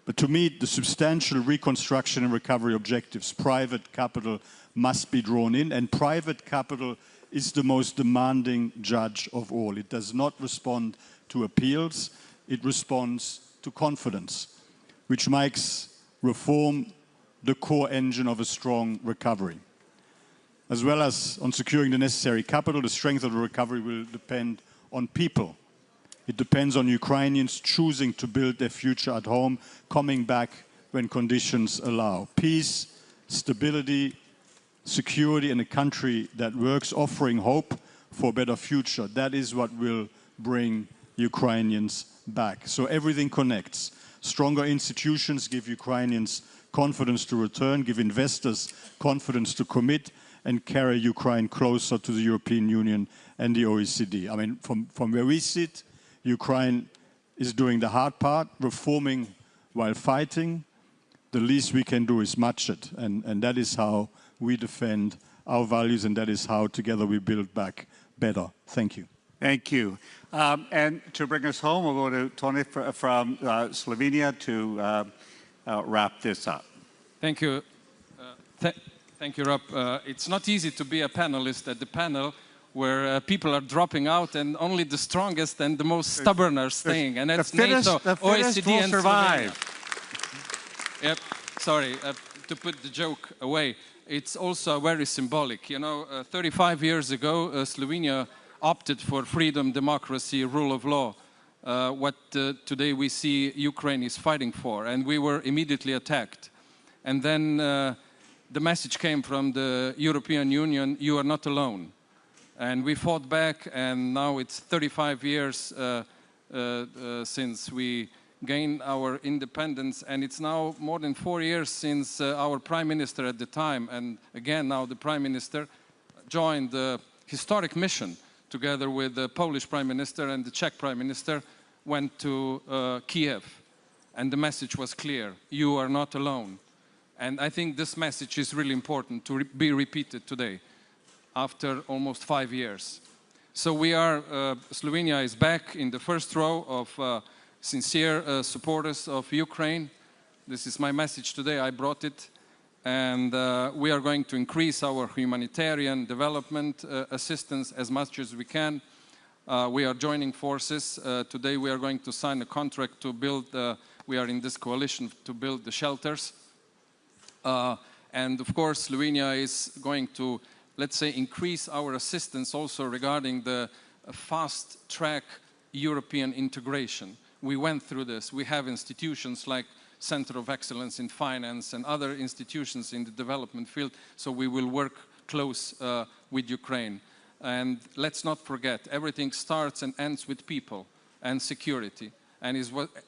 But to meet the substantial reconstruction and recovery objectives, private capital must be drawn in, and private capital is the most demanding judge of all. It does not respond to appeals, it responds to confidence, which makes reform the core engine of a strong recovery. As well as on securing the necessary capital, the strength of the recovery will depend on people. It depends on Ukrainians choosing to build their future at home, coming back when conditions allow. Peace, stability, security, and a country that works, offering hope for a better future. That is what will bring Ukrainians back. So everything connects. Stronger institutions give Ukrainians confidence to return, give investors confidence to commit, and carry Ukraine closer to the European Union and the OECD. I mean, from where we sit, Ukraine is doing the hard part, reforming while fighting. The least we can do is match it, and that is how we defend our values, and that is how together we build back better. Thank you. Thank you. And to bring us home, we'll go to Tony from Slovenia to wrap this up. Thank you. Thank you, Rob. It's not easy to be a panelist at the panel where people are dropping out and only the strongest and the most stubborn are staying. And that's NATO, OECD, and survive. Yep. Sorry, to put the joke away. It's also very symbolic. You know, 35 years ago, Slovenia opted for freedom, democracy, rule of law. What today we see Ukraine is fighting for, and we were immediately attacked. And then the message came from the European Union, you are not alone. And we fought back, and now it's 35 years since we gained our independence, and it's now more than 4 years since our Prime Minister at the time, and again now the Prime Minister, joined the historic mission together with the Polish Prime Minister and the Czech Prime Minister, went to Kiev. And the message was clear, you are not alone. And I think this message is really important to be repeated today, after almost 5 years. So we are, Slovenia is back in the first row of sincere supporters of Ukraine. This is my message today, I brought it. And we are going to increase our humanitarian development assistance as much as we can. We are joining forces. Today we are going to sign a contract to build, we are in this coalition to build the shelters. And of course, Slovenia is going to, let's say, increase our assistance also regarding the fast-track European integration. We went through this. We have institutions like Center of Excellence in Finance and other institutions in the development field, so we will work close with Ukraine. And let's not forget, everything starts and ends with people and security. And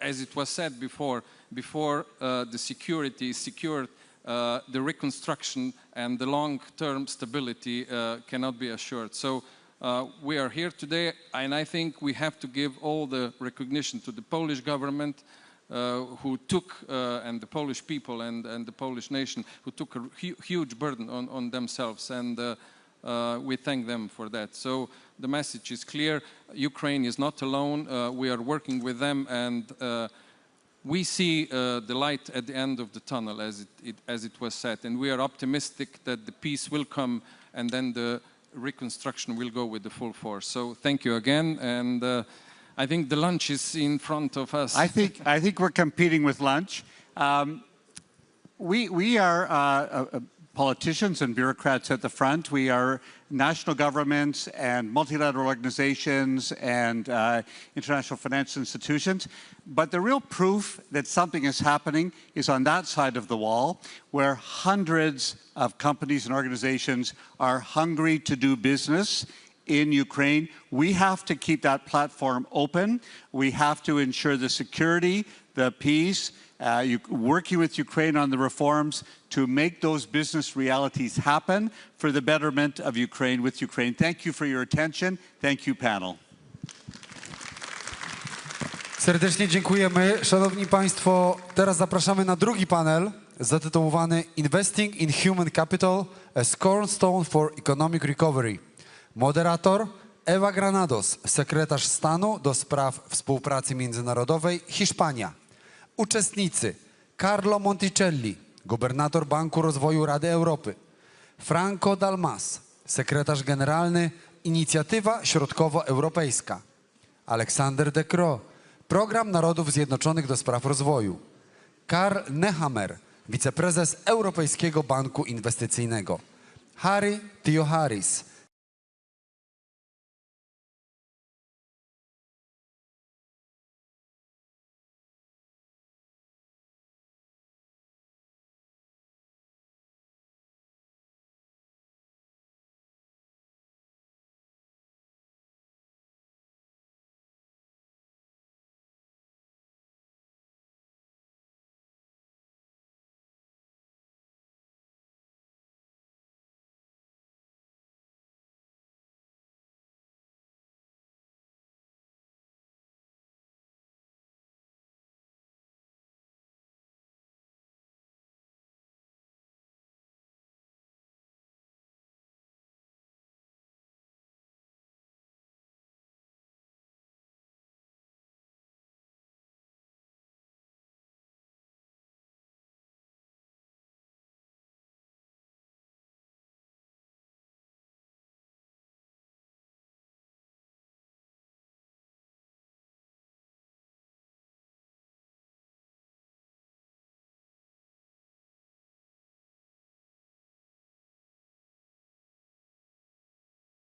as it was said before the security is secured, the reconstruction and the long-term stability cannot be assured. So we are here today, and I think we have to give all the recognition to the Polish government who took, and the Polish people and the Polish nation, who took a huge burden on themselves, and we thank them for that. So the message is clear, Ukraine is not alone, we are working with them, and we see the light at the end of the tunnel, as it was said, and we are optimistic that the peace will come, and then the reconstruction will go with the full force. So thank you again, and I think the lunch is in front of us. I think we're competing with lunch. We are politicians and bureaucrats at the front. We are national governments and multilateral organizations and international financial institutions. But the real proof that something is happening is on that side of the wall, where hundreds of companies and organizations are hungry to do business in Ukraine. We have to keep that platform open. We have to ensure the security, the peace, working with Ukraine on the reforms to make those business realities happen for the betterment of Ukraine with Ukraine. Thank you for your attention. Thank you, panel. Serdecznie dziękujemy. Szanowni Państwo, teraz zapraszamy na drugi panel zatytułowany Investing in Human Capital, a Cornerstone for Economic Recovery. Moderator Ewa Granados, sekretarz stanu do spraw współpracy międzynarodowej, Hiszpania. Uczestnicy Carlo Monticelli, gubernator Banku Rozwoju Rady Europy. Franco Dalmas, sekretarz generalny Inicjatywa Środkowoeuropejska. Aleksander De Croo, Program Narodów Zjednoczonych do Spraw Rozwoju. Karl Nehammer, wiceprezes Europejskiego Banku Inwestycyjnego. Harry Theoharis,